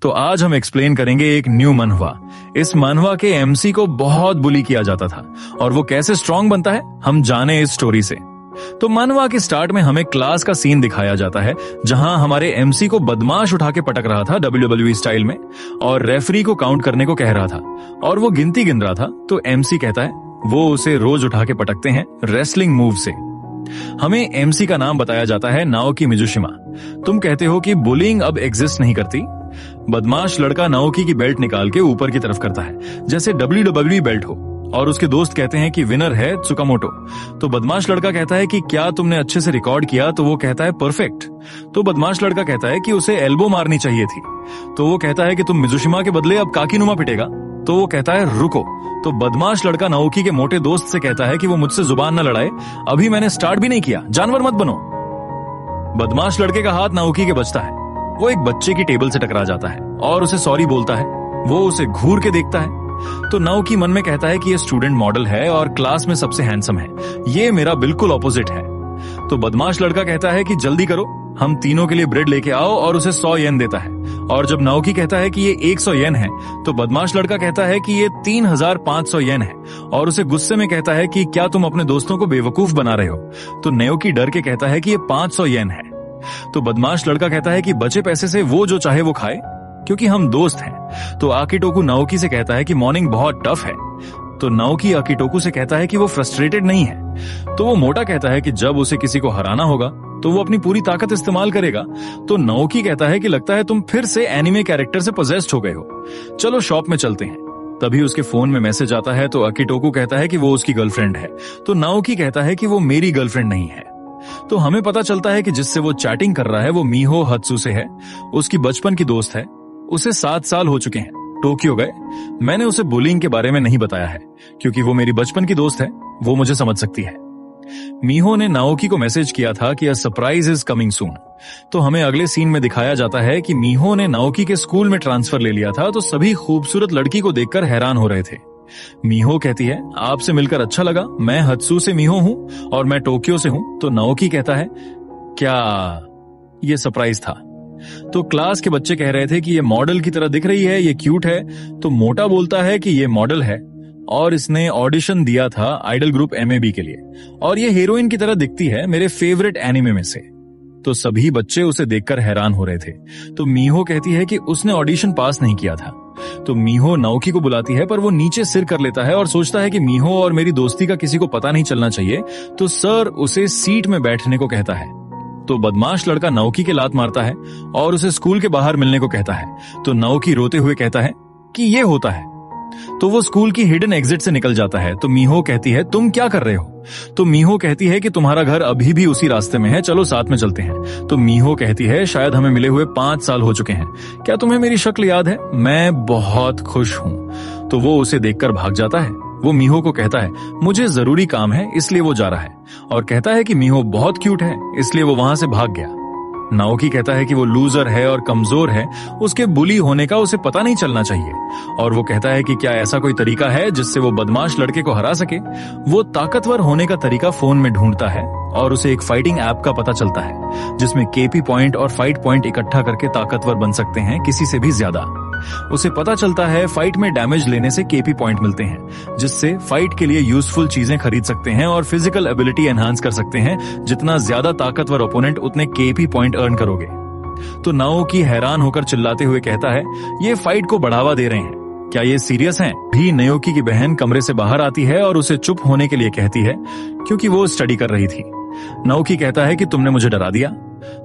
तो आज हम एक्सप्लेन करेंगे एक न्यू मनहवा। इस मनहवा के एमसी को बहुत बुली किया जाता था और वो कैसे स्ट्रांग बनता है हम जाने इस स्टोरी से। तो मनहवा के स्टार्ट में हमें क्लास का सीन दिखाया जाता है जहां हमारे एमसी को बदमाश उठा के पटक रहा था WWE स्टाइल में और रेफरी को काउंट करने को कह रहा था और वो गिनती गिन रहा था। तो एमसी कहता है वो उसे रोज उठा के पटकते हैं रेसलिंग मूव से। हमें एमसी का नाम बताया जाता है नाओकी मिजुशिमा। तुम कहते हो कि बुलिंग अब एग्जिस्ट नहीं करती। बदमाश लड़का नाओकी की बेल्ट निकाल के ऊपर की तरफ करता है जैसे WWE बेल्ट हो और उसके दोस्त कहते हैं कि विनर है त्सुकामोटो। तो बदमाश लड़का कहता है कि क्या तुमने अच्छे से रिकॉर्ड किया? तो वो कहता है परफेक्ट। तो बदमाश लड़का कहता है कि उसे एल्बो मारनी चाहिए थी। तो वो कहता है कि तुम मिजुशिमा के बदले अब काकीनुमा पिटेगा। तो वो कहता है रुको। तो बदमाश लड़का नाओकी के मोटे दोस्त से कहता है कि वो मुझसे जुबान न लड़ाए, अभी मैंने स्टार्ट भी नहीं किया, जानवर मत बनो। बदमाश लड़के का हाथ नाओकी के बचता है। वो एक बच्चे की टेबल से टकरा जाता है और उसे सॉरी बोलता है। वो उसे घूर के देखता है तो नाओकी मन में कहता है कि ये स्टूडेंट मॉडल है और क्लास में सबसे हैंडसम है, ये मेरा बिल्कुल ऑपोजिट है। तो बदमाश लड़का कहता है कि जल्दी करो, हम तीनों के लिए ब्रेड लेके आओ और उसे 100 येन देता है। और जब नाओकी कहता है कि ये 100 येन है तो बदमाश लड़का कहता है कि ये 3500 येन है और उसे गुस्से में कहता है कि क्या तुम अपने दोस्तों को बेवकूफ बना रहे हो? तो नाओकी डर के कहता है कि ये 500 येन है। तो बदमाश लड़का कहता है कि बचे पैसे से वो जो चाहे वो खाए क्योंकि हम दोस्त हैं। तो आकिटोकू नाओकी से कहता है कि मॉर्निंग बहुत टफ है। तो नाओकी आकिटोकू से कहता है कि वो फ्रस्ट्रेटेड नहीं है। तो वो मोटा कहता है कि जब उसे किसी को हराना होगा तो वो अपनी पूरी ताकत इस्तेमाल करेगा। तो नाओकी कहता है कि लगता है तुम फिर से एनिमे कैरेक्टर से पोजेस्ड हो गए हो, चलो शॉप में चलते हैं। तभी उसके फोन में मैसेज आता है तो आकिटोकू कहता है कि वो उसकी गर्लफ्रेंड है। तो नाओकी कहता है कि वो मेरी गर्लफ्रेंड नहीं है। तो हमें पता चलता है कि जिससे वो चैटिंग कर रहा है वो मीहो हत्सुसे है, उसकी बचपन की दोस्त है। उसे 7 साल हो चुके हैं, टोक्यो गए। मैंने उसे बुलिंग के बारे में नहीं बताया है क्योंकि वो मेरी बचपन की दोस्त है, वो मुझे समझ सकती है। मीहो ने नाओकी को मैसेज किया था कि a surprise is coming soon. तो हमें अगले सीन में दिखाया जाता है कि मीहो ने नाओकी के स्कूल में ट्रांसफर ले लिया था। तो सभी खूबसूरत लड़की को देखकर हैरान हो रहे थे। मीहो कहती है आपसे मिलकर अच्छा लगा, मैं हत्सुसे मीहो हूं और मैं टोक्यो से हूं। तो नाओकी कहता है क्या ये सरप्राइज था? तो क्लास के बच्चे कह रहे थे कि ये मॉडल की तरह दिख रही है, ये क्यूट है। तो मोटा बोलता है कि ये मॉडल है और इसने ऑडिशन दिया था आइडल ग्रुप MAB के लिए और ये हीरोइन की तरह दिखती है, मेरे फेवरेट एनिमे में से। तो सभी बच्चे उसे देखकर हैरान हो रहे थे। तो मीहो कहती है कि उसने ऑडिशन पास नहीं किया था। तो मीहो नाओकी को बुलाती है पर वो नीचे सिर कर लेता है और सोचता है कि मीहो और मेरी दोस्ती का किसी को पता नहीं चलना चाहिए। तो सर उसे सीट में बैठने को कहता है। तो बदमाश लड़का नाओकी के लात मारता है और उसे स्कूल के बाहर मिलने को कहता है। तो नाओकी रोते हुए कहता है कि ये होता है। तो वो स्कूल की हिडन एग्जिट से निकल जाता है। तो मीहो कहती है तुम क्या कर रहे हो? तो मीहो कहती है कि तुम्हारा घर अभी भी उसी रास्ते में है, चलो साथ में चलते हैं। तो मीहो कहती है शायद हमें मिले हुए 5 साल हो चुके हैं, क्या तुम्हें मेरी शक्ल याद है? मैं बहुत खुश हूं। तो वो उसे देखकर भाग जाता है। वो मीहो को कहता है मुझे जरूरी काम है इसलिए वो जा रहा है और कहता है कि मीहो बहुत क्यूट है इसलिए वो वहां से भाग गया। नाओकी कहता है कि वो लूजर है और कमजोर है, उसके बुली होने का उसे पता नहीं चलना चाहिए। और वो कहता है कि क्या ऐसा कोई तरीका है जिससे वो बदमाश लड़के को हरा सके। वो ताकतवर होने का तरीका फोन में ढूंढता है और उसे एक फाइटिंग ऐप का पता चलता है जिसमें KP पॉइंट और फाइट पॉइंट इकट्ठा करके ताकतवर बन सकते हैं, किसी से भी ज्यादा। उसे पता चलता है फाइट में डैमेज लेने से KP पॉइंट मिलते हैं जिससे फाइट के लिए यूजफुल चीजें खरीद सकते हैं और फिजिकल एबिलिटी एनहांस कर सकते हैं। जितना ज्यादा ताकतवर ओपोनेंट उतने KP पॉइंट अर्न करोगे। तो नाओकी हैरान होकर चिल्लाते हुए कहता है ये फाइट को बढ़ावा दे रहे हैं, क्या ये सीरियस हैं? भी नाओकी की बहन कमरे से बाहर आती है और उसे चुप होने के लिए कहती है क्योंकि वो स्टडी कर रही थी। नाओकी कहता है कि तुमने मुझे डरा दिया।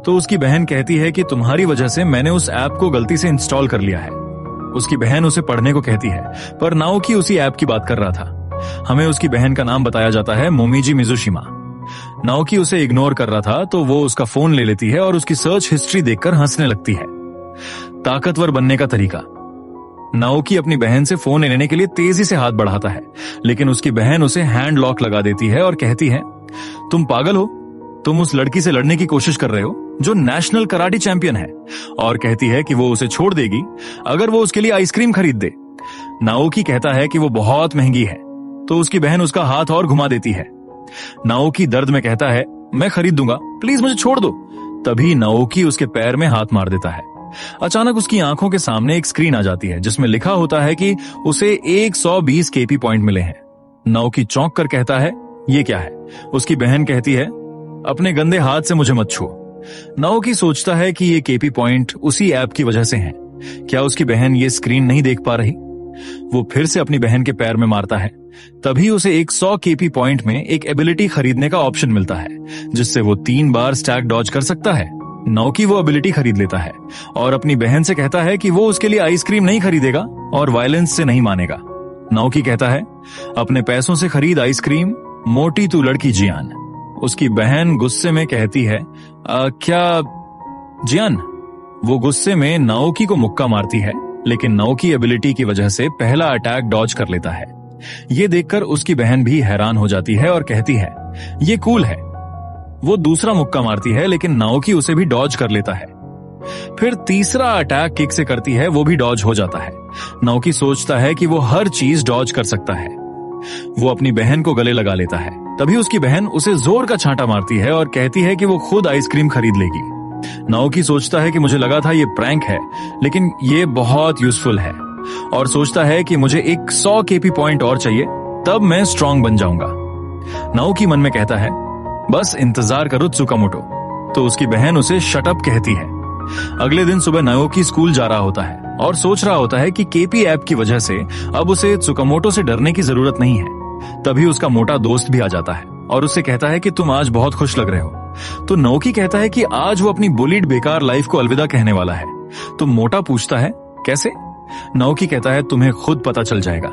तो उसकी बहन कहती है कि तुम्हारी वजह से मैंने उस ऐप को गलती से इंस्टॉल कर लिया है। उसकी बहन उसे पढ़ने को कहती है पर नाओकी उसी ऐप की बात कर रहा था। हमें उसकी बहन का नाम बताया जाता है मोमिजी मिजुशिमा। नाओकी उसे इग्नोर कर रहा था तो वो उसका फोन ले लेती है और उसकी सर्च हिस्ट्री देखकर हंसने लगती है। ताकतवर बनने का तरीका। नाओकी अपनी बहन से फोन लेने के लिए तेजी से हाथ बढ़ाता है लेकिन उसकी बहन उसे हैंड लॉक लगा देती है और कहती है तुम पागल हो, तुम उस लड़की से लड़ने की कोशिश कर रहे हो जो नेशनल कराटे चैंपियन है। और कहती है कि वो उसे छोड़ देगी अगर वो उसके लिए आइसक्रीम खरीद दे। नाओकी कहता है कि वो बहुत महंगी है तो उसकी बहन उसका हाथ और घुमा देती है। नाओकी दर्द में कहता है मैं खरीद दूंगा, प्लीज मुझे छोड़ दो। तभी नाओकी उसके पैर में हाथ मार देता है। अचानक उसकी आंखों के सामने एक स्क्रीन आ जाती है जिसमें लिखा होता है कि उसे 120 केपी पॉइंट मिले हैं। नाओकी चौंक कर कहता है, ये क्या है? उसकी बहन कहती है, अपने गंदे हाथ से मुझे मत छुओ। नाओकी सोचता है कि ये केपी पॉइंट उसी ऐप की वजह से हैं। क्या उसकी बहन ये स्क्रीन नहीं देख पा रही? वो फिर से अपनी बहन के पैर में मारता है। तभी उसे 100 केपी पॉइंट में एक एबिलिटी खरीदने का ऑप्शन मिलता है जिससे वो 3 बार स्टैक डॉज कर सकता है। नाओकी वो एबिलिटी खरीद लेता है और अपनी बहन से कहता है कि वो उसके लिए आइसक्रीम नहीं खरीदेगा और वायलेंस से नहीं मानेगा। नाओकी कहता है, अपने पैसों से खरीद आइसक्रीम, मोटी तू लड़की जियान। उसकी बहन गुस्से में कहती है, क्या जियान? वो गुस्से में नाओकी को मुक्का मारती है, लेकिन नाओकी एबिलिटी की वजह से पहला अटैक डॉज कर लेता है। ये देखकर उसकी बहन भी हैरान हो जाती है और कहती है, ये कूल है। वो दूसरा मुक्का मारती है, लेकिन नाओकी उसे भी डॉज कर लेता है। फिर तीसरा अटैक किक से करती है, वो भी डॉज हो जाता है। नाओकी सोचता है कि वो हर चीज डॉज कर सकता है। वो अपनी बहन को गले लगा लेता है। तभी उसकी बहन उसे जोर का छांटा मारती है और कहती है कि वो खुद आइसक्रीम खरीद लेगी। नाओकी सोचता है कि मुझे लगा था ये प्रैंक है, लेकिन ये बहुत यूजफुल है, और सोचता है कि मुझे 100 केपी पॉइंट और चाहिए, तब मैं स्ट्रांग बन जाऊंगा। नाओकी मन में कहता है, बस इंतजार करो त्सुकामोटो। तो उसकी बहन उसे शट अप कहती है। अगले दिन सुबह नाओकी स्कूल जा रहा होता है और सोच रहा होता है कि केपी ऐप की वजह से अब उसे त्सुकामोटो से डरने की जरूरत नहीं है। तभी उसका मोटा दोस्त भी आ जाता है और उससे कहता है कि तुम आज बहुत खुश लग रहे हो। तो नाओकी कहता है कि आज वो अपनी बुलीड बेकार लाइफ को अलविदा कहने वाला है। तो मोटा पूछता है, कैसे? नाओकी कहता है, तुम्हें खुद पता चल जाएगा।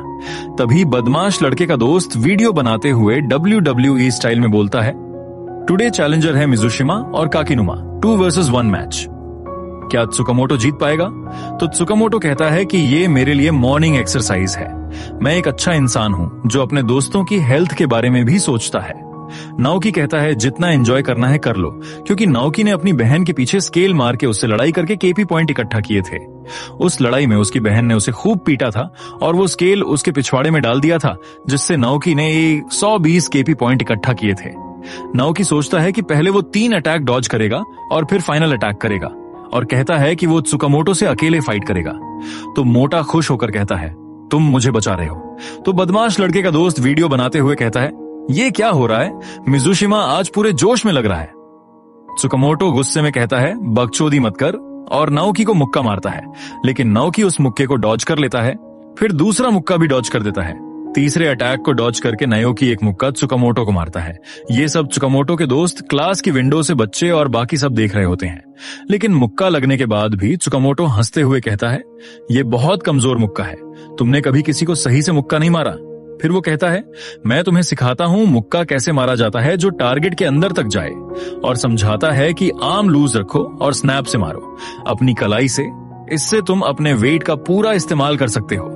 तभी बदमाश लड़के का दोस्त वीडियो बनाते हुए WWE स्टाइल में बोलता है, टुडे चैलेंजर है मिजुशिमा और काकिनुमा, 2 वर्सेस 1 मैच। क्या त्सुकामोटो जीत पाएगा? तो त्सुकामोटो कहता है कि ये मेरे लिए मॉर्निंग एक्सरसाइज है। मैं एक अच्छा इंसान हूं जो अपने दोस्तों की हेल्थ के बारे में भी सोचता है। नाओकी कहता है, जितना एंजॉय करना है कर लो, क्योंकि नाओकी ने अपनी बहन के पीछे स्केल मार के उससे लड़ाई करके केपी पॉइंट इकट्ठा किए थे। उस लड़ाई में उसकी बहन ने उसे खूब पीटा था और वो स्केल उसके पिछवाड़े में डाल दिया था, जिससे नाओकी ने 120 केपी पॉइंट इकट्ठा किए थे। नाओकी सोचता है कि पहले वो 3 अटैक डॉज करेगा और फिर फाइनल अटैक करेगा, और कहता है कि वो त्सुकामोटो से अकेले फाइट करेगा। तो मोटा खुश होकर कहता है, तुम मुझे बचा रहे हो। तो बदमाश लड़के का दोस्त वीडियो बनाते हुए कहता है, ये क्या हो रहा है? मिजुशिमा आज पूरे जोश में लग रहा है। त्सुकामोटो गुस्से में कहता है, बकचोदी मत कर, और नाओकी को मुक्का मारता है, लेकिन नाओकी उस मुक्के को डॉज कर लेता है। फिर दूसरा मुक्का भी डॉज कर देता है। तीसरे अटैक को डॉज करके नाओकी एक मुक्का त्सुकामोटो को मारता है। ये सब त्सुकामोटो के दोस्त क्लास की विंडो से बच्चे और बाकी सब देख रहे होते हैं। लेकिन मुक्का लगने के बाद भी त्सुकामोटो हंसते हुए कहता है, ये बहुत कमजोर मुक्का है, तुमने कभी किसी को सही से मुक्का नहीं मारा। फिर वो कहता है, मैं तुम्हें सिखाता हूं मुक्का कैसे मारा जाता है जो टारगेट के अंदर तक जाए, और समझाता है कि आर्म लूज रखो और स्नैप से मारो, अपनी कलाई से। इससे तुम अपने वेट का पूरा इस्तेमाल कर सकते हो।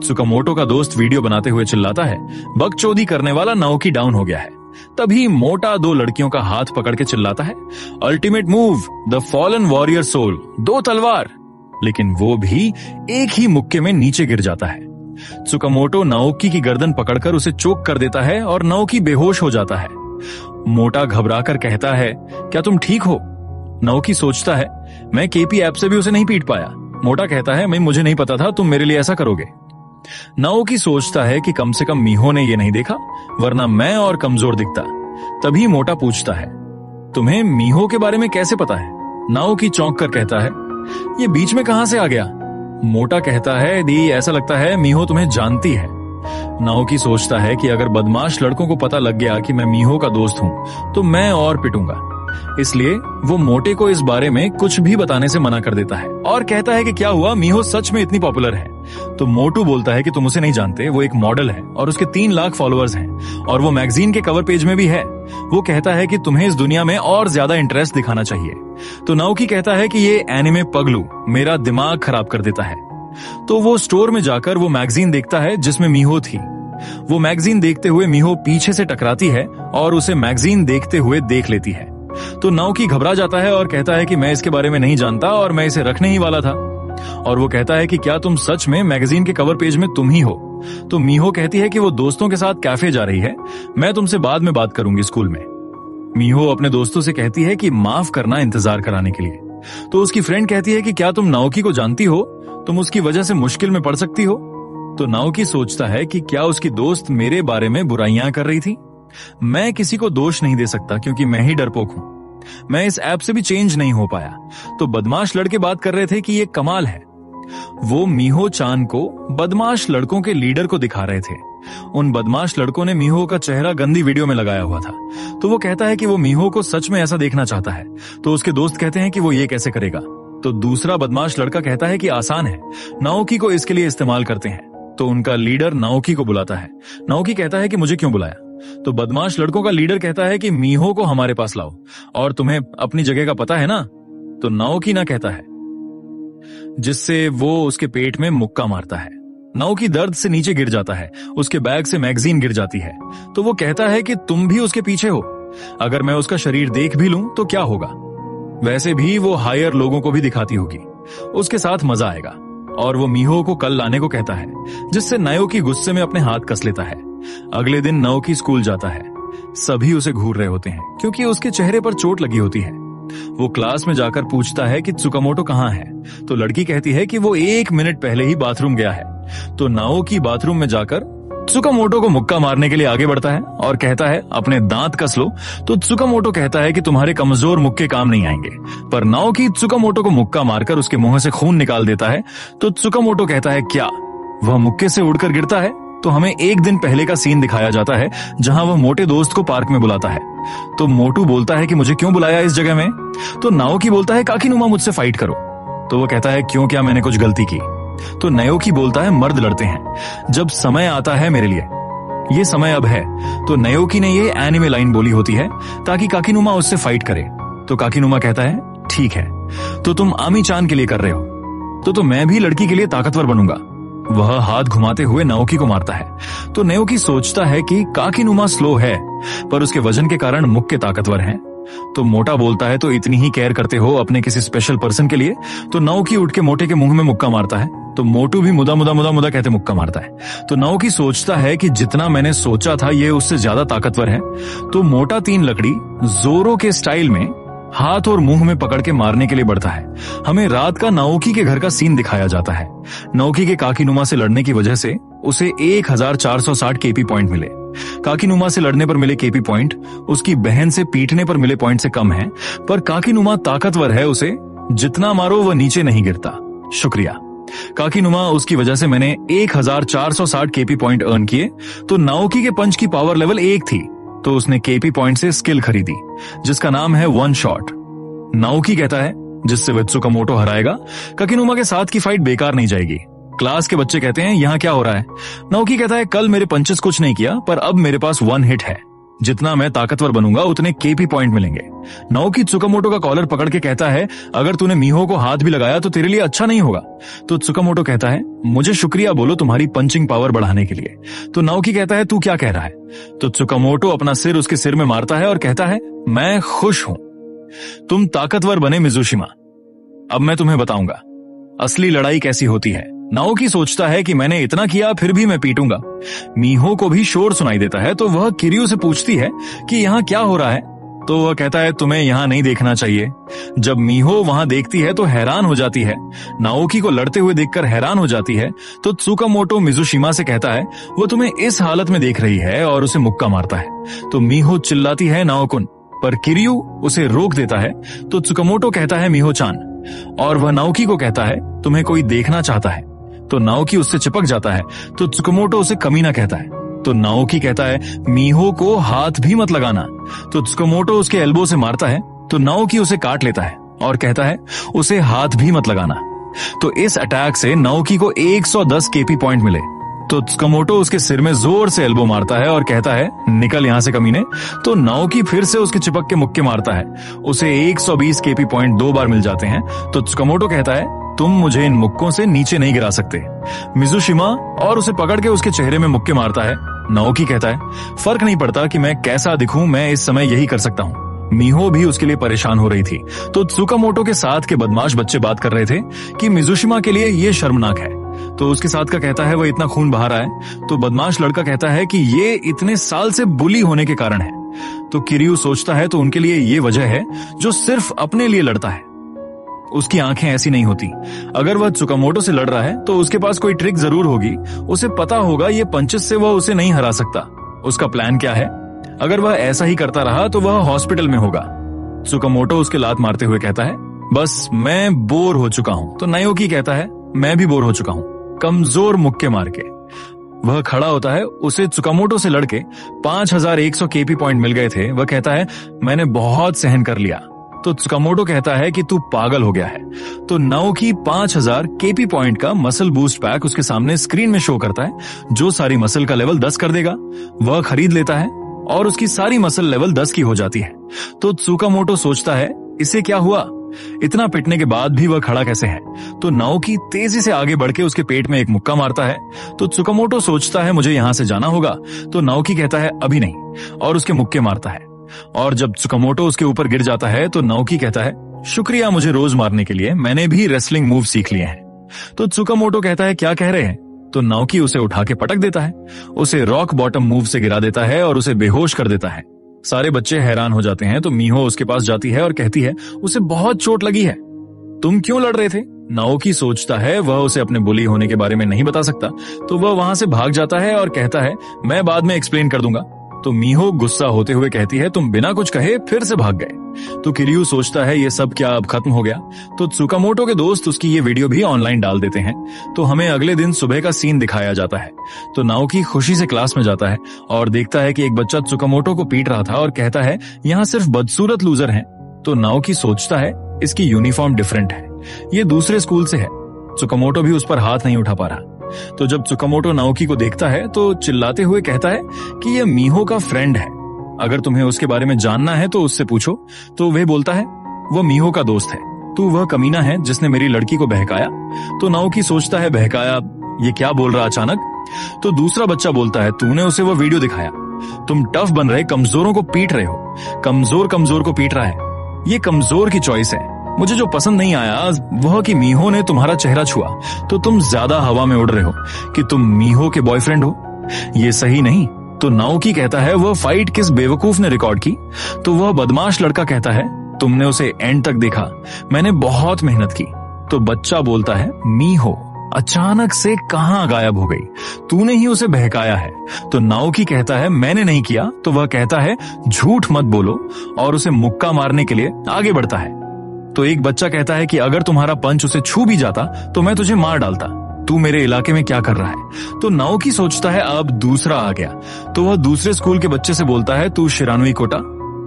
त्सुकामोटो का दोस्त वीडियो बनाते हुए चिल्लाता है, बकचोदी करने वाला नाओकी डाउन हो गया है। तभी मोटा 2 लड़कियों का हाथ पकड़ के चिल्लाता है, ultimate move, the fallen warrior soul, 2 तलवार। लेकिन वो भी एक ही मुक्के में नीचे गिर जाता है। त्सुकामोटो नाओकी की गर्दन पकड़कर उसे चोक कर देता है और नाओकी बेहोश हो जाता है। मोटा घबराकर कहता है, क्या तुम ठीक हो? नाओकी सोचता है, मैं केपी ऐप से भी उसे नहीं पीट पाया। मोटा कहता है, मैं मुझे नहीं पता था तुम मेरे लिए ऐसा करोगे। नाओकी सोचता है कि कम से कम मीहो ने ये नहीं देखा, वरना मैं और कमजोर दिखता। तभी मोटा पूछता है, तुम्हें मीहो के बारे में कैसे पता है? नाओकी चौंक कर कहता है, ये बीच में कहां से आ गया? मोटा कहता है, दी ऐसा लगता है मीहो तुम्हें जानती है। नाओकी सोचता है कि अगर बदमाश लड़कों को पता लग गया कि मैं मीहो का दोस्त हूं तो मैं और पिटूंगा। इसलिए वो मोटे को इस बारे में कुछ भी बताने से मना कर देता है और कहता है कि क्या हुआ, मीहो सच में इतनी पॉपुलर है? तो मोटू बोलता है कि तुम उसे नहीं जानते, वो एक मॉडल है और उसके 3 लाख फॉलोअर्स हैं और वो मैगजीन के कवर पेज में भी है। वो कहता है कि तुम्हें इस दुनिया में और ज्यादा इंटरेस्ट दिखाना चाहिए। तो नाओकी कहता है कि ये एनिमे पगलू मेरा दिमाग खराब कर देता है। तो वो स्टोर में जाकर वो मैगजीन देखता है जिसमें मीहो थी। वो मैगजीन देखते हुए मीहो पीछे से टकराती है और उसे मैगजीन देखते हुए देख लेती है। तो नाओकी घबरा जाता है और कहता है कि मैं इसके बारे में नहीं जानता और मैं इसे रखने ही वाला था। और वो कहता है कि क्या तुम सच में मैगजीन के कवर पेज में तुम ही हो? तो मीहो कहती है कि वो दोस्तों के साथ कैफे जा रही है, मैं तुमसे बाद में बात करूंगी स्कूल में। मीहो अपने दोस्तों से कहती है कि माफ करना इंतजार कराने के लिए। तो उसकी फ्रेंड कहती है कि क्या तुम नाओकी को जानती हो, तुम उसकी वजह से मुश्किल में पड़ सकती हो। तो नाओकी सोचता है कि क्या उसकी दोस्त मेरे बारे में बुराइयां कर रही थी। मैं किसी को दोष नहीं दे सकता क्योंकि मैं ही डरपोक हूं। मैं इस ऐप से भी चेंज नहीं हो पाया। तो बदमाश लड़के बात कर रहे थे कि ये कमाल है। वो मीहो चान को बदमाश लड़कों के लीडर को दिखा रहे थे। उन बदमाश लड़कों ने मीहो का चेहरा गंदी वीडियो में लगाया हुआ था। तो वो कहता है कि वो मीहो को सच में ऐसा देखना चाहता है। तो उसके दोस्त कहते हैं कि वो ये कैसे करेगा। तो दूसरा बदमाश लड़का कहता है कि आसान है, नाओकी को इसके लिए इस्तेमाल करते हैं। तो उनका लीडर नाओकी को बुलाता है। नाओकी कहता है कि मुझे क्यों बुलाया। तो बदमाश लड़कों का लीडर कहता है कि मीहो को हमारे पास लाओ, और तुम्हें अपनी जगह का पता है ना। तो नाओकी ना कहता है, जिससे वो उसके पेट में मुक्का मारता है। नाओकी दर्द से नीचे गिर जाता है। उसके बैग से मैगजीन गिर जाती है। तो वो कहता है कि तुम भी उसके पीछे हो। अगर मैं उसका शरीर देख भी लूं तो क्या होगा। वैसे भी वो हायर लोगों को भी दिखाती होगी, उसके साथ मजा आएगा। और वो मीहो को कल लाने को कहता है, जिससे नाओकी गुस्से में अपने हाथ कस लेता है। अगले दिन नाओकी स्कूल जाता है। सभी उसे घूर रहे होते हैं क्योंकि उसके चेहरे पर चोट लगी होती है। वो क्लास में जाकर पूछता है कि त्सुकामोटो कहाँ है। तो लड़की कहती है कि वो 1 मिनट पहले ही बाथरूम गया है। तो नाओकी बाथरूम में जाकर त्सुकामोटो को मुक्का मारने के लिए आगे बढ़ता है और कहता है अपने दांत कस लो। तो त्सुकामोटो कहता है कि तुम्हारे कमजोर मुक्के काम नहीं आएंगे। पर नाओकी त्सुकामोटो को मुक्का मारकर उसके मुंह से खून निकाल देता है। तो त्सुकामोटो कहता है क्या वह मुक्के से उड़कर गिरता है। तो हमें 1 दिन पहले का सीन दिखाया जाता है जहां वह मोटे दोस्त को पार्क में बुलाता है। तो मोटू बोलता है कि मुझे क्यों बुलाया इस जगह में। तो नाओकी बोलता है काकीनुमा मुझसे फाइट करो। तो वो कहता है क्यों, क्या मैंने कुछ गलती की। तो नाओकी बोलता है मर्द लड़ते हैं जब समय आता है मेरे लिए, ये समय अब है। तो नाओकी ने ये एनिमे लाइन बोली होती है ताकि काकीनुमा उससे फाइट करे। तो काकीनुमा कहता है ठीक है, तो तुम आमी चान के लिए कर रहे हो तो मैं भी लड़की के लिए ताकतवर बनूंगा। वह हाथ घुमाते हुए नाओकी को मारता है। तो नाओकी सोचता है कि काकीनुमा स्लो है पर उसके वजन के कारण मुक्के ताकतवर हैं। तो मोटा बोलता है तो इतनी ही केयर करते हो अपने किसी स्पेशल पर्सन के लिए। तो नाओकी उठ के मोटे के मुंह में मुक्का मारता है। तो मोटू भी मुदा मुदा मुदा मुदा कहते मुक्का मारता है। तो नाओकी सोचता है कि जितना मैंने सोचा था ये उससे ज्यादा ताकतवर है। तो मोटा 3 लकड़ी जोरो के स्टाइल में हाथ और मुंह में पकड़ के मारने के लिए बढ़ता है। हमें रात का नाओकी के घर का सीन दिखाया जाता है। नाओकी के काकीनुमा से लड़ने की वजह से उसे 1460 केपी पॉइंट मिले। काकीनुमा से लड़ने पर मिले केपी पॉइंट उसकी बहन से पीटने पर मिले पॉइंट से कम है। पर काकीनुमा ताकतवर है, उसे जितना मारो वह नीचे नहीं गिरता। शुक्रिया काकीनुमा, उसकी वजह से मैंने 1460 केपी पॉइंट अर्न किए। तो नाओकी के पंच की पावर लेवल 1 थी। तो उसने केपी पॉइंट से स्किल खरीदी जिसका नाम है वन शॉट। नाओकी कहता है जिससे वह त्सुकामोटो हराएगा। काकीनुमा के साथ की फाइट बेकार नहीं जाएगी। क्लास के बच्चे कहते हैं यहाँ क्या हो रहा है। नाओकी कहता है कल मेरे पंचेस कुछ नहीं किया पर अब मेरे पास 1 हिट है। जितना मैं ताकतवर बनूंगा उतने केपी पॉइंट मिलेंगे। नाओकी त्सुकामोटो का कॉलर पकड़ के कहता है अगर तूने मीहो को हाथ भी लगाया तो तेरे लिए अच्छा नहीं होगा। तो त्सुकामोटो कहता है मुझे शुक्रिया बोलो तुम्हारी पंचिंग पावर बढ़ाने के लिए। तो नाओकी कहता है तू क्या कह रहा है। तो त्सुकामोटो अपना सिर उसके सिर में मारता है और कहता है मैं खुश हूं, तुम ताकतवर बने मिजुशिमा। अब मैं तुम्हें बताऊंगा असली लड़ाई कैसी होती है। नाओकी सोचता है कि मैंने इतना किया फिर भी मैं पीटूंगा। मीहो को भी शोर सुनाई देता है तो वह किरियो से पूछती है कि यहाँ क्या हो रहा है। तो वह कहता है तुम्हें यहाँ नहीं देखना चाहिए। जब मीहो वहां देखती है तो हैरान हो जाती है। नाओकी को लड़ते हुए देखकर हैरान हो जाती है। तो त्सुकामोटो मिजुशिमा से कहता है वो तुम्हें इस हालत में देख रही है और उसे मुक्का मारता है। तो मीहो चिल्लाती है नाओकुन, पर किरियो उसे रोक देता है। तो त्सुकामोटो कहता है मीहो चान, और वह नाओकी को कहता है तुम्हें कोई देखना चाहता है। तो नाओकी उससे चिपक जाता है। तो त्सुकामोटो उसे कमीना कहता है। तो नाओकी कहता है मीहो को हाथ भी मत लगाना। तो त्सुकामोटो उसके एल्बो से मारता है। तो नाओकी उसे काट लेता है और कहता है उसे हाथ भी मत लगाना। तो इस अटैक से नाओकी को 110 केपी पॉइंट मिले। तो त्सुकामोटो उसके सिर में जोर से एल्बो मारता है और कहता है निकल यहां से कमीने। तो नाओकी फिर से उसके चिपक के मुक्के मारता है। उसे 120 केपी पॉइंट 2 बार मिल जाते हैं। तो त्सुकामोटो कहता है तुम मुझे इन मुक्कों से नीचे नहीं गिरा सकते। मिजुशिमा और उसे पकड़ के उसके चेहरे में मुक्के मारता है। नाओकी कहता है फर्क नहीं पड़ता कि मैं कैसा दिखूं, मैं इस समय यही कर सकता हूं। मीहो भी उसके लिए परेशान हो रही थी। तो त्सुकामोटो के साथ के बदमाश बच्चे बात कर रहे थे कि मिजुशिमा के लिए ये शर्मनाक है। तो उसके साथ का कहता है वह इतना खून बहा रहा है। तो बदमाश लड़का कहता है कि ये इतने साल से बुली होने के कारण है। तो किरियो सोचता है तो उनके लिए ये वजह है जो सिर्फ अपने लिए लड़ता है। उसकी आंखें ऐसी नहीं होती। अगर वह त्सुकामोटो से लड़ रहा है तो उसके पास कोई ट्रिक जरूर होगी। उसे पता होगा ये पंचेस से वह उसे नहीं हरा सकता। उसका प्लान क्या है? अगर वह ऐसा ही करता रहा तो वह हॉस्पिटल में होगा। त्सुकामोटो उसके लात मारते हुए कहता है, बस मैं बोर हो चुका हूं। तो नाओकी कहता है, मैं भी बोर हो चुका हूं, कमजोर मुक्के मार के। वह खड़ा होता है। उसे त्सुकामोटो से लड़के 5100 केपी पॉइंट मिल गए थे। वह कहता है, मैंने बहुत सहन कर लिया। तो त्सुकामोटो कहता है कि तू पागल हो गया है। तो नाओकी 5000 केपी पॉइंट का मसल बूस्ट पैक उसके सामने स्क्रीन में शो करता है, जो सारी मसल का लेवल 10 कर देगा। वह खरीद लेता है और उसकी सारी मसल लेवल 10 की हो जाती है। तो त्सुकामोटो सोचता है, इसे क्या हुआ? इतना पिटने के बाद भी वह खड़ा कैसे है? तो नाओकी तेजी से आगे बढ़ के उसके पेट में एक मुक्का मारता है। तो त्सुकामोटो सोचता है मुझे यहां से जाना होगा। तो नाओकी कहता है अभी नहीं, और उसके मुक्के मारता है। और जब त्सुकामोटो उसके ऊपर गिर जाता है तो नाओकी कहता है, शुक्रिया मुझे रोज मारने के लिए, मैंने भी रेसलिंग मूव सीख लिए हैं। तो त्सुकामोटो कहता है, क्या कह रहे हैं? तो नाओकी उसे उठा के पटक देता है, उसे रॉक बॉटम मूव से गिरा देता है और उसे बेहोश कर देता है। सारे बच्चे हैरान हो जाते हैं। तो मीहो उसके पास जाती है और कहती है, उसे बहुत चोट लगी है, तुम क्यों लड़ रहे थे? नाओकी सोचता है वह उसे अपने बुली होने के बारे में नहीं बता सकता, तो वह वहां से भाग जाता है और कहता है, मैं बाद में एक्सप्लेन कर दूंगा। तो मीहो गुस्सा होते हुए कहती है, तुम बिना कुछ कहे फिर से भाग गए। तो किरियू सोचता है ये सब क्या अब खत्म हो गया? तो त्सुकामोटो के दोस्त उसकी ये वीडियो भी ऑनलाइन डाल देते हैं। तो हमें अगले दिन सुबह का सीन दिखाया जाता है। तो नाओकी खुशी से क्लास में जाता है और देखता है कि एक बच्चा त्सुकामोटो को पीट रहा था और कहता है, यहाँ सिर्फ बदसूरत लूजर हैं। तो नाओकी सोचता है इसकी यूनिफॉर्म डिफरेंट है, ये दूसरे स्कूल से है। त्सुकामोटो भी उस पर हाथ नहीं उठा पा रहा। तो जब त्सुकामोटो नाओकी को देखता है तो चिल्लाते हुए कहता है कि यह मीहो का फ्रेंड है, अगर तुम्हें उसके बारे में जानना है तो उससे पूछो। तो वह बोलता है, वह मीहो का दोस्त है, तू वह कमीना है जिसने मेरी लड़की को बहकाया। तो नाओकी सोचता है, बहकाया, ये क्या बोल रहा अचानक? तो दूसरा बच्चा बोलता है, तूने उसे वह वीडियो दिखाया, तुम टफ बन रहे कमजोरों को पीट रहे हो, कमजोर कमजोर को पीट रहा है, ये कमजोर की चॉइस है। मुझे जो पसंद नहीं आया वह कि मीहो ने तुम्हारा चेहरा छुआ, तो तुम ज्यादा हवा में उड़ रहे हो कि तुम मीहो के बॉयफ्रेंड हो, ये सही नहीं। तो नाओकी कहता है, वह फाइट किस बेवकूफ ने रिकॉर्ड की? तो वह बदमाश लड़का कहता है, तुमने उसे एंड तक देखा, मैंने बहुत मेहनत की। तो बच्चा बोलता है, मीहो अचानक से कहां गायब हो गई, तूने ही उसे बहकाया है। तो नाओकी कहता है, मैंने नहीं किया। तो वह कहता है, झूठ मत बोलो, और उसे मुक्का मारने के लिए आगे बढ़ता है। तो एक बच्चा कहता है कि अगर तुम्हारा पंच उसे छू भी जाता तो मैं तुझे मार डालता, तू मेरे इलाके में क्या कर रहा है? तो नाओकी सोचता है अब दूसरा आ गया। तो वह दूसरे स्कूल के बच्चे से बोलता है, तू शिरानुई कोटा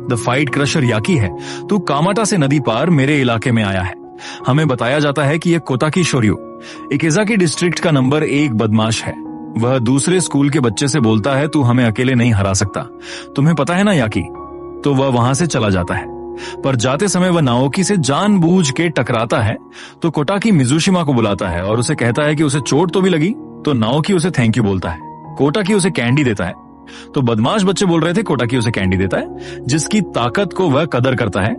द फाइट क्रशर याकी है, तू कामाटा से नदी पार मेरे इलाके में आया है। हमें बताया जाता है कि यह कोताकी शोर्यू इकेजाकी डिस्ट्रिक्ट का नंबर 1 बदमाश है। वह दूसरे स्कूल के बच्चे से बोलता है, तू हमें अकेले नहीं हरा सकता, तुम्हें पता है ना याकी। तो वह वहां से चला जाता है, पर जाते समय वह नाओकी से जानबूझ के टकराता है। तो कोटाकी मिजुशिमा को बुलाता है और उसे कहता है कि उसे चोट तो भी लगी। तो नाओकी उसे थैंक यू बोलता है, कोटाकी उसे कैंडी देता है। तो बदमाश बच्चे बोल रहे थे कोटाकी उसे कैंडी देता है, जिसकी ताकत को वह कदर करता है,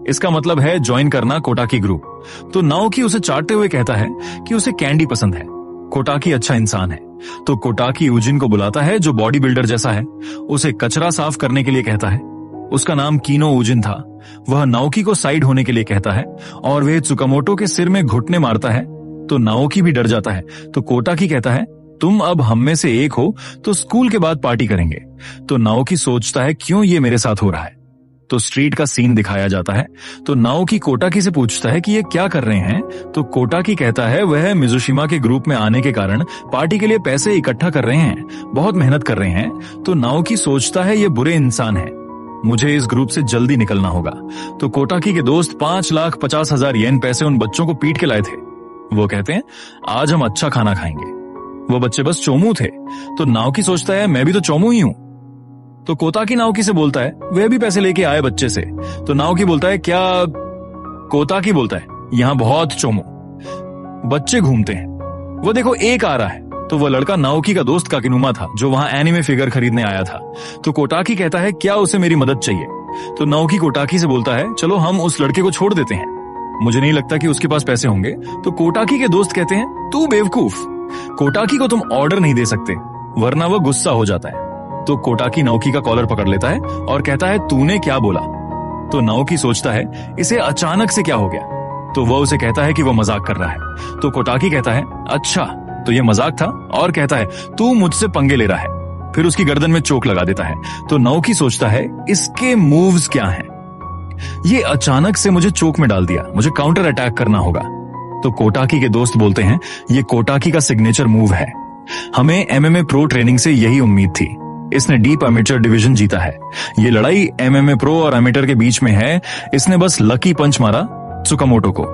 इसका मतलब है ज्वाइन करना कोटाकी ग्रुप। तो नाओकी उसे चाटते हुए कहता है कि उसे कैंडी पसंद है, कोटाकी अच्छा इंसान है। तो कोटाकी यूजिन को बुलाता है जो बॉडी बिल्डर जैसा है, उसे कचरा साफ करने के लिए कहता है। उसका नाम कीनो ऊजिन था। वह नाओकी को साइड होने के लिए कहता है और वह त्सुकामोटो के सिर में घुटने मारता है। तो नाओकी भी डर जाता है। तो कोटाकी कहता है, तुम अब हम में से एक हो, तो स्कूल के बाद पार्टी करेंगे। तो नाओकी सोचता है, क्यों ये मेरे साथ हो रहा है? तो स्ट्रीट का सीन दिखाया जाता है। तो नाओकी कोटाकी से पूछता है कि ये क्या कर रहे हैं? तो कोटाकी कहता है, वह मिजुशिमा के ग्रुप में आने के कारण पार्टी के लिए पैसे इकट्ठा कर रहे हैं, बहुत मेहनत कर रहे हैं। तो नाओकी सोचता है, ये बुरे इंसान है, मुझे इस ग्रुप से जल्दी निकलना होगा। तो कोटाकी के दोस्त 5,50,000 येन पैसे उन बच्चों को पीट के लाए थे। वो कहते हैं, आज हम अच्छा खाना खाएंगे। वो बच्चे बस चोमू थे। तो नाओकी सोचता है, मैं भी तो चोमू ही हूं। तो कोताकी नाओकी से बोलता है, वह भी पैसे लेके आए बच्चे से। तो नाओकी बोलता है, क्या? कोताकी बोलता है, यहां बहुत चोमू। बच्चे घूमते हैं, वो देखो एक आ रहा है। तो वह लड़का नाओकी का दोस्त काकिनुमा था, जो वहां एनिमे फिगर खरीदने आया था। तो कोटाकी कहता है, क्या उसे मेरी मदद चाहिए? तो नाओकी कोटाकी से बोलता है, चलो हम उस लड़के को छोड़ देते हैं, मुझे नहीं लगता कि उसके पास पैसे होंगे। तो कोटाकी के दोस्त कहते हैं, तू बेवकूफ, कोटाकी को तुम ऑर्डर नहीं दे सकते, वरना वह गुस्सा हो जाता है। तो कोटाकी नाओकी का कॉलर पकड़ लेता है और कहता है, तूने क्या बोला? तो नाओकी सोचता है, इसे अचानक से क्या हो गया? तो वह उसे कहता है कि वो मजाक कर रहा है। तो कोटाकी कहता है अच्छा तो ये मजाक था, और कहता है तू मुझसे पंगे ले रहा है। फिर उसकी गर्दन में चोक लगा देता है। तो नाओकी सोचता है इसके मूव्स क्या हैं? ये अचानक से मुझे चोक में डाल दिया, मुझे काउंटर अटैक करना होगा। तो कोटाकी के दोस्त बोलते हैं ये कोटाकी का सिग्नेचर मूव है, हमें एमएमए प्रो ट्रेनिंग से यही उम्मीद थी। इसने डीप अमेचर डिवीजन जीता है। ये लड़ाई एमएमए प्रो और अमेटर के बीच में है। इसने बस लकी पंच मारा त्सुकामोटो को।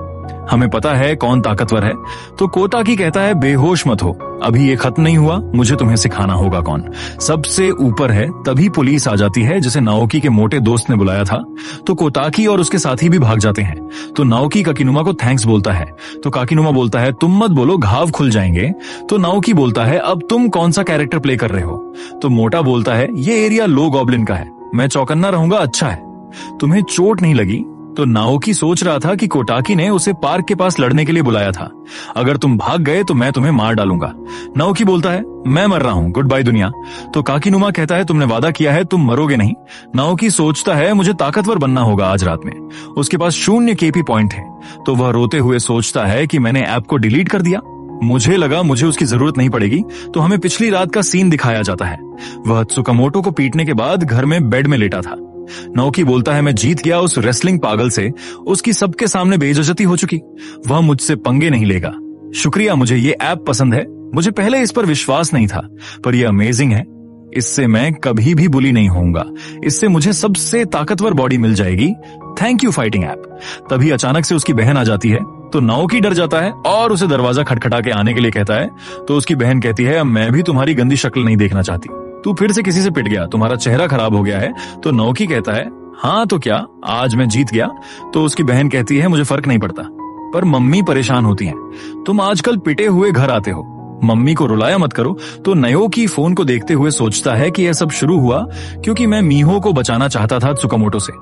हमें पता है कौन ताकतवर है। तो कोटाकी कहता है बेहोश मत हो, अभी ये खत्म नहीं हुआ, मुझे तुम्हें सिखाना होगा कौन सबसे ऊपर है। तभी पुलिस आ जाती है जिसे नाओकी के मोटे दोस्त ने बुलाया था। तो कोटाकी और उसके साथी भी भाग जाते हैं। तो नाओकी काकीनुमा को थैंक्स बोलता है। तो काकीनुमा बोलता है तुम मत बोलो, घाव खुल जाएंगे। तो नाओकी बोलता है अब तुम कौन सा कैरेक्टर प्ले कर रहे हो? तो मोटा बोलता है ये एरिया लो गॉब्लिन का है, मैं चौकन्ना रहूंगा, अच्छा है। तुम्हें चोट नहीं लगी? तो नाओकी सोच रहा था कि कोटाकी ने उसे पार्क के पास लड़ने के लिए बुलाया था। अगर तुम भाग गए तो मैं तुम्हें मार डालूंगा। नाओकी बोलता है मैं मर रहा हूं, गुड बाय दुनिया। तो काकीनुमा कहता है तुमने वादा किया है, तुम मरोगे नहीं। नाओकी सोचता है मुझे ताकतवर बनना होगा आज रात में। उसके पास 0 केपी पॉइंट है। तो वह रोते हुए सोचता है कि मैंने ऐप को डिलीट कर दिया, मुझे लगा मुझे उसकी जरूरत नहीं पड़ेगी। तो हमें पिछली रात का सीन दिखाया जाता है। वह त्सुकामोटो को पीटने के बाद घर में बेड में लेटा था। नाओकी बोलता है मैं जीत गया उस रेसलिंग पागल से, उसकी सबके सामने बेइज्जती हो चुकी, वह मुझसे पंगे नहीं लेगा। शुक्रिया, मुझे ये ऐप पसंद है। मुझे पहले इस पर विश्वास नहीं था, पर यह अमेजिंग है। इससे मैं कभी भी बुली नहीं होऊंगा। इससे मुझे सबसे ताकतवर बॉडी मिल जाएगी। Thank you fighting app. तभी अचानक से उसकी बहन आ जाती है। तो नाओकी डर जाता है और उसे दरवाजा खटखटा के आने के लिए कहता है। तो उसकी बहन कहती है मैं भी तुम्हारी गंदी शक्ल नहीं देखना चाहती, तू फिर से किसी से पिट गया, तुम्हारा चेहरा खराब हो गया है। तो नाओकी कहता है हाँ तो क्या, आज मैं जीत गया। तो उसकी बहन कहती है मुझे फर्क नहीं पड़ता, पर मम्मी परेशान होती हैं। तुम आजकल पिटे हुए घर आते हो, मम्मी को रुलाया मत करो। तो नाओकी फोन को देखते हुए सोचता है कि यह सब शुरू हुआ क्योंकि मैं मीहो को बचाना चाहता था त्सुकामोटो से।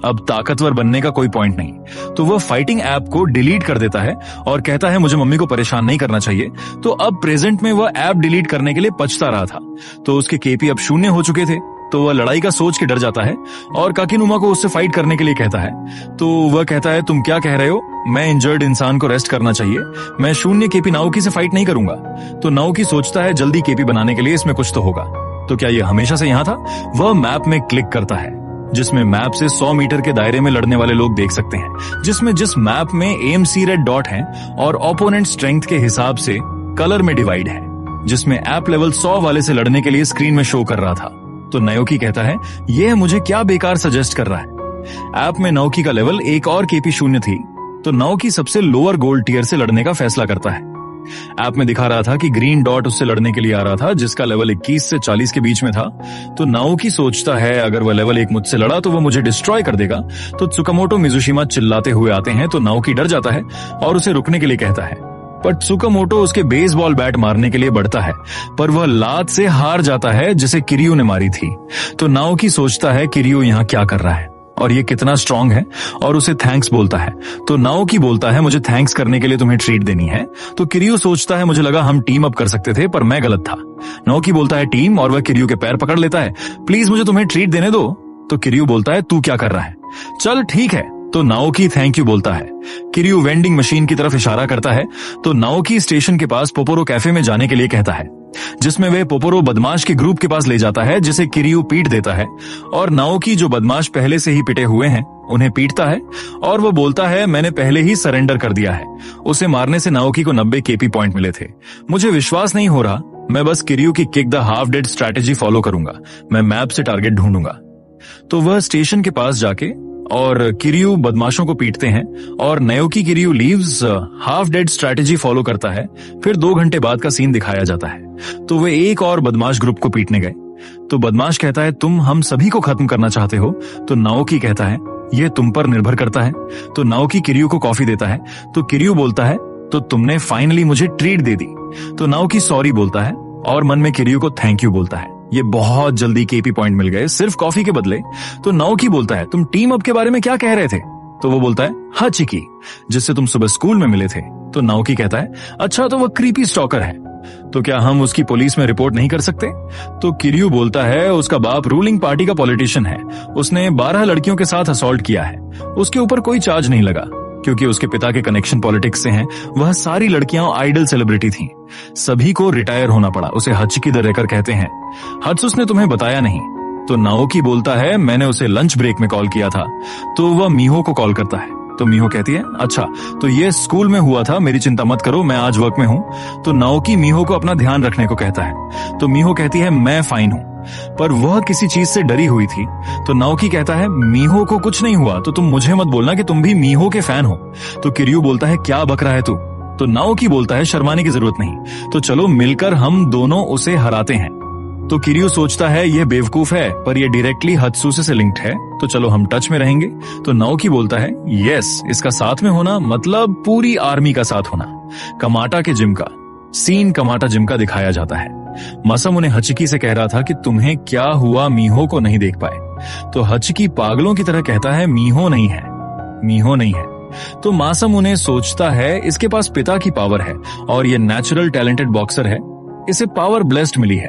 अब ताकतवर बनने का कोई पॉइंट नहीं। तो वह फाइटिंग ऐप को डिलीट कर देता है और कहता है मुझे मम्मी को परेशान नहीं करना चाहिए। तो अब प्रेजेंट में वह ऐप डिलीट करने के लिए पछता रहा था। तो उसके केपी अब 0 हो चुके थे। तो वह लड़ाई का सोच के डर जाता है और काकीनुमा को उससे फाइट करने के लिए कहता है। तो वह कहता है तुम क्या कह रहे हो, मैं इंजर्ड इंसान को रेस्ट करना चाहिए, मैं 0 केपी नाओकी से फाइट नहीं करूंगा। तो नाओकी सोचता है जल्दी केपी बनाने के लिए इसमें कुछ तो होगा। तो क्या यह हमेशा से यहां था? वह मैप में क्लिक करता है जिसमें मैप से 100 मीटर के दायरे में लड़ने वाले लोग देख सकते हैं, जिसमें जिस मैप में AMC रेड डॉट है और ओपोनेंट स्ट्रेंथ के हिसाब से कलर में डिवाइड है, जिसमें ऐप लेवल 100 वाले से लड़ने के लिए स्क्रीन में शो कर रहा था। तो नाओकी कहता है यह मुझे क्या बेकार सजेस्ट कर रहा है। ऐप में नाओकी का लेवल एक और केपी 0 थी। तो नाओकी सबसे लोअर गोल्ड टियर से लड़ने का फैसला करता है। ऐप में दिखा रहा था कि ग्रीन डॉट उससे लड़ने के लिए आ रहा था जिसका लेवल 21 से 40 के बीच में था। तो नाओकी सोचता है अगर वह लेवल 1 मुझसे लड़ा तो वह मुझे डिस्ट्रॉय कर देगा। तो त्सुकामोटो मिजुशिमा चिल्लाते हुए आते हैं। तो नाओकी डर जाता है और उसे रुकने के लिए कहता है, पर त्सुकामोटो उसके बेसबॉल बैट मारने के लिए बढ़ता है, पर वह लात से हार जाता है जिसे किरियो ने मारी थी। तो नाओकी सोचता है किरियो यहाँ क्या कर रहा है और ये कितना स्ट्रांग है, और उसे थैंक्स बोलता है। तो नाओकी बोलता है मुझे थैंक्स करने के लिए तुम्हें ट्रीट देनी है। तो किरियो सोचता है मुझे लगा हम टीम अप कर सकते थे, पर मैं गलत था। नाओकी बोलता है टीम, और वह किरियो के पैर पकड़ लेता है। प्लीज मुझे तुम्हें ट्रीट देने दो। तो किरियो बोलता है तू क्या कर रहा है, चल ठीक है। तो नाओकी थैंक यू बोलता है। किरियो वेंडिंग मशीन की तरफ इशारा करता है। तो नाओकी स्टेशन के पास पोपोरो कैफे में जाने के लिए कहता है, जिसमें वे पोपोरो बदमाश के ग्रुप के पास ले जाता है जिसे किरियो पीट देता है। और नाओकी जो बदमाश पहले से ही पिटे हुए हैं उन्हें पीटता है और वो बोलता है मैंने पहले ही सरेंडर कर दिया है। उसे मारने से नाओकी को 90 केपी पॉइंट मिले थे। मुझे विश्वास नहीं हो रहा, मैं बस किरियो की kick the half dead strategy follow करूंगा, मैं मैप से टारगेट ढूंढूंगा। तो वह स्टेशन के पास जाके और किरियो बदमाशों को पीटते हैं और Naoki Kirio leaves half dead strategy follow करता है। फिर 2 घंटे बाद का सीन दिखाया जाता है। तो वे एक और बदमाश ग्रुप को पीटने गए। तो बदमाश कहता है तुम हम सभी को खत्म करना चाहते हो? तो नाओकी कहता है यह तुम पर निर्भर करता है। तो नाओकी किरियो को कॉफी देता है। तो किरियो बोलता है तो तुमने फाइनली मुझे ट्रीट दे दी। तो नाओकी सॉरी बोलता है और मन में किरियो को थैंक यू बोलता है। ये बहुत जल्दी केपी पॉइंट मिल गए सिर्फ कॉफी के बदले। तो नाओकी बोलता है तुम टीम अप के बारे में क्या कह रहे थे? तो वो बोलता है हाचिकी, जिससे तुम सुबह स्कूल में मिले थे। तो नाओकी कहता है अच्छा तो वो क्रीपी स्टॉकर है, तो क्या हम उसकी पुलिस में रिपोर्ट नहीं कर सकते? तो किरियो बोलता है उसका बाप रूलिंग पार्टी का पॉलिटिशियन है, उसने 12 लड़कियों के साथ असॉल्ट किया है, उसके ऊपर कोई चार्ज नहीं लगा। क्योंकि उसके पिता के कनेक्शन पॉलिटिक्स से हैं, वह सारी लड़कियां आइडल सेलिब्रिटी थीं। सभी को रिटायर होना पड़ा। उसे हचिकी द रेकर कहते हैं। हत्सुस ने तुम्हें बताया नहीं? तो नाओकी बोलता है, मैंने उसे लंच ब्रेक में कॉल किया था। तो वह मीहो को कॉल करता है। तो मीहो कहती है, अच्छा तो ये स्कूल में हुआ था, मेरी चिंता मत करो, मैं आज वर्क में हूं। तो नाओकी मीहो को अपना ध्यान रखने को कहता है। तो मीहो कहती है, मैं फाइन हूं, पर वह किसी चीज से डरी हुई थी। तो नाओकी कहता है, मीहो को कुछ नहीं हुआ, तो तुम मुझे मत बोलना कि तुम भी मीहो के फैन हो। तो किरयू बोलता है, क्या बक रहा है तू? तो नाओकी बोलता है, शर्माने की जरूरत नहीं, तो चलो मिलकर हम दोनों उसे हराते हैं। तो किरयू सोचता है यह बेवकूफ है, पर यह डायरेक्टली हत्सुसे से लिंक्ड है, तो चलो हम टच में रहेंगे। तो नाओकी बोलता है, यस, इसका साथ में होना मतलब पूरी आर्मी का साथ होना। कमाटा के जिम का सीन कमाटा जिम का दिखाया जाता है। मसम उन्हें हचिकी से कह रहा था कि तुम्हें क्या हुआ, मीहो को नहीं देख पाए। तो हचिकी पागलों की तरह कहता है, मीहो नहीं है, मीहो नहीं है। तो मासम उन्हें सोचता है इसके पास पिता की पावर है और ये नेचुरल टैलेंटेड बॉक्सर है, इसे पावर ब्लेस्ड मिली है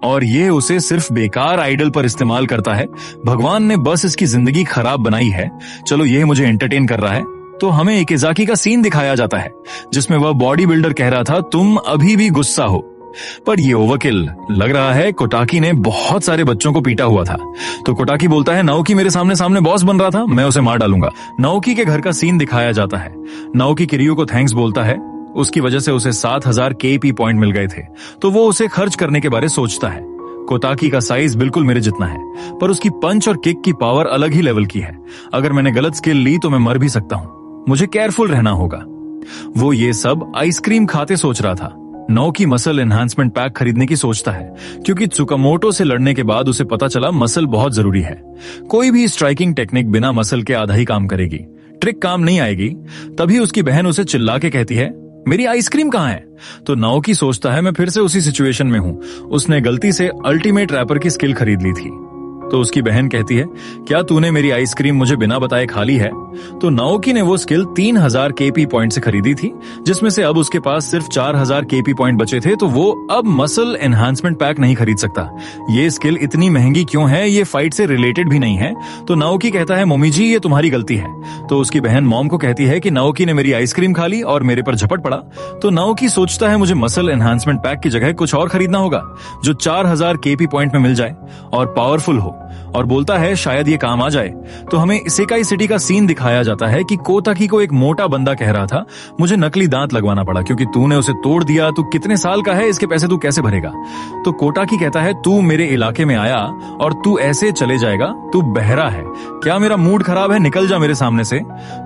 और ये उसे सिर्फ बेकार आइडल पर इस्तेमाल करता है। भगवान ने बस इसकी जिंदगी खराब बनाई है। चलो ये मुझे एंटरटेन कर रहा है। तो हमें इकिजाकी का सीन दिखाया जाता है जिसमें वह बॉडी बिल्डर कह रहा था, तुम अभी भी गुस्सा हो, पर ये ओवरकिल लग रहा है। कोटाकी ने बहुत सारे बच्चों को पीटा हुआ था। तो कोटाकी बोलता है, नाओकी मेरे सामने सामने बॉस बन रहा था, मैं उसे मार डालूंगा। नाओकी के घर का सीन दिखाया जाता है। नाओकी किरयू को थैंक्स बोलता है, उसकी वजह से उसे 7000 केपी पॉइंट मिल गए थे, तो वो उसे खर्च करने के बारे सोचता है। कोटाकी का साइज बिल्कुल मेरे जितना है, पर उसकी पंच और किक की पावर अलग ही लेवल की है। अगर मैंने गलत स्किल ली तो मैं मर भी सकता हूं, मुझे केयरफुल रहना होगा। वो ये सब आइसक्रीम खाते सोच रहा था। नाओकी मसल एनहांसमेंट पैक खरीदने की सोचता है, क्योंकि त्सुकामोटो से लड़ने के बाद उसे पता चला मसल बहुत जरूरी है। कोई भी स्ट्राइकिंग टेक्निक बिना मसल के आधा ही काम करेगी, ट्रिक काम नहीं आएगी। तभी उसकी बहन उसे चिल्ला के कहती है, मेरी आइसक्रीम कहाँ है? तो नाओकी सोचता है, मैं फिर से उसी सिचुएशन में हूं, उसने गलती से अल्टीमेट रैपर की स्किल खरीद ली थी। तो उसकी बहन कहती है, क्या तूने मेरी आइसक्रीम मुझे बिना बताए खा ली है? तो नाओकी ने वो स्किल 3000 केपी पॉइंट से खरीदी थी, जिसमें से अब उसके पास सिर्फ 4000 केपी पॉइंट बचे थे, तो वो अब मसल एनहांसमेंट पैक नहीं खरीद सकता। ये स्किल इतनी महंगी क्यों है? ये फाइट से रिलेटेड भी नहीं है। तो नाओकी कहता है, मम्मी जी ये तुम्हारी गलती है। तो उसकी बहन मॉम को कहती है कि नाओकी ने मेरी आइसक्रीम खा ली और मेरे पर झपट पड़ा। तो नाओकी सोचता है, मुझे मसल एनहांसमेंट पैक की जगह कुछ और खरीदना होगा जो 4000 केपी पॉइंट में मिल जाए और पावरफुल हो, और बोलता है शायद ये काम आ जाए। तो हमें इसेकाई सिटी का सीन दिखाया जाता है कि कोताकी को एक मोटा बंदा कह रहा था, मुझे नकली दांत लगवाना पड़ा क्योंकि तूने उसे तोड़ दिया, तू कितने साल का है, इसके पैसे तू कैसे भरेगा? तो कोटाकी कहता है, तू मेरे इलाके में आया और तू ऐसे चले जाएगा, तू बहरा है क्या? मेरा मूड खराब है, निकल जा मेरे सामने से।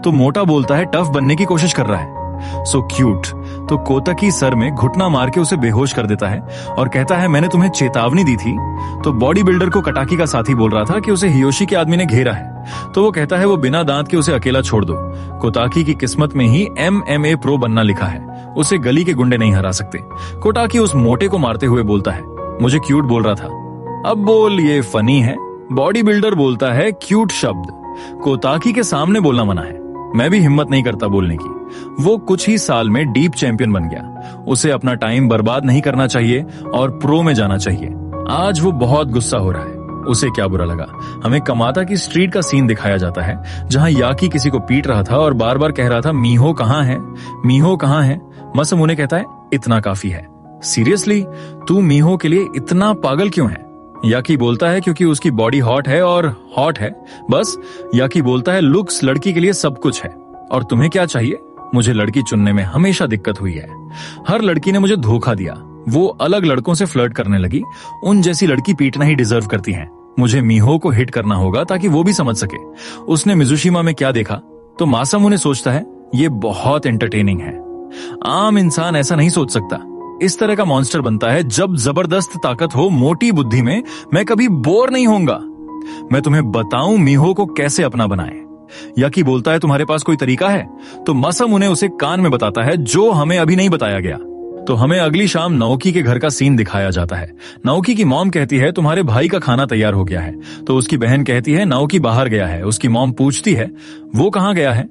तो मोटा बोलता है, टफ बनने की कोशिश कर रहा है। So cute. तो कोताकी सर में घुटना मार के उसे बेहोश कर देता है और कहता है, मैंने तुम्हें चेतावनी दी थी। तो बॉडी बिल्डर को कटाकी का साथी बोल रहा था कि उसे हियोशी के आदमी ने घेरा है। तो वो कहता है, वो बिना दांत के उसे अकेला छोड़ दो। कोताकी की किस्मत में ही MMA प्रो बनना लिखा है, उसे गली के गुंडे नहीं हरा सकते। कोटाकी उस मोटे को मारते हुए बोलता है, मुझे क्यूट बोल रहा था, अब बोल ये फनी है। बॉडी बिल्डर बोलता है, क्यूट शब्द कोताकी के सामने बोलना मना है। मैं भी हिम्मत नहीं करता बोलने की। वो कुछ ही साल में डीप चैंपियन बन गया। उसे अपना टाइम बर्बाद नहीं करना चाहिए और प्रो में जाना चाहिए। आज वो बहुत गुस्सा हो रहा है। उसे क्या बुरा लगा? हमें कमाता की स्ट्रीट का सीन दिखाया जाता है, जहां याकी किसी को पीट रहा था और बार बार कह रहा था, मीहो कहाँ है, मीहो कहाँ है? मसम उन्हें कहता है, इतना काफी है। सीरियसली, तू मीहो के लिए इतना पागल क्यों है? याकी बोलता है, क्योंकि उसकी बॉडी हॉट है और हॉट है बस। याकी बोलता है, लुक्स लड़की के लिए सब कुछ है और तुम्हें क्या चाहिए? मुझे लड़की चुनने में हमेशा दिक्कत हुई है। हर लड़की ने मुझे धोखा दिया। वो अलग लड़कों से फ्लर्ट करने लगी। उन जैसी लड़की पीटना ही डिजर्व करती है। मुझे मीहो को हिट करना होगा ताकि वो भी समझ सके उसने मिजुशिमा में क्या देखा। तो मासम उन्हें सोचता है, ये बहुत एंटरटेनिंग है। आम इंसान ऐसा नहीं सोच सकता। इस तरह का मॉन्स्टर बनता है जब जबरदस्त ताकत हो। मोटी बुद्धि में मैं कभी बोर नहीं होऊंगा। मैं तुम्हें बताऊं मीहो को कैसे अपना बनाए। याकी बोलता है, तुम्हारे पास कोई तरीका है? तो मसम उन्हें उसे कान में बताता है, जो हमें अभी नहीं बताया गया। तो हमें अगली शाम नाओकी के घर का सीन दिखाया जाता है। नाओकी की मॉम कहती है, तुम्हारे भाई का खाना तैयार हो गया है। तो उसकी बहन कहती है, नाओकी बाहर गया है। उसकी मॉम पूछती है, वो कहाँ गया है?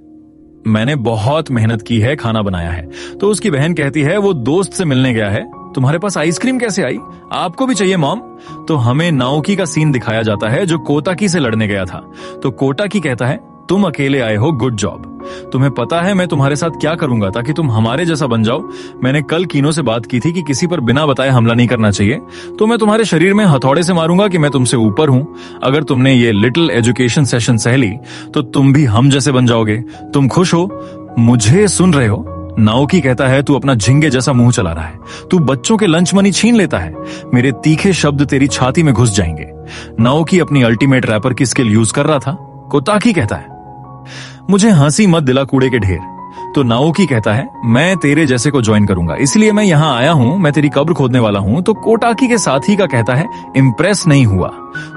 मैंने बहुत मेहनत की है, खाना बनाया है। तो उसकी बहन कहती है, वो दोस्त से मिलने गया है। तुम्हारे पास आइसक्रीम कैसे आई? आपको भी चाहिए मॉम? तो हमें नाओकी का सीन दिखाया जाता है जो कोताकी से लड़ने गया था। तो कोटाकी कहता है, तुम अकेले आए हो, गुड जॉब। तुम्हें पता है मैं तुम्हारे साथ क्या करूंगा ताकि तुम हमारे जैसा बन जाओ। मैंने कल कीनो से बात की थी कि किसी पर बिना बताए हमला नहीं करना चाहिए, तो मैं तुम्हारे शरीर में हथौड़े से मारूंगा कि मैं तुमसे ऊपर हूं। अगर तुमने ये लिटिल एजुकेशन सेशन सह ली तो तुम भी हम जैसे बन जाओगे। तुम खुश हो? मुझे सुन रहे हो? नाओकी कहता है, तू अपना झिंगे जैसा मुंह चला रहा है, तू बच्चों के लंच मनी छीन लेता है, मेरे तीखे शब्द तेरी छाती में घुस जाएंगे। नाओकी अपनी अल्टीमेट रैपर की स्किल यूज कर रहा था। कोताकी कहता है, मुझे हंसी मत दिला कूड़े के ढेर। तो नाओकी कहता है, मैं तेरे जैसे को ज्वाइन करूंगा, इसलिए मैं यहां आया हूं, मैं तेरी कब्र खोदने वाला हूं। तो कोटाकी के साथी का कहता है, इंप्रेस नहीं हुआ।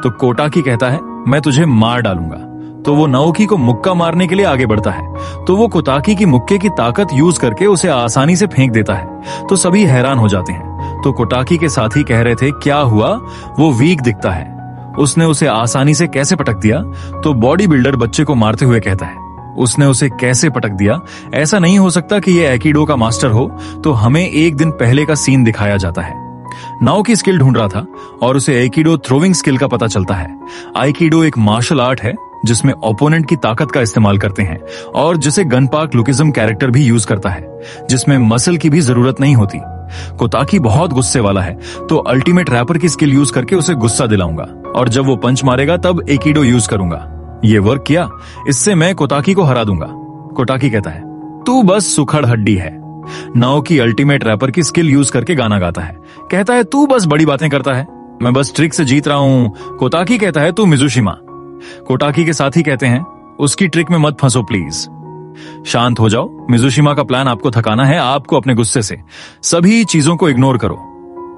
तो कोटाकी कहता है, मैं तुझे मार डालूंगा। तो वो नाओकी को मुक्का मारने के लिए आगे बढ़ता है, तो वो कोताकी की मुक्के की ताकत यूज करके उसे आसानी से फेंक देता है। तो सभी हैरान हो जाते हैं। तो कोटाकी के साथी कह रहे थे, क्या हुआ, वो वीक दिखता है, उसने उसे आसानी से कैसे पटक दिया। तो बॉडी बिल्डर बच्चे को मारते हुए कहता है, उसने उसे कैसे पटक दिया, ऐसा नहीं हो सकता कि ये एकिडो का मास्टर हो। तो हमें एक दिन पहले का सीन दिखाया जाता है। नाओकी स्किल ढूंढ रहा था और उसे एकिडो थ्रोइंग स्किल का पता चलता है। आइकिडो एक मार्शल आर्ट है जिसमें ओपोनेंट की ताकत का इस्तेमाल करते हैं और जिसे गनपार्क लुकिज्म कैरेक्टर भी यूज करता है, जिसमें मसल की भी जरूरत नहीं होती। कोताकी बहुत गुस्से वाला है, तो अल्टीमेट रैपर की स्किल यूज करके उसे गुस्सा दिलाऊंगा और जब वो पंच मारेगा तब एकिडो यूज करूंगा। ये वर्क किया, इससे मैं कोताकी को हरा दूंगा। कोताकी कहता है, तू बस सुखड़ हड्डी है। नाओकी अल्टीमेट रैपर की स्किल यूज करके गाना गाता है, कहता है, तू बस बड़ी बातें करता है, मैं बस ट्रिक से जीत रहा हूं। कोताकी कहता है, तू मिजुशिमा। कोटाकी के साथी कहते हैं, उसकी ट्रिक में मत फंसो प्लीज, शांत हो जाओ। मिजुशिमा का प्लान आपको थकाना है, आपको अपने गुस्से से सभी चीजों को इग्नोर करो।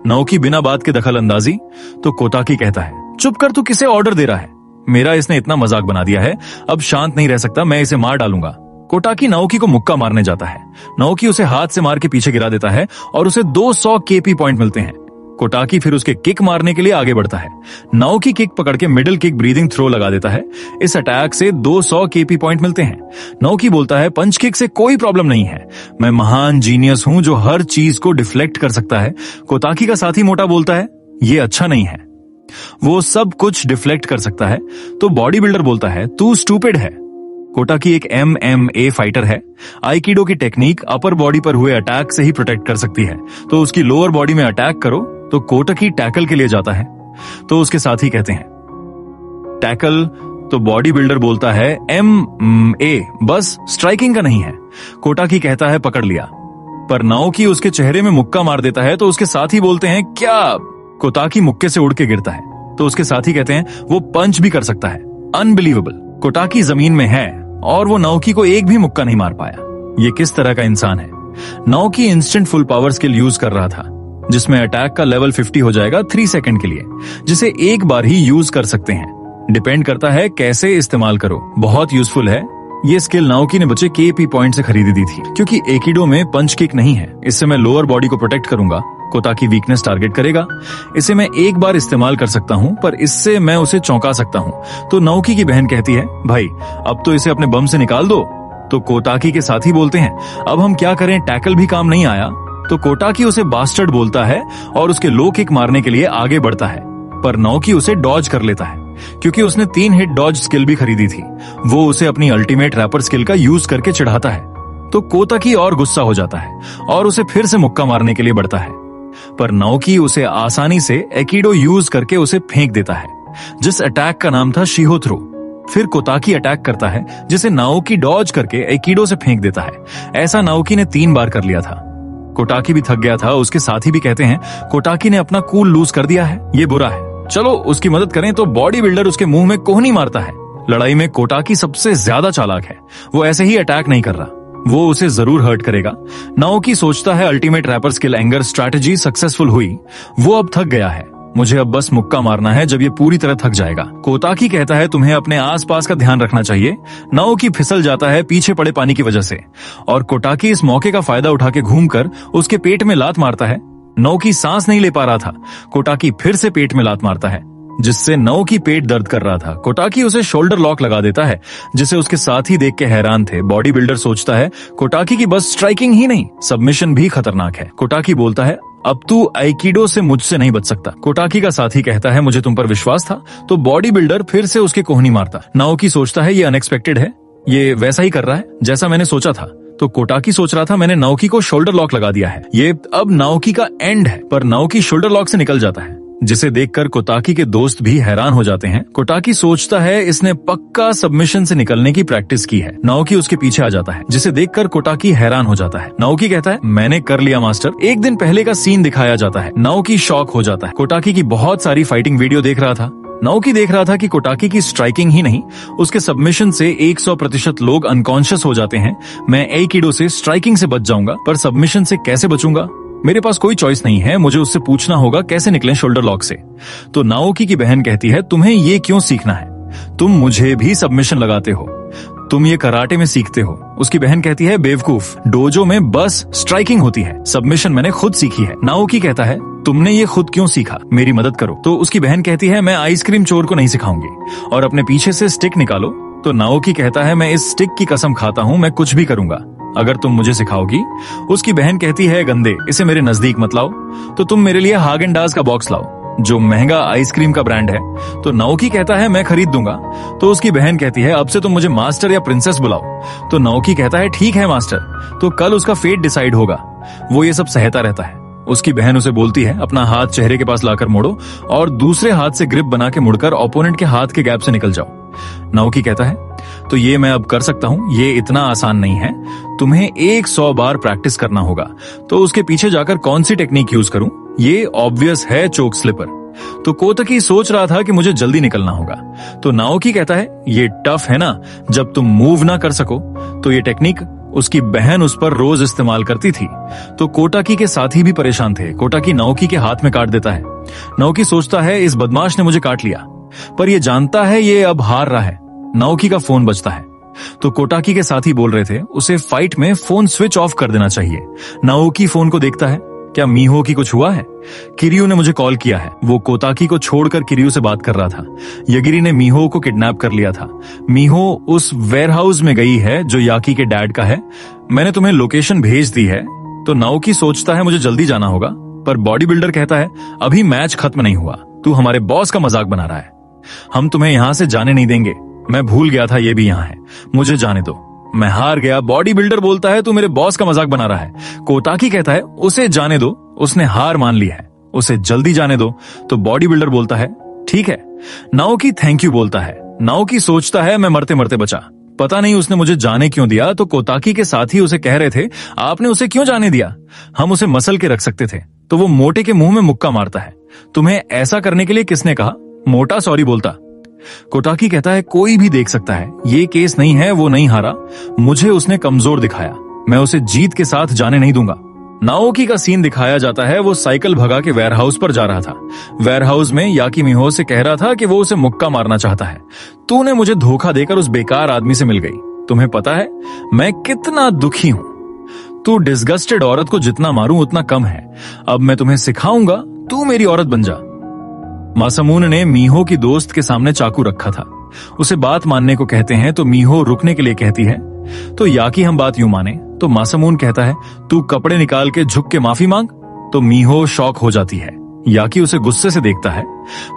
नाओकी बिना बात के दखल अंदाजी। तो कोताकी कहता है, चुप कर, तू किसे ऑर्डर दे रहा है, मेरा इसने इतना मजाक बना दिया है, अब शांत नहीं रह सकता, मैं इसे मार डालूंगा। कोटाकी नाओकी को मुक्का मारने जाता है। नाओकी उसे हाथ से मार के पीछे गिरा देता है और उसे 200 केपी पॉइंट मिलते हैं। कोटाकी फिर उसके किक मारने के लिए आगे बढ़ता है। नाओकी किक पकड़ के मिडिल किक ब्रीदिंग थ्रो लगा देता है। इस अटैक से 200 केपी पॉइंट मिलते हैं। नाओकी बोलता है, पंच किक से कोई प्रॉब्लम नहीं है, मैं महान जीनियस हूं जो हर चीज को डिफ्लेक्ट कर सकता है। कोताकी का साथी मोटा बोलता है, ये अच्छा नहीं है, वो सब कुछ डिफ्लेक्ट कर सकता है। तो बॉडी बिल्डर बोलता है, तू स्टूपिड है। कोटाकी एक MMA फाइटर है। आइकिडो की टेक्निक अपर बॉडी पर हुए अटैक से ही प्रोटेक्ट कर सकती है, तो उसकी लोअर बॉडी में अटैक करो। तो कोटाकी टैकल के लिए जाता है, तो उसके साथी कहते हैं, टैकल। तो बॉडी बिल्डर बोलता है, MMA बस स्ट्राइकिंग का नहीं है। कोटाकी कहता है, पकड़ लिया, पर नाओकी उसके चेहरे में मुक्का मार देता है। तो उसके साथी बोलते हैं, क्या। कोताकी मुक्के से उड़ के गिरता है, तो उसके साथी कहते हैं, वो पंच भी कर सकता है, अनबिलीवेबल। कोटाकी जमीन में है और वो नाओकी को एक भी मुक्का नहीं मार पाया। ये किस तरह का इंसान है। Naoki instant full power skill use कर रहा था, जिसमें अटैक का लेवल 50 हो जाएगा 3 सेकंड के लिए, जिसे एक बार ही यूज कर सकते हैं। डिपेंड करता है कैसे इस्तेमाल करो। बहुत यूजफुल है। ये स्किल नाओकी ने बचे केपी पॉइंट से खरीदी दी थी, क्योंकि एकिडो में पंच किक नहीं है। इससे मैं लोअर बॉडी को प्रोटेक्ट करूंगा। कोताकी वीकनेस टारगेट करेगा। इसे मैं एक बार इस्तेमाल कर सकता हूं, पर इससे मैं उसे चौंका सकता हूं। तो नाओकी की बहन कहती है, भाई अब तो इसे अपने बम से निकाल दो। तो कोताकी के साथी बोलते हैं, अब हम क्या करें, टैकल भी काम नहीं आया। तो कोटाकी उसे बास्टर्ड बोलता है और उसके लो किक मारने के लिए आगे बढ़ता है, पर नाओकी उसे डॉज कर लेता है, क्योंकि उसने 3 हिट डॉज स्किल भी खरीदी थी। वो उसे अपनी अल्टीमेट रैपर स्किल का यूज करके चिढ़ाता है। तो कोताकी और गुस्सा हो जाता है और उसे फिर से मुक्का मारने के लिए बढ़ता है, पर नाओकी उसे आसानी से एकिडो यूज करके उसे फेंक देता है, जिस अटैक का नाम था शिहो थ्रो। फिर कोताकी अटैक करता है, जिसे नाओकी डॉज करके एकिडो से फेंक देता है। ऐसा नाओकी ने 3 बार कर लिया था। कोटाकी भी थक गया था। उसके साथी भी कहते हैं, कोटाकी ने अपना कूल लूज कर दिया है, ये बुरा है, चलो उसकी मदद करें। तो बॉडी बिल्डर उसके मुंह में कोहनी मारता है। लड़ाई में कोटाकी सबसे ज्यादा चालाक है, वो ऐसे ही अटैक नहीं कर रहा, वो उसे जरूर हर्ट करेगा। नाओकी सोचता है ultimate rapper skill anger strategy successful हुई, वो अब थक गया है, मुझे अब बस मुक्का मारना है जब ये पूरी तरह थक जाएगा। कोताकी कहता है, तुम्हें अपने आसपास का ध्यान रखना चाहिए। नाओकी फिसल जाता है पीछे पड़े पानी की वजह से, और कोटाकी इस मौके का फायदा उठा के घूमकर उसके पेट में लात मारता है। नाओकी सांस नहीं ले पा रहा था। कोटाकी फिर से पेट में लात मारता है, जिससे नाओकी पेट दर्द कर रहा था। कोटाकी उसे शोल्डर लॉक लगा देता है, जिसे उसके साथी देख के हैरान थे। बॉडी बिल्डर सोचता है, कोटाकी की बस स्ट्राइकिंग ही नहीं, सबमिशन भी खतरनाक है। कोटाकी बोलता है, अब तू आइकिडो से मुझसे नहीं बच सकता। कोटाकी का साथी कहता है, मुझे तुम पर विश्वास था। तो बॉडी बिल्डर फिर से उसके कोहनी मारता। नाओकी सोचता है ये अनएक्सपेक्टेड है, ये वैसा ही कर रहा है जैसा मैंने सोचा था। तो कोटाकी सोच रहा था मैंने नाओकी को शोल्डर लॉक लगा दिया है, ये अब नाओकी का एंड है। पर नाओकी शोल्डर लॉक से निकल जाता है, जिसे देखकर कोटाकी के दोस्त भी हैरान हो जाते हैं। कोटाकी सोचता है इसने पक्का सबमिशन से निकलने की प्रैक्टिस की है। नाओकी उसके पीछे आ जाता है, जिसे देखकर कोटाकी हैरान हो जाता है। नाओकी कहता है मैंने कर लिया मास्टर। एक दिन पहले का सीन दिखाया जाता है। नाओकी शॉक हो जाता है। कोटाकी की बहुत सारी फाइटिंग वीडियो देख रहा था। नाओकी देख रहा था कि कोटाकी की स्ट्राइकिंग ही नहीं, उसके सबमिशन से 100% लोग अनकॉन्शियस हो जाते हैं। मैं एकिडो से स्ट्राइकिंग से बच जाऊंगा, पर सबमिशन से कैसे बचूंगा? मेरे पास कोई चॉइस नहीं है, मुझे उससे पूछना होगा कैसे निकलें शोल्डर लॉक से। तो नाओकी की बहन कहती है तुम्हें ये क्यों सीखना है? तुम मुझे भी सबमिशन लगाते हो, तुम ये कराटे में सीखते हो। उसकी बहन कहती है बेवकूफ, डोजो में बस स्ट्राइकिंग होती है, सबमिशन मैंने खुद सीखी है। नाओकी कहता है तुमने ये खुद क्यों सीखा, मेरी मदद करो। तो उसकी बहन कहती है मैं आइसक्रीम चोर को नहीं सिखाऊंगी, और अपने पीछे से स्टिक निकालो। तो नाओकी कहता है मैं इस स्टिक की कसम खाता हूँ, मैं कुछ भी करूंगा अगर तुम मुझे सिखाओगी। उसकी बहन कहती है गंदे, इसे मेरे नजदीक मत लाओ। तो तुम मेरे लिए हागेन-डाज़ का बॉक्स लाओ, जो महंगा आइसक्रीम का ब्रांड है। तो नाओकी कहता है मैं खरीद दूंगा। तो उसकी बहन कहती है अब से तुम मुझे मास्टर या प्रिंसेस बुलाओ। तो नाओकी कहता है ठीक है मास्टर। तो कल उसका फेट डिसाइड होगा। वो ये सब सहता रहता है। उसकी बहन उसे बोलती है अपना हाथ चेहरे के पास लाकर मोड़ो और दूसरे हाथ से ग्रिप बना के मुड़कर ओपोनेंट के हाथ के गैप से निकल जाओ। नाओकी कहता है तो ये मैं अब कर सकता हूँ, ये इतना आसान नहीं है, तुम्हें 100 बार प्रैक्टिस करना होगा। तो उसके पीछे जाकर कौन सी टेक्निक यूज करूं? ये ऑब्वियस है चोक स्लिपर। तो कोटाकी सोच रहा था कि मुझे जल्दी निकलना होगा। तो नाओकी कहता है ये टफ है ना, जब तुम मूव ना कर सको। तो ये टेक्निक उसकी बहन उस पर रोज इस्तेमाल करती थी। तो कोटाकी के साथी भी परेशान थे। कोटाकी नाओकी के हाथ में काट देता है। नाओकी सोचता है इस बदमाश ने मुझे काट लिया, पर यह जानता है ये अब हार रहा है। नाओकी का फोन बजता है। तो कोटाकी के साथी बोल रहे थे उसे फाइट में फोन स्विच ऑफ कर देना चाहिए। नाओकी फोन को देखता है, क्या मीहो की कुछ हुआ है? किरियू ने मुझे कॉल किया है। वो कोटाकी को छोड़कर किरियू से बात कर रहा था। यगिरी ने मीहो को किडनैप कर लिया था। मीहो उस वेयरहाउस में गई है जो याकी के डैड का है। मैंने तुम्हें लोकेशन भेज दी है। तो नाओकी सोचता है मुझे जल्दी जाना होगा, पर बॉडी बिल्डर कहता है अभी मैच खत्म नहीं हुआ, तू हमारे बॉस का मजाक बना रहा है, हम तुम्हें यहां से जाने नहीं देंगे। मैं भूल गया था ये भी यहां है, मुझे जाने दो, मैं हार गया। बॉडी बिल्डर बोलता है तू मेरे बॉस का मजाक बना रहा है। कोटाकी कहता है उसे जाने दो, उसने हार मान ली है, उसे जल्दी जाने दो। तो बॉडी बिल्डर बोलता है ठीक है। नाओकी थैंक यू बोलता है। नाओकी सोचता है मैं मरते मरते बचा, पता नहीं उसने मुझे जाने क्यों दिया। तो कोटाकी के साथी उसे कह रहे थे आपने उसे क्यों जाने दिया, हम उसे मसल के रख सकते थे। तो वो मोटे के मुंह में मुक्का मारता है। तुम्हें ऐसा करने के लिए किसने कहा? मोटा सॉरी बोलता। कोटाकी कहता है कोई भी देख सकता है, ये केस नहीं है, वो नहीं हारा, मुझे उसने कमजोर दिखाया, मैं उसे जीत के साथ जाने नहीं दूंगा। नाओकी का सीन दिखाया जाता है। वो साइकिल भगा के वेयरहाउस पर जा रहा था। वेयरहाउस में याकी मीहो से कह रहा था कि वो उसे मुक्का मारना चाहता है। तूने मुझे धोखा देकर उस बेकार आदमी से मिल गई, तुम्हें पता है मैं कितना दुखी हूं। तू डिस्गस्टेड औरत को जितना मारूं उतना कम है, अब मैं तुम्हें सिखाऊंगा, तू मेरी औरत बन जा। मासामुने ने मीहो की दोस्त के सामने चाकू रखा था। उसे बात मानने को कहते हैं तो मीहो रुकने के लिए कहती है। तो याकी हम बात यूं माने। तो मासामुन कहता है तू कपड़े निकाल के झुक के माफी मांग। तो मीहो शॉक हो जाती है। याकी उसे गुस्से से देखता है,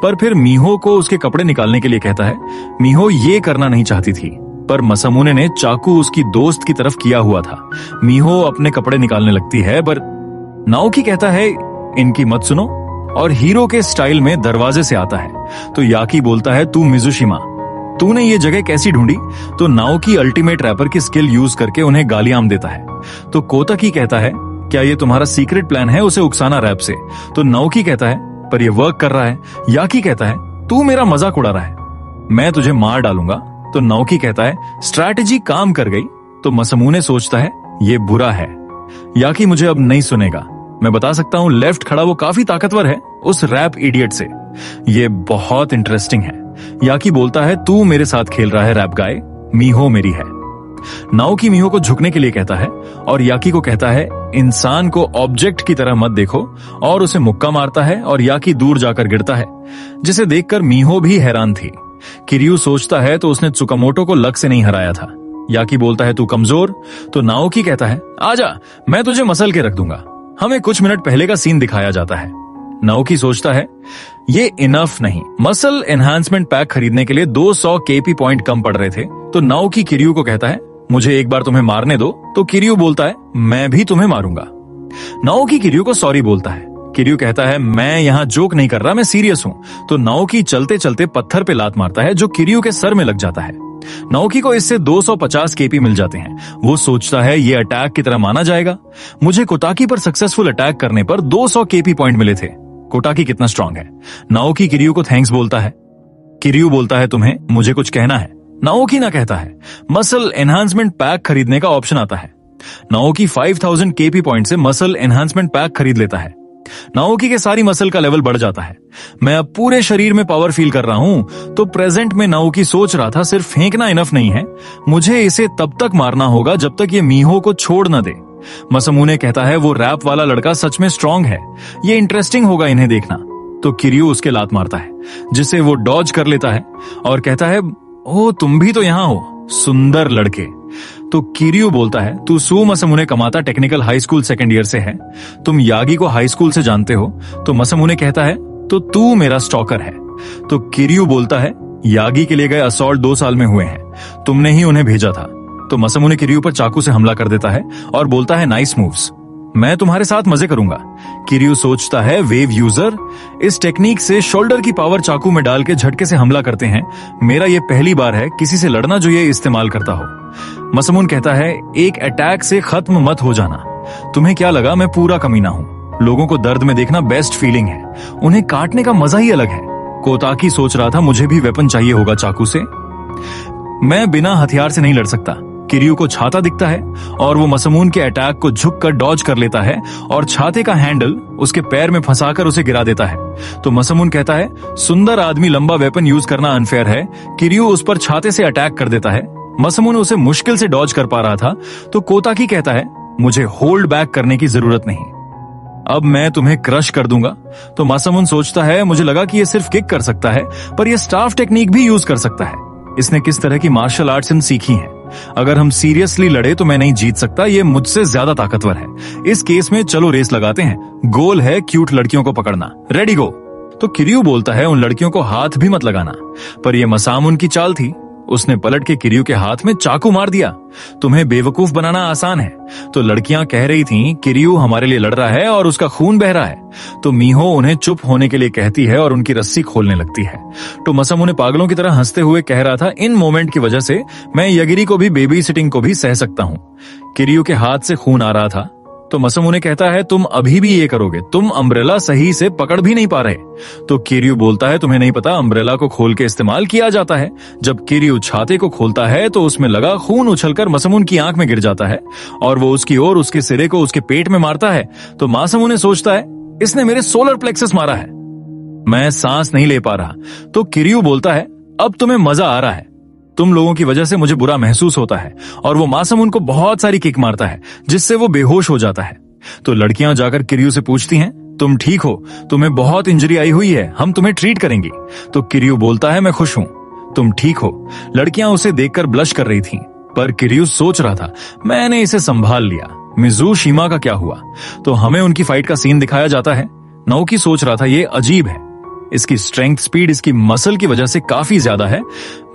पर फिर मीहो को उसके कपड़े निकालने के लिए कहता है। मीहो ये करना नहीं चाहती थी, पर मासामुने ने चाकू उसकी दोस्त की तरफ किया हुआ था। मीहो अपने कपड़े निकालने लगती है, पर नाओकी कहता है इनकी मत सुनो, और हीरो के स्टाइल में दरवाजे से आता है। तो याकी बोलता है तू मिजुशिमा, तूने ये जगह कैसी ढूंढी? तो नाओकी अल्टीमेट रैपर की स्किल यूज करके उन्हें गालियां देता है। तो कोटाकी कहता है क्या ये तुम्हारा सीक्रेट प्लान है उसे उकसाना रैप से? तो नाओकी कहता है पर ये वर्क कर रहा है। याकी कहता है तू मेरा मजाक उड़ा रहा है, मैं तुझे मार डालूंगा। तो नाओकी कहता है स्ट्रैटेजी काम कर गई। तो मासामुने सोचता है ये बुरा है, याकी मुझे अब नहीं सुनेगा। मैं बता सकता हूं लेफ्ट खड़ा वो काफी ताकतवर है उस रैप इडियट से, ये बहुत इंटरेस्टिंग है। याकी बोलता है तू मेरे साथ खेल रहा है रैप गाय, मीहो मेरी है। नाओकी मीहो को झुकने के लिए कहता है और याकी को कहता है इंसान को ऑब्जेक्ट की तरह मत देखो, और उसे मुक्का मारता है और याकी दूर जाकर गिरता है, जिसे देखकर मीहो भी हैरान थी। किरियू सोचता है तो उसने त्सुकामोटो को लक से नहीं हराया था। याकी बोलता है तू कमजोर। तो नाओकी कहता है आजा, मैं तुझे मसल के रख दूंगा। हमें कुछ मिनट पहले का सीन दिखाया जाता है। नाओकी सोचता है ये इनफ नहीं, मसल एनहांसमेंट पैक खरीदने के लिए 200 केपी पॉइंट कम पड़ रहे थे, तो नाओकी किरियू को कहता है मुझे एक बार तुम्हें मारने दो। तो किरियू बोलता है मैं भी तुम्हें मारूंगा। नाओकी किरियू को सॉरी बोलता है। किरियू कहता है मैं यहाँ जोक नहीं कर रहा, मैं सीरियस हूँ। तो नाओकी चलते चलते पत्थर पे लात मारता है जो किरियू के सर में लग जाता है। नाओकी को इससे 250 केपी मिल जाते हैं। वो सोचता है ये अटैक की तरह माना जाएगा। मुझे कोटाकी पर सक्सेसफुल अटैक करने पर 200 केपी पॉइंट मिले थे। कोटाकी कितना स्ट्रांग है। नाओकी किरियू को थैंक्स बोलता है। किरियू बोलता है तुम्हें मुझे कुछ कहना है। नाओकी ना कहता है। मसल एनहांसमेंट पैक खरीदने का ऑप्शन आता है। नाओकी 5000 केपी पॉइंट से मसल एनहांसमेंट पैक खरीद लेता है। नाओकी के सारी मसल का लेवल बढ़ जाता है। मैं अब पूरे शरीर में पावर फील कर रहा हूं। तो प्रेजेंट में नाओकी सोच रहा था सिर्फ फेंकना इनफ नहीं है, मुझे इसे तब तक मारना होगा जब तक ये मीहो को छोड़ न दे। मसमुने कहता है वो रैप वाला लड़का सच में स्ट्रांग है, ये इंटरेस्टिंग होगा इन्हें देखना। तो किरियू उसके लात मारता है जिसे वो डॉज कर लेता है और कहता है ओ तुम भी तो यहां हो, सुंदर लड़के। तो किरियू बोलता है तू सू मसमुने कमाता technical high school second year से है, तुम यागी को हाई स्कूल से जानते हो। तो मसमुने कहता है तो तू मेरा स्टॉकर है। तो किरियू बोलता है यागी के लिए गए असॉल्ट 2 साल में हुए हैं, तुमने ही उन्हें भेजा था। तो मसमुने किरियू पर चाकू से हमला कर देता है और बोलता है नाइस मूव्स, मैं तुम्हारे साथ मजे करूंगा। किरियू सोचता है वेव यूजर, इस टेक्निक से शोल्डर की पावर चाकू में डाल के झटके से हमला करते हैं। मेरा ये पहली बार है किसी से लड़ना जो ये इस्तेमाल करता हो। मसमुन कहता है एक अटैक से खत्म मत हो जाना, तुम्हें क्या लगा मैं पूरा कमीना हूं। लोगों को दर्द में देखना बेस्ट फीलिंग है, उन्हें काटने का मजा ही अलग है। कोताकी सोच रहा था मुझे भी वेपन चाहिए होगा चाकू से, मैं बिना हथियार से नहीं लड़ सकता। किरियू को छाता दिखता है और वो मसमून के अटैक को झुककर डॉज कर लेता है और छाते का हैंडल उसके पैर में फंसाकर उसे गिरा देता है। तो मसमून कहता है सुंदर आदमी लंबा वेपन यूज करना अनफेयर है। किरियू उस पर छाते से अटैक कर देता है। मसमून उसे मुश्किल से डॉज कर पा रहा था। तो कोताकी कहता है मुझे होल्ड बैक करने की जरूरत नहीं, अब मैं तुम्हें क्रश कर दूंगा। तो मसमून सोचता है मुझे लगा कि ये सिर्फ किक कर सकता है, पर यह स्टाफ टेक्निक भी यूज कर सकता है। इसने किस तरह की मार्शल आर्ट्स सीखी हैं। अगर हम सीरियसली लड़े तो मैं नहीं जीत सकता, ये मुझसे ज्यादा ताकतवर है। इस केस में चलो रेस लगाते हैं, गोल है क्यूट लड़कियों को पकड़ना, रेडी गो। तो किरियू बोलता है उन लड़कियों को हाथ भी मत लगाना, पर यह मसामुन की चाल थी। उसने पलट के किरियू के हाथ में चाकू मार दिया। तुम्हें बेवकूफ बनाना आसान है। तो लड़कियां कह रही थीं किरियू हमारे लिए लड़ रहा है और उसका खून बह रहा है। तो मीहो उन्हें चुप होने के लिए कहती है और उनकी रस्सी खोलने लगती है। तो मसमुने पागलों की तरह हंसते हुए कह रहा था इन मोमेंट की वजह से मैं यगिरी को भी बेबी सिटिंग को भी सह सकता हूँ। किरियू के हाथ से खून आ रहा था। तो मसमुने कहता है तुम अभी भी ये करोगे, तुम अम्ब्रेला सही से पकड़ भी नहीं पा रहे। तो किरियू बोलता है तुम्हें नहीं पता अम्ब्रेला को खोल के इस्तेमाल किया जाता है। जब किरियू छाते को खोलता है तो उसमें लगा खून उछलकर मसमुन की आंख में गिर जाता है और वो उसकी ओर उसके सिरे को उसके पेट में मारता है। तो मासमुने सोचता है इसने मेरे सोलर प्लेक्सस मारा है, मैं सांस नहीं ले पा रहा। तो किरियू बोलता है अब तुम्हें मजा आ रहा है, तुम लोगों की वजह से मुझे बुरा महसूस होता है। और वो मासमुन को बहुत सारी किक मारता है जिससे वो बेहोश हो जाता है। तो लड़कियां जाकर किरियू से पूछती हैं तुम ठीक हो, तुम्हें बहुत इंजरी आई हुई है, हम तुम्हें ट्रीट करेंगी। तो किरियू बोलता है मैं खुश हूं, तुम ठीक हो। लड़कियां उसे देखकर ब्लश कर रही थीं, पर किरियू सोच रहा था मैंने इसे संभाल लिया। मिज़ूशिमा का क्या हुआ? तो हमें उनकी फाइट का सीन दिखाया जाता है। नाओकी सोच रहा था ये अजीब है, इसकी स्ट्रेंथ स्पीड इसकी मसल की वजह से काफी ज्यादा है,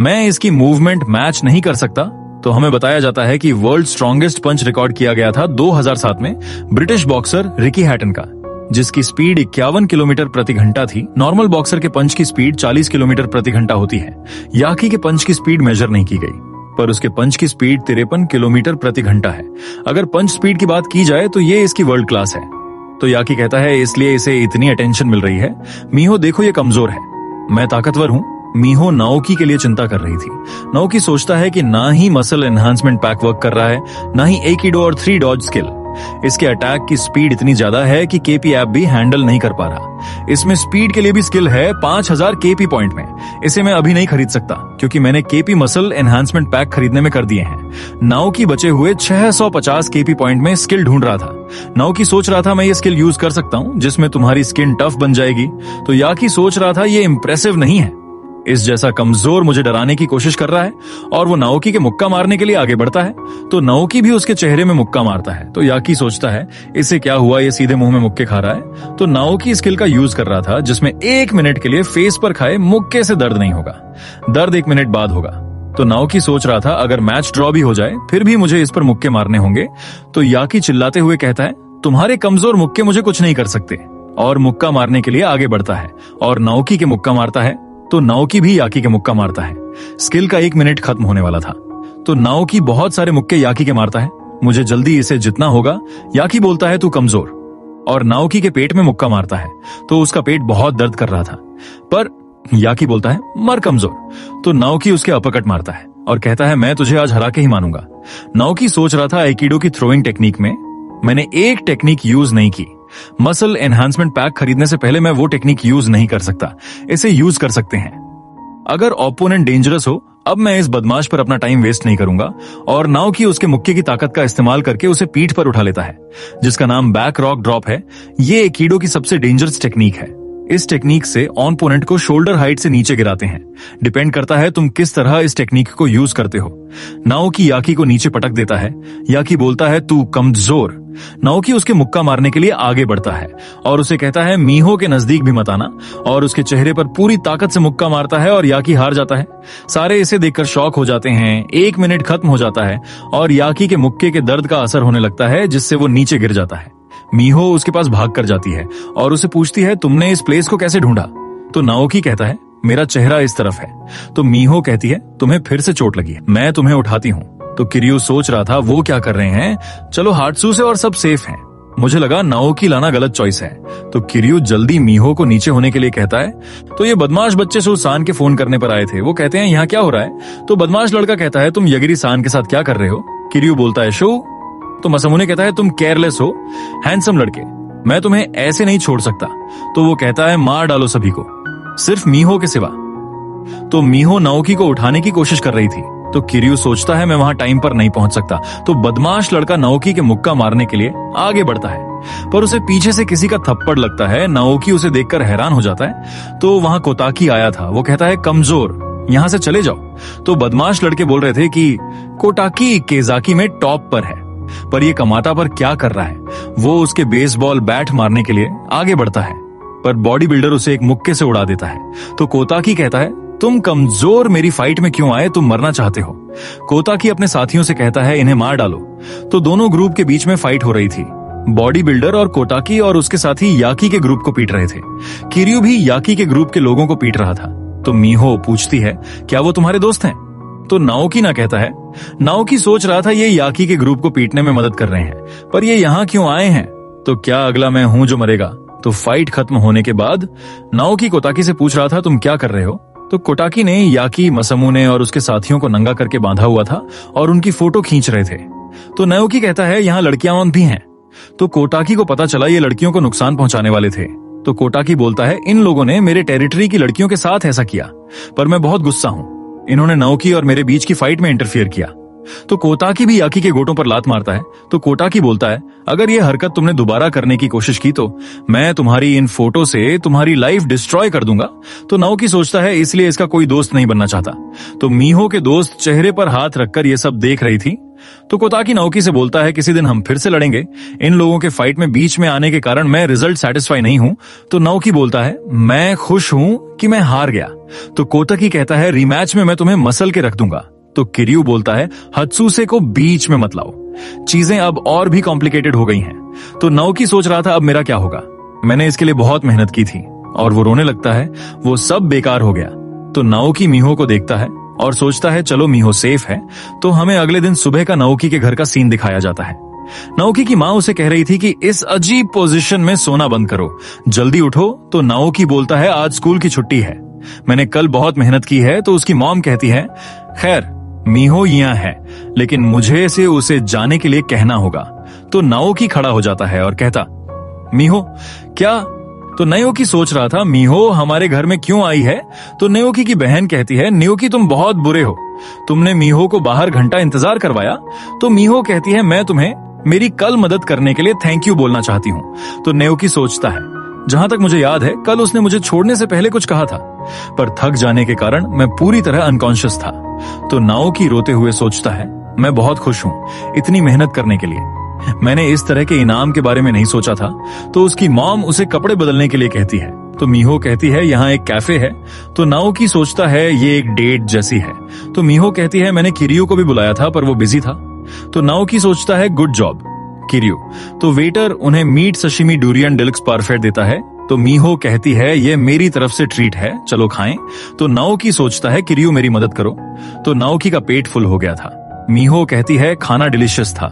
मैं इसकी मूवमेंट मैच नहीं कर सकता। तो हमें बताया जाता है कि वर्ल्ड स्ट्रॉन्गेस्ट पंच रिकॉर्ड किया गया था 2007 में ब्रिटिश बॉक्सर रिकी हैटन का, जिसकी स्पीड 51 किलोमीटर प्रति घंटा थी। नॉर्मल बॉक्सर के पंच की स्पीड 40 किलोमीटर प्रति घंटा होती है। याकी के पंच की स्पीड मेजर नहीं की गई, पर उसके पंच की स्पीड 53 किलोमीटर प्रति घंटा है। अगर पंच स्पीड की बात की जाए तो ये इसकी वर्ल्ड क्लास है। तो याकी कहता है इसलिए इसे इतनी अटेंशन मिल रही है। मीहो देखो ये कमजोर है, मैं ताकतवर हूं। मीहो नाओकी के लिए चिंता कर रही थी। नाओकी सोचता है कि ना ही मसल एनहांसमेंट पैक वर्क कर रहा है, ना ही एकिडो और 3 डॉज स्किल। इसके अटैक की स्पीड इतनी ज्यादा है कि केपी ऐप भी हैंडल नहीं कर पा रहा। इसमें स्पीड के लिए भी स्किल है 5000 केपी पॉइंट में। इसे मैं अभी नहीं खरीद सकता क्योंकि मैंने केपी मसल एनहांसमेंट पैक खरीदने में कर दिए हैं। नाओकी बचे हुए 650 केपी पॉइंट में स्किल ढूंढ रहा था। नाओकी सोच रहा था मैं ये स्किल यूज कर सकता हूं जिसमें तुम्हारी स्किन टफ बन जाएगी। तो याकी सोच रहा था ये इंप्रेसिव नहीं है, इस जैसा कमजोर मुझे डराने की कोशिश कर रहा है। और वो नाओकी के मुक्का मारने के लिए आगे बढ़ता है। तो नाओकी भी उसके चेहरे में मुक्का मारता है। तो याकी सोचता है इससे क्या हुआ, ये सीधे मुंह में मुक्के खा रहा है। तो नाओकी स्किल का यूज कर रहा था जिसमें 1 मिनट के लिए फेस पर खाए मुक्के से दर्द नहीं होगा, दर्द 1 मिनट बाद होगा। तो नाओकी सोच रहा था अगर मैच ड्रॉ भी हो जाए फिर भी मुझे इस पर मुक्के मारने होंगे। तो याकी चिल्लाते हुए कहता है, तुम्हारे कमजोर मुक्के मुझे कुछ नहीं कर सकते, और मुक्का मारने के लिए आगे बढ़ता है और नाओकी के मुक्का मारता है। तो नाओकी भी याकी के मुक्का मारता है। स्किल का 1 मिनट खत्म होने वाला था। तो नाओकी बहुत सारे मुक्के याकी के मारता है। मुझे जल्दी इसे जितना होगा। याकी बोलता है, तू कमजोर, और नाओकी के पेट में मुक्का मारता है। तो उसका पेट बहुत दर्द कर रहा था, पर याकी बोलता है, मर कमजोर। तो नाओकी उसके अपरकट मारता है और कहता है, मैं तुझे आज हरा के ही मानूंगा। नाओकी सोच रहा था, आइकिडो की थ्रोइंग टेक्निक में मैंने एक टेक्निक यूज नहीं की। मसल एनहांसमेंट पैक खरीदने से पहले मैं वो टेक्निक यूज नहीं कर सकता। इसे यूज कर सकते हैं अगर ओपोनेंट डेंजरस हो। अब मैं इस बदमाश पर अपना टाइम वेस्ट नहीं करूंगा। और नाओकी उसके मुक्के की ताकत का इस्तेमाल करके उसे पीठ पर उठा लेता है, जिसका नाम बैक रॉक ड्रॉप है। ये आइकिडो की सबसे डेंजरस टेक्निक है। इस टेक्निक से ऑपोनेंट को शोल्डर हाइट से नीचे गिराते हैं। डिपेंड करता है तुम किस तरह इस टेक्निक को यूज करते हो। नाओकी याकी को नीचे पटक देता है। याकी बोलता है, तू कमजोर। नाओकी उसके मुक्का मारने के लिए आगे बढ़ता है और उसे कहता है, मीहो के नजदीक भी मत आना, और उसके चेहरे पर पूरी ताकत से मुक्का मारता है और याकी हार जाता है। सारे इसे देखकर शॉक हो जाते हैं। 1 मिनट खत्म हो जाता है और याकी के मुक्के के दर्द का असर होने लगता है, जिससे वो नीचे गिर जाता है। मीहो उसके पास भाग कर जाती है और उसे पूछती है, तुमने इस प्लेस को कैसे ढूंढा? तो नाओकी कहता है, मेरा चेहरा इस तरफ है। तो मीहो कहती है, तुम्हें फिर से चोट लगी है, मैं तुम्हें उठाती हूँ। तो किरियो सोच रहा था वो क्या कर रहे हैं, चलो हात्सू से और सब सेफ हैं। मुझे लगा नाओकी लाना गलत चॉइस है। तो किरियो जल्दी मीहो को नीचे होने के लिए कहता है। तो ये बदमाश बच्चे सुसान के फोन करने पर आए थे। वो कहते हैं, यहाँ क्या हो रहा है? तो बदमाश लड़का कहता है, तुम यगिरी सान के साथ क्या कर रहे हो? किरियो बोलता है, शो। तो मसामुने कहता है, तुम केयरलेस हो हैंडसम लड़के, मैं तुम्हें ऐसे नहीं छोड़ सकता। तो वो कहता है, मार डालो सभी को, सिर्फ मीहो के सिवा। तो मीहो नाओकी को उठाने की कोशिश कर रही थी। तो किरियो सोचता है, मैं वहां टाइम पर नहीं पहुंच सकता। तो बदमाश लड़का नाओकी के मुक्का मारने के लिए आगे बढ़ता है, पर उसे पीछे से किसी का थप्पड़ लगता है। नाओकी उसे देखकर हैरान हो जाता है। तो वहां कोताकी आया था। वो कहता है, कमजोर, यहां से चले जाओ। तो बदमाश लड़के बोल रहे थे कि कोताकी केजाकी में टॉप पर है, पर ये कमाता पर क्या कर रहा है। वो उसके बेसबॉल बैट मारने के लिए आगे बढ़ता है, पर बॉडी बिल्डर उसे एक मुक्के से उड़ा देता है। तो कोताकी कहता है, तुम कमजोर मेरी फाइट में क्यों आए? तुम मरना चाहते हो। कोताकी अपने साथियों से कहता है, इन्हें मार डालो। तो दोनों ग्रुप के बीच में फाइट हो रही थी। बॉडी बिल्डर और कोताकी और उसके साथी याकी के ग्रुप को पीट रहे थे। किरियो भी याकी के ग्रुप के लोगों को पीट रहा था। तो मीहो पूछती है, क्या वो तुम्हारे दोस्त हैं? तो नाओकी ना कहता है। नाओकी सोच रहा था ये याकी के ग्रुप को पीटने में मदद कर रहे हैं, पर ये यहाँ क्यों आए हैं? तो क्या अगला मैं हूं जो मरेगा? तो फाइट खत्म होने के बाद नाओकी कोताकी से पूछ रहा था, तुम क्या कर रहे हो? तो कोताकी ने याकी, मसामुने और उसके साथियों को नंगा करके बांधा हुआ था और उनकी फोटो खींच रहे थे। तो नाओकी कहता है, यहाँ लड़कियां भी हैं। तो कोताकी को पता चला ये लड़कियों को नुकसान पहुंचाने वाले थे। तो कोताकी बोलता है, इन लोगों ने मेरे टेरिटरी की लड़कियों के साथ ऐसा किया, पर मैं बहुत गुस्सा हूं। इन्होंने नाओकी और मेरे बीच की फाइट में इंटरफियर किया। तो कोताकी भी याकी के गोटों पर लात मारता है। तो कोताकी बोलता है, अगर ये हरकत तुमने दोबारा करने की कोशिश की तो मैं तुम्हारी इन फोटो से तुम्हारी लाइफ डिस्ट्रॉय कर दूंगा। तो नाओकी सोचता है इसलिए इसका कोई दोस्त नहीं बनना चाहता। तो मीहो के दोस्त चेहरे पर हाथ रखकर ये सब देख रही थी। तो कोताकी नाओकी से बोलता है, किसी दिन हम फिर से लड़ेंगे। इन लोगों के फाइट में बीच में आने के कारण मैं रिजल्ट सेटिस्फाई नहीं हूं। तो नाओकी बोलता है, मैं खुश हूं कि मैं हार गया। तो कोताकी कहता है, रीमैच में मैं तुम्हें मसल के रख दूंगा। तो किरियो बोलता है, हत्सुसे को बीच में मत लाओ, चीजें अब और भी कॉम्प्लिकेटेड हो गई हैं। तो नाओकी सोच रहा था, अब मेरा क्या होगा? मैंने इसके लिए बहुत मेहनत की थी। और वो रोने लगता है, वो सब बेकार हो गया। तो नाओकी मीहो को देखता है और सोचता है, चलो मीहो सेफ है। तो हमें अगले दिन सुबह का नाओकी के घर का सीन दिखाया जाता है। नाओकी की माँ उसे कह रही थी कि इस अजीब पोजीशन में सोना बंद करो, जल्दी उठो। तो नाओकी बोलता है, आज स्कूल की छुट्टी है, मैंने कल बहुत मेहनत की है। तो उसकी मॉम कहती है, खैर मीहो यहाँ है, लेकिन मुझे से उसे जाने के लिए कहना होगा। तो नाओकी खड़ा हो जाता है और कहता, मीहो क्या? तो नाओकी सोच रहा था, मीहो हमारे घर में क्यों आई है? तो नाओकी की बहन कहती है, नाओकी तुम बहुत बुरे हो, तुमने मीहो को बाहर घंटा इंतजार करवाया। तो मीहो कहती है, मैं तुम्हें मेरी कल मदद करने के लिए थैंक यू बोलना चाहती हूँ। तो नाओकी सोचता है, जहां तक मुझे याद है कल उसने मुझे छोड़ने से पहले कुछ कहा था, पर थक जाने के कारण मैं पूरी तरह अनकॉन्शियस था। तो नाओकी रोते हुए सोचता है, मैं बहुत खुश हूँ इतनी मेहनत करने के लिए। मैंने इस तरह के इनाम के बारे में नहीं सोचा था। तो उसकी मॉम उसे कपड़े बदलने के लिए कहती है। तो मीहो कहती है यहाँ एक कैफे है। तो नाओकी सोचता है ये एक डेट जैसी है। तो मीहो कहती है मैंने किरियो को भी बुलाया था पर वो बिजी था। तो नाओकी सोचता है गुड जॉब किरियो। तो वेटर उन्हें meat sashimi durian deluxe perfect देता है। तो मीहो कहती है ये मेरी तरफ से ट्रीट है, चलो खाएं। तो नाओकी सोचता है किरियो मेरी मदद करो। तो नाओकी का पेट फुल हो गया था। मीहो कहती है खाना डिलीशियस था।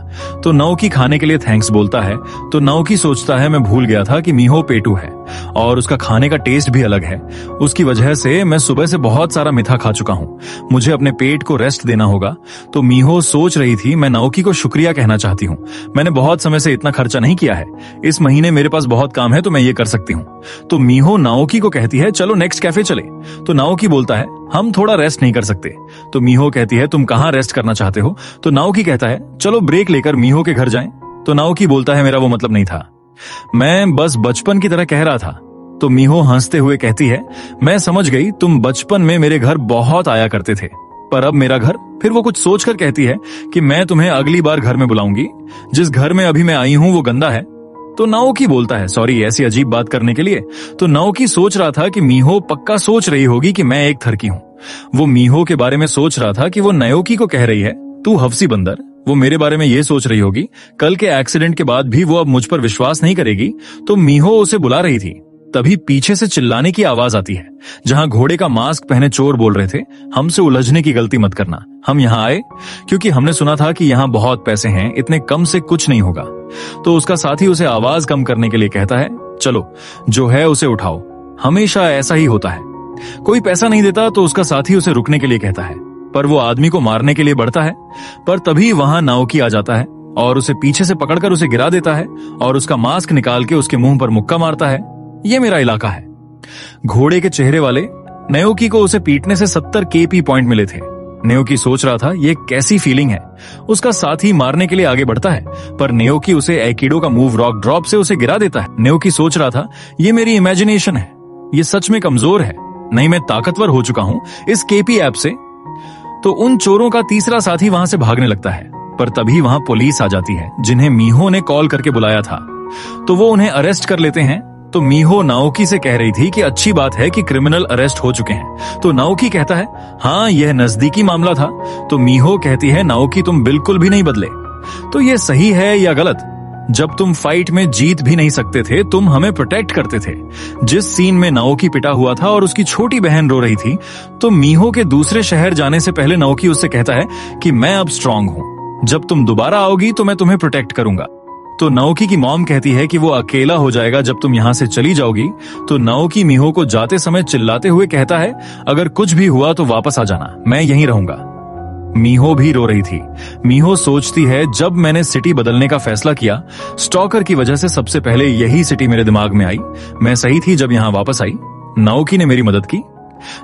तो नाओकी खाने के लिए थैंक्स बोलता है। तो नाओकी सोचता है मैं भूल गया था कि मीहो पेटू है और उसका खाने का टेस्ट भी अलग है। उसकी वजह से मैं सुबह से बहुत सारा मीठा खा चुका हूँ, मुझे अपने पेट को रेस्ट देना होगा। तो मीहो सोच रही थी मैं नाओकी को शुक्रिया कहना चाहती हूँ, मैंने बहुत समय से इतना खर्चा नहीं किया है, इस महीने मेरे पास बहुत काम है तो मैं ये कर सकती हूँ। तो मीहो नाओकी को कहती है चलो नेक्स्ट कैफे चले। तो नाओकी बोलता है हम थोड़ा रेस्ट नहीं कर सकते। तो मीहो कहती है तुम कहाँ रेस्ट करना चाहते हो। तो नाओकी कहता है चलो ब्रेक लेकर मीहो के घर जाएं। तो नाओकी बोलता है मेरा वो मतलब नहीं था, मैं बस बचपन की तरह कह रहा था। तो मीहो हंसते हुए कहती है मैं समझ गई, तुम बचपन में मेरे घर बहुत आया करते थे पर अब मेरा घर। फिर वो कुछ सोचकर कहती है कि मैं तुम्हें अगली बार घर में बुलाऊंगी, जिस घर में अभी मैं आई हूं वो गंदा है। तो नाओकी बोलता है सॉरी ऐसी अजीब बात करने के लिए। तो नाओकी सोच रहा था कि मीहो पक्का सोच रही होगी कि मैं एक थरकी हूँ। वो मीहो के बारे में सोच रहा था कि वो नाओकी को कह रही है तू हफ्सी बंदर। वो मेरे बारे में ये सोच रही होगी कल के एक्सीडेंट के बाद भी वो अब मुझ पर विश्वास नहीं करेगी। तो मीहो उसे बुला रही थी, तभी पीछे से चिल्लाने की आवाज आती है, जहां घोड़े का मास्क पहने चोर बोल रहे थे हमसे उलझने की गलती मत करना, हम यहाँ आए क्योंकि हमने सुना था कि यहाँ बहुत पैसे हैं, इतने कम से कुछ नहीं होगा। तो उसका साथी उसे आवाज कम करने के लिए कहता है चलो जो है उसे उठाओ, हमेशा ऐसा ही होता है। कोई पैसा नहीं देता तो उसका साथी उसे रुकने के लिए कहता है, पर वो आदमी को मारने के लिए बढ़ता है। पर तभी वहां नाओकी आ जाता है और उसे पीछे से पकड़कर उसे गिरा देता है और उसका मास्क निकाल के उसके मुंह पर मुक्का मारता है। ये मेरा इलाका है। घोड़े के चेहरे वाले नाओकी को उसे पीटने से 70 केपी पॉइंट मिले थे। नाओकी सोच रहा था ये कैसी फीलिंग है। उसका साथी मारने के लिए आगे बढ़ता है पर नाओकी उसे एकिडो का मूव रॉक ड्रॉप से उसे गिरा देता है। नाओकी सोच रहा था ये मेरी इमेजिनेशन है, ये सच में कमजोर है, नहीं मैं ताकतवर हो चुका हूं इस केपी ऐप से। तो उन चोरों का तीसरा साथी वहां से भागने लगता है पर तभी वहां पुलिस आ जाती है जिन्हें मीहो ने कॉल करके बुलाया था। तो वो उन्हें अरेस्ट कर लेते हैं। तो मीहो नाओकी से कह रही थी कि अच्छी बात है कि क्रिमिनल अरेस्ट हो चुके हैं। तो नाओकी कहता है हाँ यह नजदीकी मामला था। तो मीहो कहती है नाओकी तुम बिल्कुल भी नहीं बदले। तो ये सही है या गलत? जब तुम फाइट में जीत भी नहीं सकते थे तुम हमें प्रोटेक्ट करते थे। जिस सीन में नाओकी पिटा हुआ था और उसकी छोटी बहन रो रही थी, तो मीहो के दूसरे शहर जाने से पहले नाओकी उससे कहता है कि मैं अब स्ट्रांग हूं, जब तुम दोबारा आओगी तो मैं तुम्हें प्रोटेक्ट करूंगा। तो नाओकी की मॉम कहती है कि वो अकेला हो जाएगा जब तुम यहां से चली जाओगी। तो नाओकी मीहो को जाते समय चिल्लाते हुए कहता है अगर कुछ भी हुआ तो वापस आ जाना, मैं यहीं रहूंगा। मीहो भी रो रही थी। मीहो सोचती है जब मैंने सिटी बदलने का फैसला किया, स्टॉकर की वजह से सबसे पहले यही सिटी मेरे दिमाग में आई। मैं सही थी जब यहाँ वापस आई, नाओकी ने मेरी मदद की।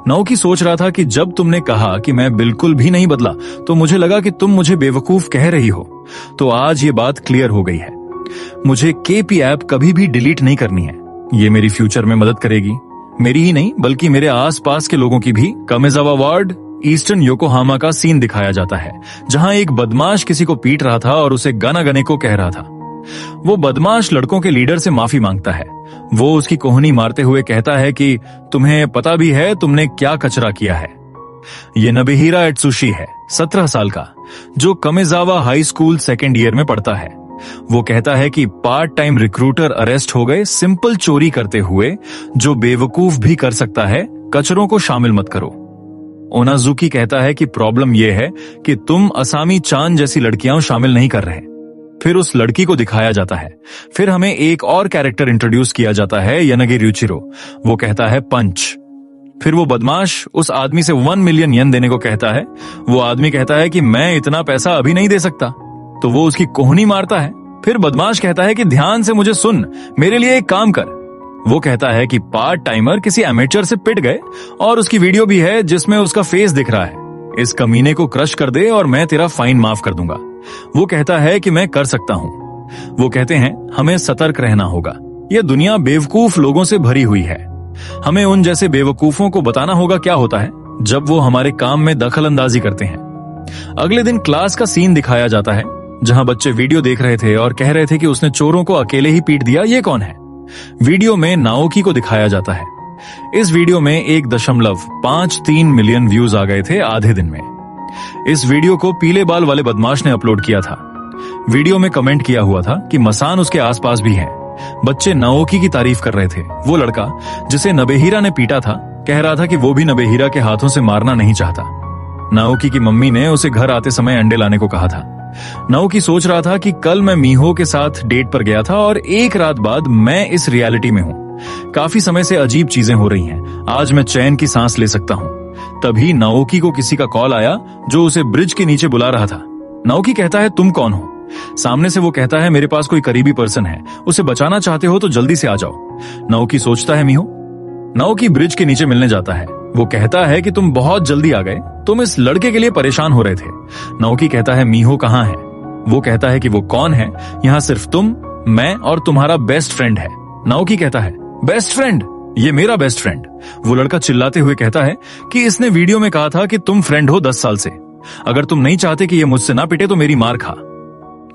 नाओकी सोच रहा था कि जब तुमने कहा कि मैं बिल्कुल भी नहीं बदला तो मुझे लगा कि तुम मुझे बेवकूफ कह रही हो। तो आज ये बात क्लियर हो गई है, मुझे केपी ऐप कभी भी डिलीट नहीं करनी है। ये मेरी फ्यूचर में मदद करेगी, मेरी ही नहीं बल्कि मेरे आसपास के लोगों की भी। कामेजावा वार्ड ईस्टर्न योकोहामा का सीन दिखाया जाता है, जहां एक बदमाश किसी को पीट रहा था और उसे गाना गाने को कह रहा था। वो बदमाश लड़कों के लीडर से माफी मांगता है। वो उसकी कोहनी मारते हुए कहता है कि तुम्हें पता भी है तुमने क्या कचरा किया है। ये नबेहिरा एत्सुशी है, 17 साल का, जो कामेजावा हाई स्कूल सेकेंड ईयर में पढ़ता है। वो कहता है कि पार्ट टाइम रिक्रूटर अरेस्ट हो गए सिंपल चोरी करते हुए, जो बेवकूफ भी कर सकता है, कचरों को शामिल मत करो। ओनाजुकी कहता है कि प्रॉब्लम यह है कि तुम असामी चान जैसी लड़कियां शामिल नहीं कर रहे। फिर उस लड़की को दिखाया जाता है। फिर हमें एक और कैरेक्टर इंट्रोड्यूस किया जाता है, यनगी ryuichiro। वो कहता है पंच। फिर वो बदमाश उस आदमी से 1 मिलियन येन देने को कहता है। वो आदमी कहता है कि मैं इतना पैसा अभी नहीं दे सकता, तो वो उसकी कोहनी मारता है। फिर बदमाश कहता है कि ध्यान से मुझे सुन, मेरे लिए एक काम कर। वो कहता है कि पार्ट टाइमर किसी एमेचर से पिट गए और उसकी वीडियो भी है जिसमें उसका फेस दिख रहा है। इस कमीने को क्रश कर दे और मैं तेरा फाइन माफ कर दूंगा। वो कहता है कि मैं कर सकता हूं। वो कहते हैं हमें सतर्क रहना होगा, यह दुनिया बेवकूफ लोगों से भरी हुई है। हमें उन जैसे बेवकूफों को बताना होगा क्या होता है जब वो हमारे काम में दखल अंदाजी करते हैं। अगले दिन क्लास का सीन दिखाया जाता है, जहां बच्चे वीडियो देख रहे थे और कह रहे थे कि उसने चोरों को अकेले ही पीट दिया, ये कौन है? वीडियो में नाओकी को दिखाया जाता है। इस वीडियो में 1.53 मिलियन व्यूज आ गए थे आधे दिन में। इस वीडियो को पीले बाल वाले बदमाश ने अपलोड किया था। वीडियो में कमेंट किया हुआ था कि मसान उसके आसपास भी है। बच्चे नाओकी की तारीफ कर रहे थे। वो लड़का जिसे नबेहिरा ने पीटा था कह रहा था कि वो भी नबेहिरा के हाथों से मारना नहीं चाहता। नाओकी की मम्मी ने उसे घर आते समय अंडे लाने को कहा था। नाओकी सोच रहा था कि कल मैं मीहो के साथ डेट पर गया था और एक रात बाद मैं इस रियलिटी में हूँ। काफी समय से अजीब चीजें हो रही हैं। आज मैं चैन की सांस ले सकता हूँ। तभी नाओकी को किसी का कॉल आया जो उसे ब्रिज के नीचे बुला रहा था। नाओकी कहता है, तुम कौन हो? सामने से वो कहता है, मेरे पास कोई करीबी पर्सन है, उसे बचाना चाहते हो तो जल्दी से आ जाओ। नाओकी सोचता है मीहो। नाओकी ब्रिज के नीचे मिलने जाता है। वो कहता है कि तुम बहुत जल्दी आ गए, तुम इस लड़के के लिए परेशान हो रहे थे। नाओकी कहता है, मीहो कहाँ है? वो कहता है कि वो कौन है, यहाँ सिर्फ तुम, मैं और तुम्हारा बेस्ट फ्रेंड है। नाओकी कहता है, बेस्ट फ्रेंड? ये मेरा बेस्ट फ्रेंड। वो लड़का चिल्लाते हुए कहता है कि इसने वीडियो में कहा था कि तुम फ्रेंड हो 10 साल से। अगर तुम नहीं चाहते कि ये मुझसे ना पिटे तो मेरी मार खा।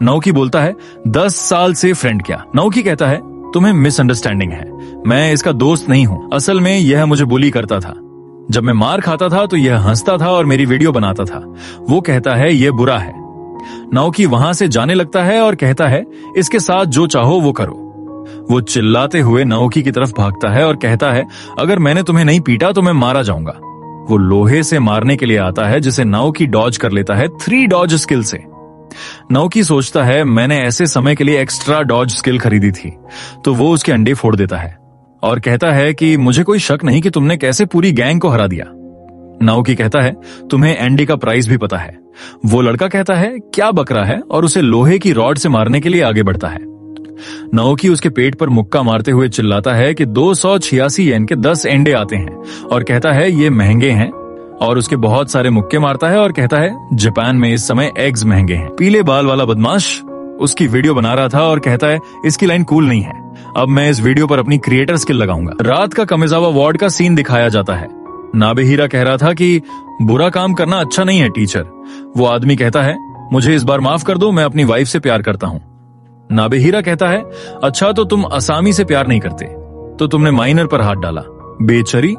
नाओकी बोलता है, 10 साल से फ्रेंड क्या? नाओकी कहता है, तुम्हें मिसअंडरस्टैंडिंग है, मैं इसका दोस्त नहीं हूं। असल में यह मुझे बुली करता था। जब मैं मार खाता था तो यह हंसता था और मेरी वीडियो बनाता था। वो कहता है यह बुरा है। नाओकी वहां से जाने लगता है और कहता है, इसके साथ जो चाहो वो करो। वो चिल्लाते हुए नाओकी की तरफ भागता है और कहता है, अगर मैंने तुम्हें नहीं पीटा तो मैं मारा जाऊंगा। वो लोहे से मारने के लिए आता है जिसे नाओकी डॉज कर लेता है 3 डॉज स्किल से। नाओकी सोचता है, मैंने ऐसे समय के लिए एक्स्ट्रा डॉज स्किल खरीदी थी। तो वो उसके अंडे फोड़ देता है और कहता है कि मुझे कोई शक नहीं कि तुमने कैसे पूरी गैंग को हरा दिया। नाओकी कहता है, तुम्हें एंडी का प्राइस भी पता है। वो लड़का कहता है, क्या बकरा है, और उसे लोहे की रॉड से मारने के लिए आगे बढ़ता है। नाओकी उसके पेट पर मुक्का मारते हुए चिल्लाता है कि 286 येन के 10 एंडे आते हैं और कहता है ये महंगे हैं, और उसके बहुत सारे मुक्के मारता है और कहता है जापान में इस समय एग्स महंगे हैं। पीले बाल वाला बदमाश उसकी वीडियो बना रहा था और कहता है, इसकी लाइन कूल नहीं है, अब मैं इस वीडियो पर अपनी क्रिएटर स्किल लगाऊंगा। रात का कमेजावा वार्ड का सीन दिखाया जाता है। नाबेहिरा कह रहा था कि बुरा काम करना अच्छा नहीं है टीचर। वो आदमी कहता है, मुझे इस बार माफ कर दो, मैं अपनी वाइफ से प्यार करता हूँ। नाबेहिरा कहता है, अच्छा तो तुम असामी से प्यार नहीं करते, तो तुमने माइनर पर हाथ डाला, बेचरी।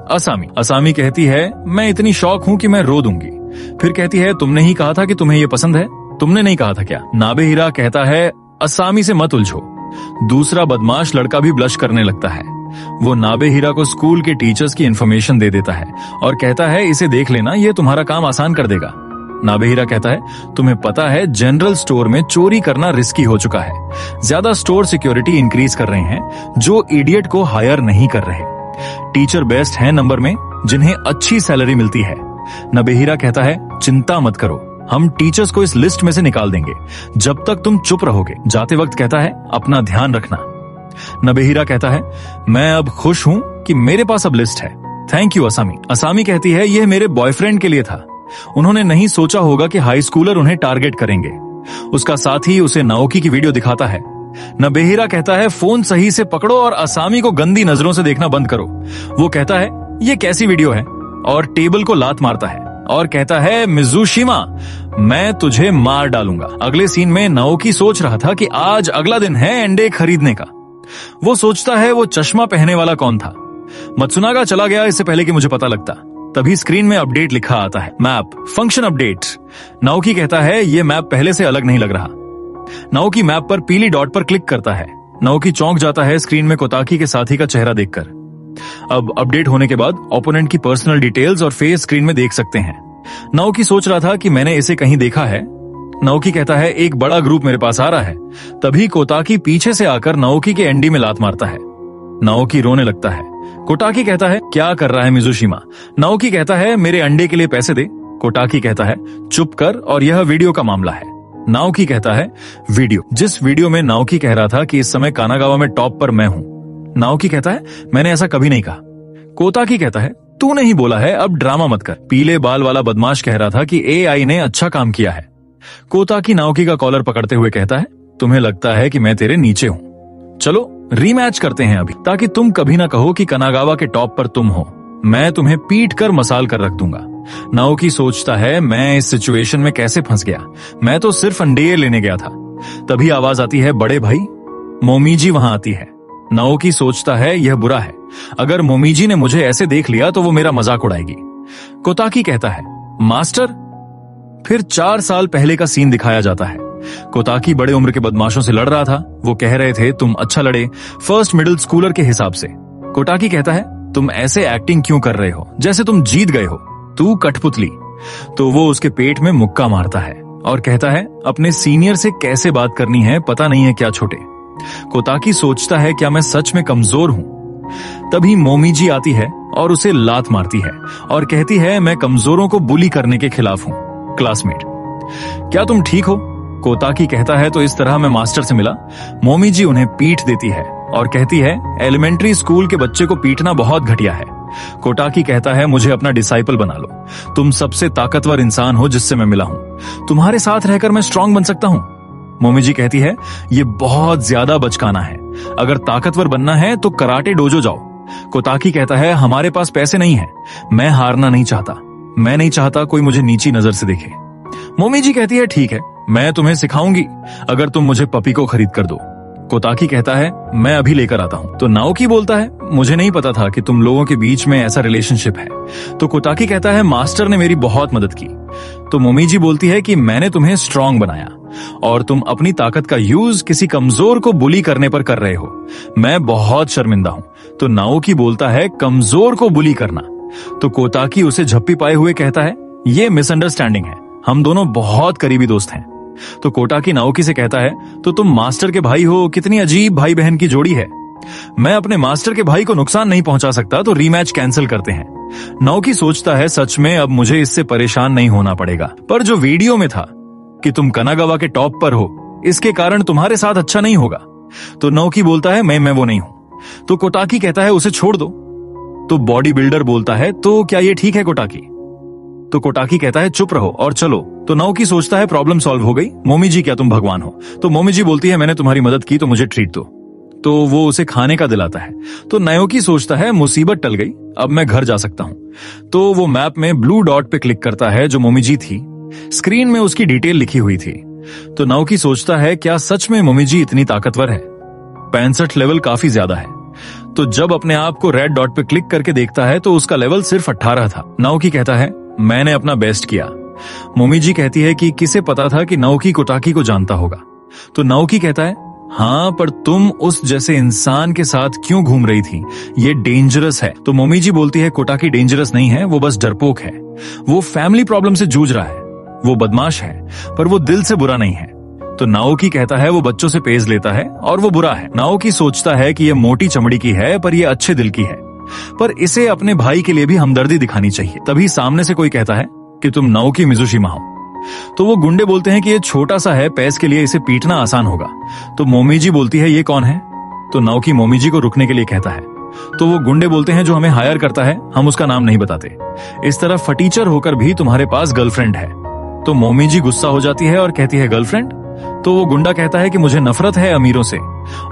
असामी कहती है, मैं इतनी शौक हूं कि मैं रो दूंगी। फिर कहती है, तुमने ही कहा था कि तुम्हें ये पसंद है, तुमने नहीं कहा था क्या? नाबेहिरा कहता है, असामी से मत उलझो। दूसरा बदमाश लड़का भी ब्लश करने लगता है। वो नाबेहिरा को स्कूल के टीचर्स की इंफॉर्मेशन दे देता है और कहता है, इसे देख लेना, ये तुम्हारा काम आसान कर देगा। नाबेहिरा कहता है, तुम्हें पता है जनरल स्टोर में चोरी करना रिस्की हो चुका है, ज्यादा स्टोर सिक्योरिटी इंक्रीज कर रहे हैं जो इडियट को हायर नहीं कर रहे। टीचर बेस्ट हैं नंबर में जिन्हें अच्छी सैलरी मिलती है। नाबेहिरा कहता है, चिंता मत करो, हम टीचर्स को इस लिस्ट में से निकाल देंगे जब तक तुम चुप रहोगे। जाते वक्त कहता है, अपना ध्यान रखना। नाबेहिरा कहता है, मैं अब खुश हूं कि मेरे पास अब लिस्ट है, थैंक यू असामी। असामी कहती है, यह मेरे बॉयफ्रेंड के लिए था, उन्होंने नहीं सोचा होगा कि हाई स्कूलर उन्हें टारगेट करेंगे। उसका साथी उसे नाओकी की वीडियो दिखाता है। नाबेहिरा कहता है, फोन सही से पकड़ो और असामी को गंदी नजरों से देखना बंद करो। वो कहता है, ये कैसी वीडियो है, और टेबल को लात मारता है और कहता है, मिजुशिमा, मैं तुझे मार डालूंगा। अगले सीन में नाओकी सोच रहा था कि आज अगला दिन है अंडे खरीदने का। वो सोचता है, वो चश्मा पहनने वाला कौन था? मत्सुनागा चला गया इससे पहले कि मुझे पता लगता। तभी स्क्रीन में अपडेट लिखा आता है, मैप फंक्शन अपडेट। नाओकी कहता है, ये मैप पहले से अलग नहीं लग रहा। नाओकी मैप पर पीली डॉट पर क्लिक करता है। नाओकी चौंक जाता है स्क्रीन में कोताकी के साथी का चेहरा देखकर। अब अपडेट होने के बाद ओपोनेंट की पर्सनल डिटेल्स और फेस स्क्रीन में देख सकते हैं। नाओकी सोच रहा था कि मैंने इसे कहीं देखा है। नाओकी कहता है, एक बड़ा ग्रुप मेरे पास आ रहा है। तभी कोताकी पीछे से आकर नाओकी के एंडी में लात मारता है। नाओकी रोने लगता है। कोटाकी कहता है, क्या कर रहा है मिजुशिमा? नाओकी कहता है, मेरे अंडे के लिए पैसे दे। कोटाकी कहता है, चुप कर, और यह वीडियो का मामला है। नाओकी कहता है, वीडियो? जिस वीडियो में नाओकी कह रहा था कि इस समय कानागावा में टॉप पर मैं हूं। नाओकी कहता है, मैंने ऐसा कभी नहीं कहा। कोताकी कहता है, तूने ही बोला है, अब ड्रामा मत कर। पीले बाल वाला बदमाश कह रहा था कि एआई ने अच्छा काम किया है। कोताकी नाओकी का कॉलर पकड़ते हुए कहता है, तुम्हें लगता है कि मैं तेरे नीचे हूं, चलो रीमैच करते हैं अभी, ताकि तुम कभी ना कहो कि कानागावा के टॉप पर तुम हो। मैं तुम्हें पीट कर मसाल कर रख दूंगा। नाओकी सोचता है, मैं इस सिचुएशन में कैसे फंस गया, मैं तो सिर्फ अंडे लेने गया था। तभी आवाज आती है, बड़े भाई। मोमीजी वहां आती है। नाओकी सोचता है यह बुरा है, अगर मोमीजी ने मुझे ऐसे देख लिया तो वो मेरा मजाक उड़ाएगी। कोताकी कहता है मास्टर। फिर 4 साल पहले का सीन दिखाया जाता है। कोताकी बड़े उम्र के बदमाशों से लड़ रहा था। वो कह रहे थे तुम अच्छा लड़े, फर्स्ट मिडिल स्कूलर के हिसाब से। कोताकी कहता है तुम ऐसे एक्टिंग क्यों कर रहे हो जैसे तुम जीत गए हो, तू कठपुतली। तो वो उसके पेट में मुक्का मारता है और कहता है अपने सीनियर से कैसे बात करनी है पता नहीं है क्या छोटे। कोताकी सोचता है क्या मैं सच में कमजोर हूं? तभी मोमीजी आती है और उसे लात मारती है और कहती है मैं कमजोरों को बुली करने के खिलाफ हूं। क्लासमेट, क्या तुम ठीक हो? कोताकी कहता है तो इस तरह मैं मास्टर से मिला। मोमीजी उन्हें पीट देती है और कहती है एलिमेंट्री स्कूल के बच्चे को पीटना बहुत घटिया है। कोताकी कहता है मुझे अपना डिसाइपल बना लो, तुम सबसे ताकतवर इंसान हो जिससे मैं मिला हूं, तुम्हारे साथ रहकर मैं स्ट्रांग बन सकता हूं। मोमीजी कहती है ये बहुत ज्यादा बचकाना है, अगर ताकतवर बनना है तो कराटे डोजो जाओ। कोताकी कहता है हमारे पास पैसे नहीं है, मैं हारना नहीं चाहता, मैं नहीं चाहता कोई मुझे नीची नजर से देखे। मोमीजी कहती है ठीक है, मैं तुम्हें सिखाऊंगी अगर तुम मुझे पपी को खरीद कर दो। कोताकी कहता है मैं अभी लेकर आता हूं। तो नाओकी बोलता है मुझे नहीं पता था कि तुम लोगों के बीच में ऐसा रिलेशनशिप है। तो कोताकी कहता है मास्टर ने मेरी बहुत मदद की। तो मोमीजी बोलती है कि मैंने तुम्हें स्ट्रांग बनाया और तुम अपनी ताकत का यूज किसी कमजोर को बुली करने पर कर रहे हो, मैं बहुत शर्मिंदा हूं। तो नाओकी बोलता है कमजोर को बुली करना। तो कोताकी उसे झप्पी पाए हुए कहता है ये मिसअंडरस्टैंडिंग है, हम दोनों बहुत करीबी दोस्त हैं। तो कोताकी नाओकी से कहता है तो तुम मास्टर के भाई हो, कितनी अजीब भाई बहन की जोड़ी है। मैं अपने मास्टर के भाई को नुकसान नहीं पहुंचा सकता तो रीमैच कैंसिल करते हैं। नाओकी सोचता है सच में अब मुझे इससे परेशान नहीं होना पड़ेगा, पर जो वीडियो में था कि तुम कनागावा के टॉप पर हो, इसके कारण तुम्हारे साथ अच्छा नहीं होगा। तो नाओकी बोलता है मैं वो नहीं हूं। तो कोताकी कहता है उसे छोड़ दो। तो बॉडी बिल्डर बोलता है तो क्या ये ठीक है कोताकी? तो कोताकी कहता है चुप रहो और चलो। तो नाओकी सोचता है प्रॉब्लम सॉल्व हो गई, मोमीजी क्या तुम भगवान हो? तो मोमीजी बोलती है मैंने तुम्हारी मदद की तो मुझे ट्रीट दो। तो वो उसे खाने का दिलाता है। तो नाओकी सोचता है मुसीबत टल गई, अब मैं घर जा सकता हूं। तो वो मैप में ब्लू डॉट पे क्लिक करता है जो मोमीजी थी, स्क्रीन में उसकी डिटेल लिखी हुई थी। तो नाओकी सोचता है क्या सच में मोमीजी इतनी ताकतवर है? 65 लेवल काफी ज्यादा है। तो जब अपने आप को रेड डॉट पे क्लिक करके देखता है तो उसका लेवल सिर्फ 18 था। नाओकी कहता है मैंने अपना बेस्ट किया। मोमीजी कहती है कि किसे पता था कि नाओकी कोताकी को जानता होगा। तो नाओकी कहता है हाँ, पर तुम उस जैसे इंसान के साथ क्यों घूम रही थी, ये डेंजरस है। तो मोमीजी बोलती है कोताकी डेंजरस नहीं है, वो बस डरपोक है, वो फैमिली प्रॉब्लम से जूझ रहा है, वो बदमाश है पर वो दिल से बुरा नहीं है। तो नाओकी कहता है वो बच्चों से पेज लेता है और वो बुरा है। नाओकी सोचता है कि ये मोटी चमड़ी की है पर ये अच्छे दिल की है, पर इसे अपने भाई के लिए भी हमदर्दी दिखानी चाहिए। तभी सामने से कोई कहता है कि तुम नाओकी मिजुशिमा हो। तो वो गुंडे बोलते हैं कि ये छोटा सा है, पैस के लिए इसे पीटना आसान होगा। तो मोमीजी बोलती है ये कौन है? तो नाओकी मोमीजी को रुकने के लिए कहता है। तो वो गुंडे बोलते हैं जो हमें हायर करता है, हम उसका नाम नहीं बताते। इस तरह फटीचर होकर भी तुम्हारे पास गर्लफ्रेंड है। तो मोमीजी गुस्सा हो जाती है और कहती है गर्लफ्रेंड? तो वो गुंडा कहता है कि मुझे नफरत है अमीरों से,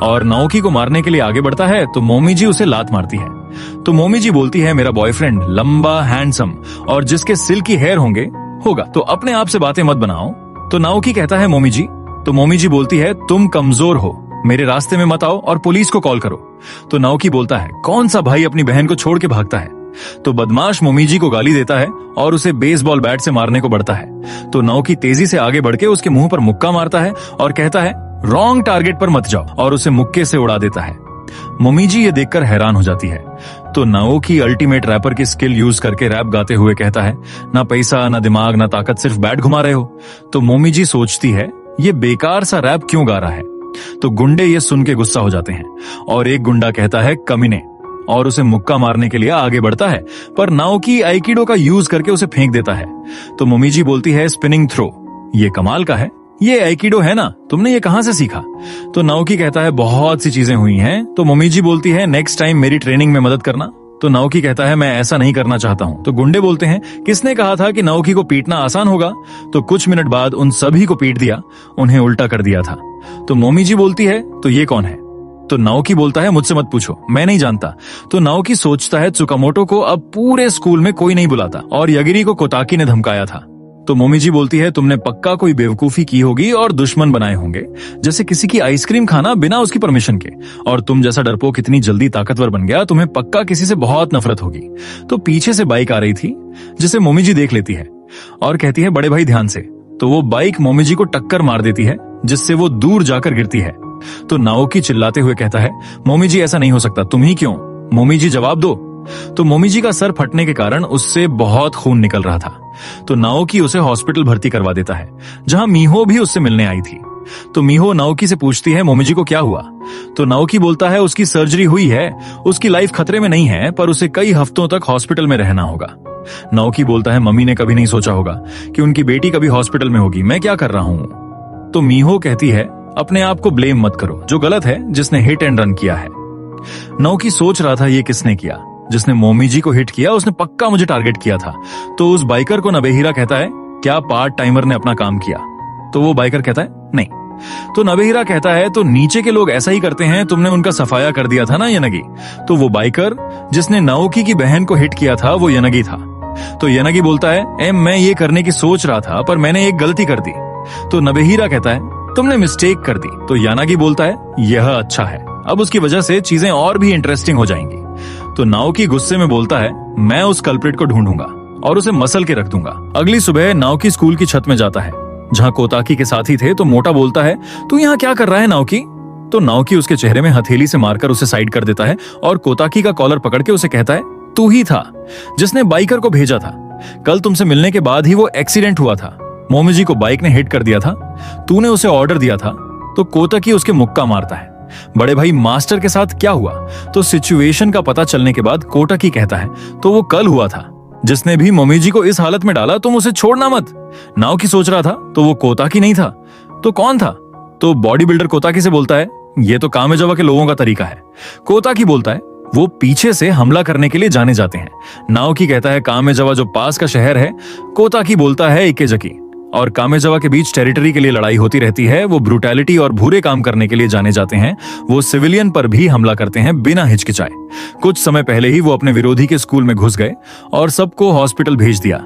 और नाओकी को मारने के लिए आगे बढ़ता है। तो मोमीजी उसे लात मारती है। तो मोमीजी बोलती है मेरा बॉयफ्रेंड लंबा, हैंडसम और जिसके सिल्की हेयर होगा, तो अपने आप से बातें मत बनाओ। तो नाओकी कहता है मोमीजी। तो मोमीजी बोलती है तुम कमजोर हो, मेरे रास्ते में मत आओ और पुलिस को कॉल करो। तो नाओकी बोलता है कौन सा भाई अपनी बहन को छोड़ के भागता है? तो बदमाश मोमीजी को गाली देता है और उसे बेसबॉल बैट से मारने को बढ़ता है। तो नाओकी तेजी से आगे बढ़ के उसके मुंह पर मुक्का मारता है और कहता है रॉन्ग टारगेट पर मत जाओ, और उसे मुक्के से उड़ा देता है। मोमीजी ये देखकर हैरान हो जाती है। तो नाओकी अल्टीमेट रैपर की स्किल यूज करके रैप गाते हुए कहता है ना पैसा ना दिमाग ना ताकत, सिर्फ बैट घुमा रहे हो। तो मोमीजी सोचती है ये बेकार सा रैप क्यों गा रहा है। तो गुंडे ये सुन के गुस्सा हो जाते हैं और एक गुंडा कहता है कमीने, और उसे मुक्का मारने के लिए आगे बढ़ता है, पर नाओकी आइकिडो का यूज करके उसे फेंक देता है। तो मोमीजी बोलती है स्पिनिंग थ्रो, ये कमाल का है, ये आइकिडो है ना, तुमने ये कहां से सीखा? तो नाओकी कहता है बहुत सी चीजें हुई हैं। तो मोमीजी बोलती है नेक्स्ट टाइम मेरी ट्रेनिंग में मदद करना। तो नाओकी कहता है मैं ऐसा नहीं करना चाहता हूं। तो गुंडे बोलते हैं किसने कहा था कि नाओकी को पीटना आसान होगा? तो कुछ मिनट बाद उन सभी को पीट दिया, उन्हें उल्टा कर दिया था। तो मोमीजी बोलती है तो ये कौन है? तो नाओकी बोलता है मुझसे मत पूछो, मैं नहीं जानता। तो नाओकी सोचता है त्सुकामोटो को अब पूरे स्कूल में कोई नहीं बुलाता और यगिरी को कोताकी ने धमकाया था। तो मोमीजी बोलती है तुमने पक्का कोई बेवकूफी की होगी और दुश्मन बनाए होंगे, जैसे किसी की आइसक्रीम खाना बिना उसकी परमिशन के। और तुम जैसा डरपोक इतनी जल्दी ताकतवर बन गया, तुम्हें पक्का किसी से बहुत नफरत होगी। तो पीछे से बाइक आ रही थी जिसे मोमीजी देख लेती है और कहती है बड़े भाई ध्यान से। तो वो बाइक मोमीजी को टक्कर मार देती है जिससे वो दूर जाकर गिरती है। तो नाओकी चिल्लाते हुए कहता है मोमीजी ऐसा नहीं हो सकता, तुम ही क्यों? मोमीजी जवाब दो। तो मोमीजी का सर फटने के कारण उससे बहुत खून निकल रहा था। तो नाओकी उसे हॉस्पिटल भर्ती करवा देता है, जहां मीहो भी उससे मिलने आई थी। तो मीहो नाओकी से पूछती है मोमीजी को क्या हुआ? तो नाओकी बोलता है उसकी सर्जरी हुई है, उसकी लाइफ खतरे में नहीं है, पर उसे कई हफ्तों तक हॉस्पिटल में रहना होगा। नाओकी बोलता है मम्मी ने कभी नहीं सोचा होगा कि उनकी बेटी कभी हॉस्पिटल में होगी, मैं क्या कर रहा हूं? तो मीहो कहती है अपने आप को ब्लेम मत करो, जो गलत है जिसने हिट एंड रन किया है। नाओकी सोच रहा था ये किसने किया, जिसने मोमीजी को हिट किया उसने पक्का मुझे टारगेट किया था। तो उस बाइकर को नबेहिरा कहता है क्या पार्ट टाइमर ने अपना काम किया? तो वो बाइकर कहता है नहीं। तो नबेहिरा कहता है तो नीचे के लोग ऐसा ही करते हैं, तुमने उनका सफाया कर दिया था ना यनगी। तो वो बाइकर जिसने नाओकी की बहन को हिट किया था वो यनगी था। तो यनगी बोलता है मैं ये करने की सोच रहा था पर मैंने एक गलती कर दी। तो नबेहिरा कहता है तुमने मिस्टेक कर दी। तो यानागी बोलता है यह अच्छा है, अब उसकी वजह से चीजें और भी इंटरेस्टिंग हो जाएंगी। तो नाओकी गुस्से में बोलता है मैं उस कल्प्रिट को ढूंढूंगा और उसे मसल के रख दूंगा। अगली सुबह नाओकी स्कूल की छत में जाता है जहां कोताकी के साथी थे। तो मोटा बोलता है तू यहाँ क्या कर रहा है नाओकी? तो नाओकी उसके चेहरे में हथेली से मारकर उसे साइड कर देता है और कोताकी का कॉलर पकड़ के उसे कहता है तू ही था जिसने बाइकर को भेजा था। कल तुमसे मिलने के बाद ही वो एक्सीडेंट हुआ था, मोमीजी को बाइक ने हिट कर दिया था, तूने उसे ऑर्डर दिया था। तो कोताकी उसके मुक्का मारता है बड़े भाई मास्टर के साथ क्या हुआ? तो सिचुएशन का पता चलने के बाद कोटाकी कहता है तो वो कल हुआ था, जिसने भी मोमीजी को इस हालत में डाला तुम उसे छोड़ना मत। नाओकी सोच रहा था तो वो कोताकी नहीं था तो कौन था? तो बॉडी बिल्डर कोताकी से बोलता है ये तो कामेजावा के लोगों का तरीका है। कोताकी बोलता है वो पीछे से हमला करने के लिए जाने जाते हैं। नाओकी कहता है कामेजावा जो पास का शहर है। कोताकी बोलता है इकेजकी। और कामेजावा के बीच टेरिटरी के लिए लड़ाई होती रहती है। वो ब्रूटैलिटी और बुरे काम करने के लिए जाने जाते हैं। वो सिविलियन पर भी हमला करते हैं बिना हिचकिचाए। कुछ समय पहले ही वो अपने विरोधी के स्कूल में घुस गए और सबको हॉस्पिटल भेज दिया,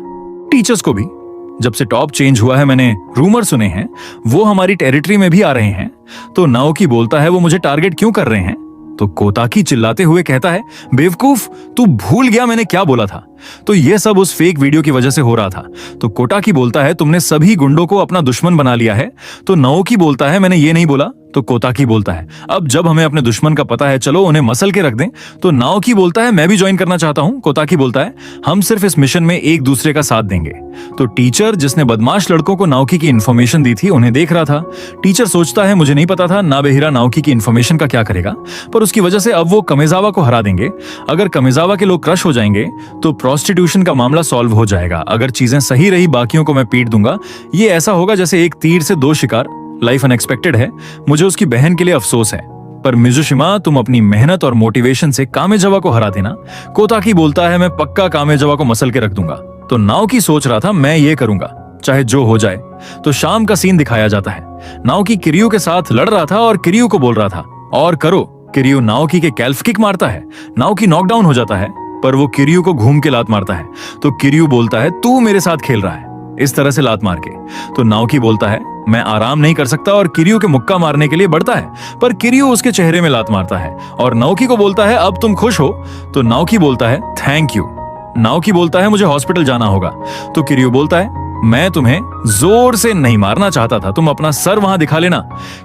टीचर्स को भी। जब से टॉप चेंज हुआ है मैंने रूमर सुने हैं वो हमारी टेरिटरी में भी आ रहे हैं। तो नाओकी बोलता है वो मुझे टारगेट क्यों कर रहे हैं? तो कोताकी चिल्लाते हुए कहता है बेवकूफ, तू भूल गया मैंने क्या बोला था? तो ये सब उस फेक वीडियो की वजह से हो रहा था। तो कोटाकी बोलता है तुमने सभी गुंडों को अपना दुश्मन बना लिया है। तो नाओकी बोलता है मैंने ये नहीं बोला। तो कोताकी बोलता है अब जब हमें अपने दुश्मन का पता है चलो उन्हें मसल के रख दें। तो नाओकी बोलता है मैं भी ज्वाइन करना चाहता हूं। कोताकी बोलता है हम सिर्फ इस मिशन में एक दूसरे का साथ देंगे। तो टीचर जिसने बदमाश लड़कों को नाओकी की इन्फॉर्मेशन दी थी उन्हें देख रहा था। टीचर सोचता है मुझे नहीं पता था नाबेहिरा नाओकी की इन्फॉर्मेशन का क्या करेगा, पर उसकी वजह से अब वो कमेजावा को हरा देंगे। अगर कमेजावा के लोग क्रश हो जाएंगे तो प्रोस्टिट्यूशन का मामला सॉल्व हो जाएगा। अगर चीजें सही रही बाकियों को मैं पीट दूंगा। ये ऐसा होगा जैसे एक तीर से दो शिकार। लाइफ अनएक्सपेक्टेड है, मुझे उसकी बहन के लिए अफसोस है, पर मिजुशिमा तुम अपनी मेहनत और मोटिवेशन से कामेजावा को हरा देना। कोताकी बोलता है मैं पक्का कामेजावा को मसल के रख दूंगा। तो नाओकी सोच रहा था मैं ये करूंगा चाहे जो हो जाए। तो शाम का सीन दिखाया जाता है। नाओकी किरियू के साथ लड़ रहा था और किरियू को बोल रहा था और करो। किरियू नाओकी के कैल्फ किक मारता है। नाओकी नॉकडाउन हो जाता है पर वो किरियू को घूम के लात मारता है। तो किरियू बोलता है तू मेरे साथ खेल रहा है, इस तरह से लात मार के। तो नाओकी बोलता है मैं आराम नहीं कर सकता और किरियू के मुक्का मारने के लिए बढ़ता है, पर किरियू उसके चेहरे में लात मारता है और नाओकी को बोलता है अब तुम खुश हो? तो नाओकी बोलता है थैंक यू। नाओकी बोलता है मुझे हॉस्पिटल जाना होगा। तो किरियू बोलता है मैं तुम्हें जोर से नहीं मारना चाहता था, तुम अपना सर वहां दिखा लेना।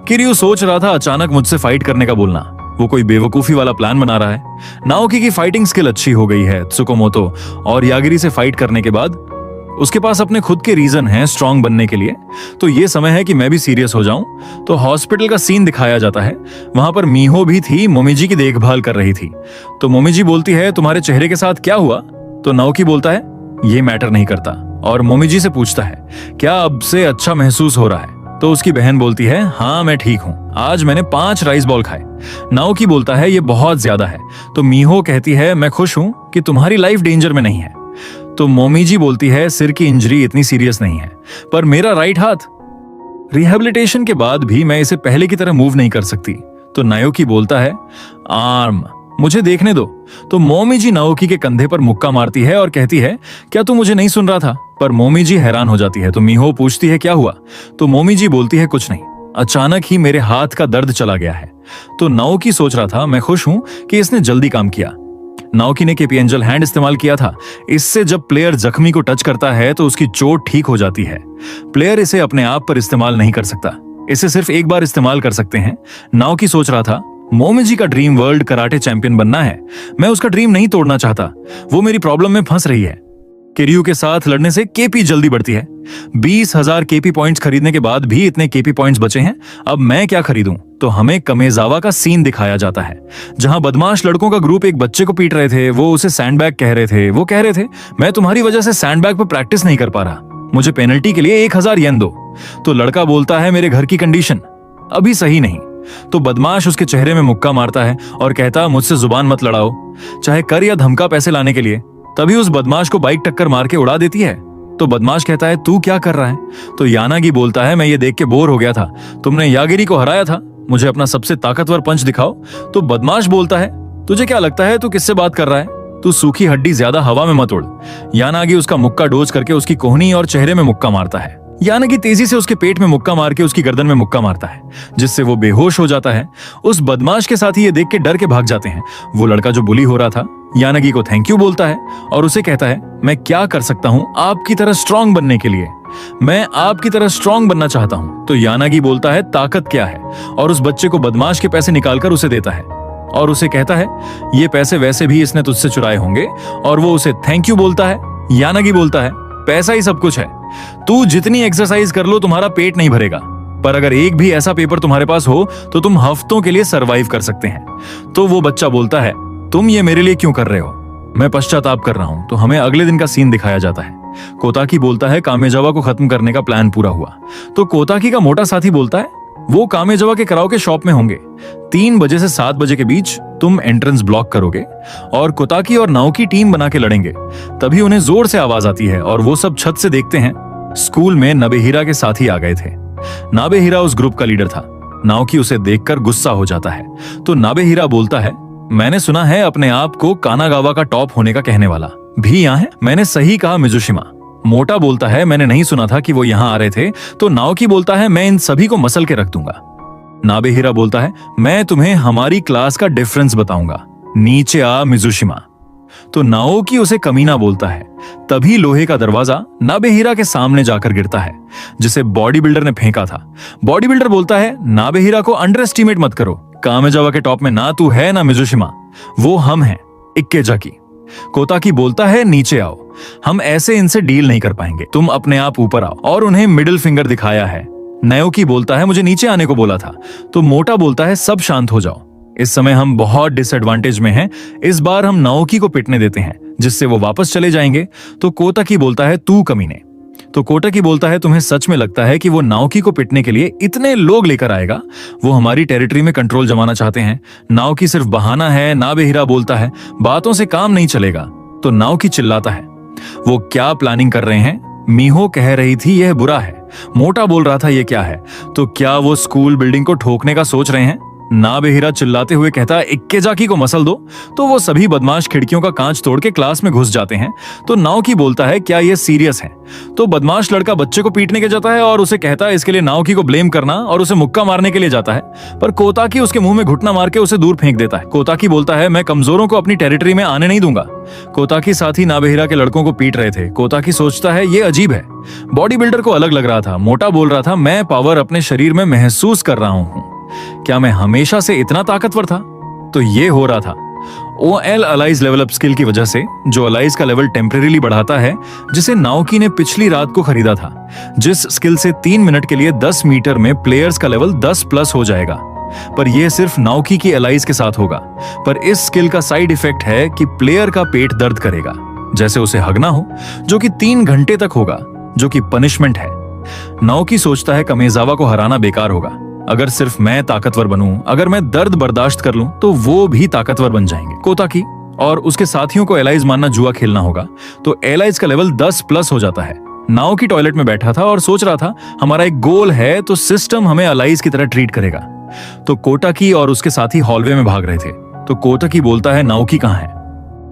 किरियू सोच रहा था अचानक मुझसे फाइट करने का बोलना, वो कोई बेवकूफी वाला प्लान बना रहा है। नाओकी की फाइटिंग स्किल अच्छी हो गई है त्सुकोमोतो और यागिरी से फाइट करने के बाद उसके पास अपने खुद के रीजन हैं स्ट्रांग बनने के लिए। तो ये समय है कि मैं भी सीरियस हो जाऊं। तो हॉस्पिटल का सीन दिखाया जाता है। वहां पर मीहो भी थी, मोमीजी की देखभाल कर रही थी। तो मोमीजी बोलती है तुम्हारे चेहरे के साथ क्या हुआ? तो नाओकी बोलता है ये मैटर नहीं करता और मोमीजी से पूछता है क्या अब से अच्छा महसूस हो रहा है? तो उसकी बहन बोलती है हाँ मैं ठीक हूँ, आज मैंने 5 राइस बॉल खाए। नाओकी बोलता है ये बहुत ज्यादा है। तो मीहो कहती है मैं खुश हूं कि तुम्हारी लाइफ डेंजर में नहीं है। तो मोमीजी बोलती है सिर की इंजरी इतनी सीरियस नहीं है, पर मेरा राइट हाथ रिहेबिलिटेशन के बाद भी मैं इसे पहले की तरह मूव नहीं कर सकती। तो नाओकी बोलता है आर्म। मुझे देखने दो। तो मोमीजी नाओकी के कंधे पर मुक्का मारती है और कहती है, क्या तू मुझे नहीं सुन रहा था? पर मोमीजी हैरान हो जाती है। तो मीहो पूछती है, क्या हुआ? तो मोमीजी बोलती है, कुछ नहीं, अचानक ही मेरे हाथ का दर्द चला गया है। तो नाओकी सोच रहा था, मैं खुश हूं कि इसने जल्दी काम किया। नाओकी ने केपी एंजल हैंड इस्तेमाल किया था। इससे जब प्लेयर जख्मी को टच करता है तो उसकी चोट ठीक हो जाती है। प्लेयर इसे अपने आप पर इस्तेमाल नहीं कर सकता, इसे सिर्फ एक बार इस्तेमाल कर सकते हैं। नाओकी सोच रहा था, मोमीजी का ड्रीम वर्ल्ड कराटे चैंपियन बनना है। मैं उसका ड्रीम नहीं तोड़ना चाहता, वो मेरी प्रॉब्लम में फंस रही है। किरियू के साथ लड़ने से केपी जल्दी बढ़ती है। 20,000 केपी पॉइंट्स खरीदने के बाद भी इतने केपी पॉइंट्स बचे हैं, अब मैं क्या खरीदूं? तो हमें कमेजावा का सीन दिखाया जाता है, जहां बदमाश लड़कों का ग्रुप एक बच्चे को पीट रहे थे। वो उसे सैंडबैग कह रहे थे। वो कह रहे थे, मैं तुम्हारी वजह से सैंडबैग पर प्रैक्टिस नहीं कर पा रहा, मुझे पेनल्टी के लिए 1,000 येन दो। तो लड़का बोलता है, मेरे घर की कंडीशन अभी सही नहीं। तो बदमाश उसके चेहरे में मुक्का मारता है और कहता, मुझसे जुबान मत लड़ाओ, चाहे कर या धमका पैसे लाने के लिए। तभी उस बदमाश को बाइक टक्कर मार के उड़ा देती है। तो बदमाश कहता है, तू क्या कर रहा है? तो यानागी बोलता है, मैं ये देख के बोर हो गया था, तुमने यागिरी को हराया था, मुझे अपना सबसे ताकतवर पंच दिखाओ। तो बदमाश बोलता है, तुझे क्या लगता है तू किससे बात कर रहा है? तू सूखी हड्डी ज्यादा हवा में मत उड़। यानागी उसका मुक्का डोज करके उसकी कोहनी और चेहरे में मुक्का मारता है। यानागी तेजी से उसके पेट में मुक्का मार के उसकी गर्दन में मुक्का मारता है, जिससे वो बेहोश हो जाता है। उस बदमाश के साथ ही ये देख के डर के भाग जाते हैं। वो लड़का जो बुली हो रहा था यानागी को थैंक यू बोलता है और उसे कहता है, मैं क्या कर सकता हूं आपकी तरह स्ट्रांग बनने के लिए? मैं आपकी तरह स्ट्रांग बनना चाहता हूं। तो यानागी बोलता है, ताकत क्या है? और उस बच्चे को बदमाश के पैसे निकालकर उसे देता है और उसे कहता है, ये पैसे वैसे भी इसने तुझसे चुराए होंगे। और वो उसे थैंक यू बोलता है। यानागी बोलता है, पैसा ही सब कुछ है, तू जितनी एक्सरसाइज कर लो तुम्हारा पेट नहीं भरेगा, पर अगर एक भी ऐसा पेपर तुम्हारे पास हो तो तुम हफ्तों के लिए सरवाइव कर सकते हैं। तो वो बच्चा बोलता है, तुम ये मेरे लिए क्यों कर रहे हो? मैं पश्चाताप कर रहा हूं। तो हमें अगले दिन का सीन दिखाया जाता है। कोताकी बोलता है, कामेजावा को खत्म करने का प्लान पूरा हुआ। तो कोताकी का मोटा साथी बोलता है, वो कामेजावा के कराओके शॉप में होंगे, 3 बजे से 7 बजे के बीच तुम एंट्रेंस ब्लॉक करोगे और कोताकी और नाओकी टीम बना के लड़ेंगे। तभी उन्हें जोर से आवाज आती है और वो सब छत से देखते हैं। स्कूल में नबेहिरा के साथी आ गए थे। नाबेहिरा उस ग्रुप का लीडर था। नाओकी उसे देखकर गुस्सा हो जाता है। तो नाबेहिरा बोलता है, मैंने सुना है अपने आप को कानागावा का टॉप होने का कहने वाला भी यहाँ है। मैंने सही कहा मिजुशिमा। मोटा बोलता है, मैंने नहीं सुना था कि वो यहाँ आ रहे थे। तो नाओकी बोलता है, मैं इन सभी को मसल के रख दूंगा। नाबेहिरा बोलता है, मैं तुम्हें हमारी क्लास का डिफरेंस बताऊंगा, नीचे आ मिजुशिमा। तो नाओकी उसे कमीना बोलता है। तभी लोहे का दरवाजा नाबेहिरा के सामने जाकर गिरता है, जिसे बॉडी बिल्डर ने फेंका था। बॉडी बिल्डर बोलता है, नाबेहिरा को अंडर एस्टिमेट मत करो, कामेजावा के टॉप में ना तू है ना मिजुशिमा, वो हम हैं, इक्केजाकी। कोताकी बोलता है, नीचे आओ, हम ऐसे इनसे डील नहीं कर पाएंगे, तुम अपने आप ऊपर आओ। और उन्हें मिडिल फिंगर दिखाया है। नाओकी बोलता है, मुझे नीचे आने को बोला था। तो मोटा बोलता है, सब शांत हो जाओ, इस समय हम बहुत डिसएडवांटेज में हैं। इस बार हम नाओकी को पिटने देते हैं, जिससे वो वापस चले जाएंगे। तो कोताकी बोलता है, तू कमीने। तो कोताकी बोलता है, तुम्हें सच में लगता है कि वो नाओकी को पिटने के लिए इतने लोग लेकर आएगा? वो हमारी टेरिटरी में कंट्रोल जमाना चाहते हैं। नाओकी सिर्फ बहाना है। नाबेहिरा बोलता है, बातों से काम नहीं चलेगा। तो नाओकी चिल्लाता है, वो क्या प्लानिंग कर रहे हैं? मीहो कह रही थी यह बुरा है। मोटा बोल रहा था ये क्या है? तो क्या वो स्कूल बिल्डिंग को ठोकने का सोच रहे हैं? नाबेहिरा चिल्लाते हुए कहता है, इक्केजाकी को मसल दो। तो वो सभी बदमाश खिड़कियों का कांच तोड़ के क्लास में घुस जाते हैं। तो नाओकी बोलता है, क्या ये सीरियस है? तो बदमाश लड़का बच्चे को पीटने के जाता है और उसे कहता है इसके लिए नाओकी को ब्लेम करना, और उसे मुक्का मारने के लिए जाता है। पर कोताकी उसके मुंह में घुटना मार के उसे दूर फेंक देता है। कोताकी बोलता है, मैं कमजोरों को अपनी टेरिटरी में आने नहीं दूंगा। कोताकी साथी नाबेहिरा के लड़कों को पीट रहे थे। कोताकी सोचता है, ये अजीब है। बॉडी बिल्डर को अलग लग रहा था। मोटा बोल रहा था, मैं पावर अपने शरीर में महसूस कर रहा हूं, क्या मैं हमेशा से इतना ताकतवर था? तो ये हो रहा था OL अलाइज लेवल अप स्किल की वजह से, जो अलाइज का लेवल टेम्परेरीली बढ़ाता है, जिसे नाओकी ने पिछली रात को खरीदा था, जिस स्किल से 3 मिनट के लिए 10 मीटर में प्लेयर्स का लेवल 10+ हो जाएगा। पर यह सिर्फ नाओकी की अलाइज के साथ होगा। पर इस स्किल का साइड इफेक्ट है कि प्लेयर का पेट दर्द करेगा, जैसे उसे हगना हो, जो कि 3 घंटे तक होगा, जो कि पनिशमेंट है। नाओकी सोचता है कमेजावा को हराना बेकार होगा। अगर सिर्फ मैं ताकतवर बनूं, अगर मैं दर्द बर्दाश्त कर लूं, तो वो भी ताकतवर बन जाएंगे। कोताकी और उसके साथियों को एलाइज मानना जुआ खेलना होगा। तो एलाइज का लेवल 10+ हो जाता है। नाओकी टॉयलेट में बैठा था और सोच रहा था, हमारा एक गोल है तो सिस्टम हमें एलाइज की तरह ट्रीट करेगा। तो कोताकी और उसके साथी हॉलवे में भाग रहे थे। तो कोताकी बोलता है नाओकी कहाँ है।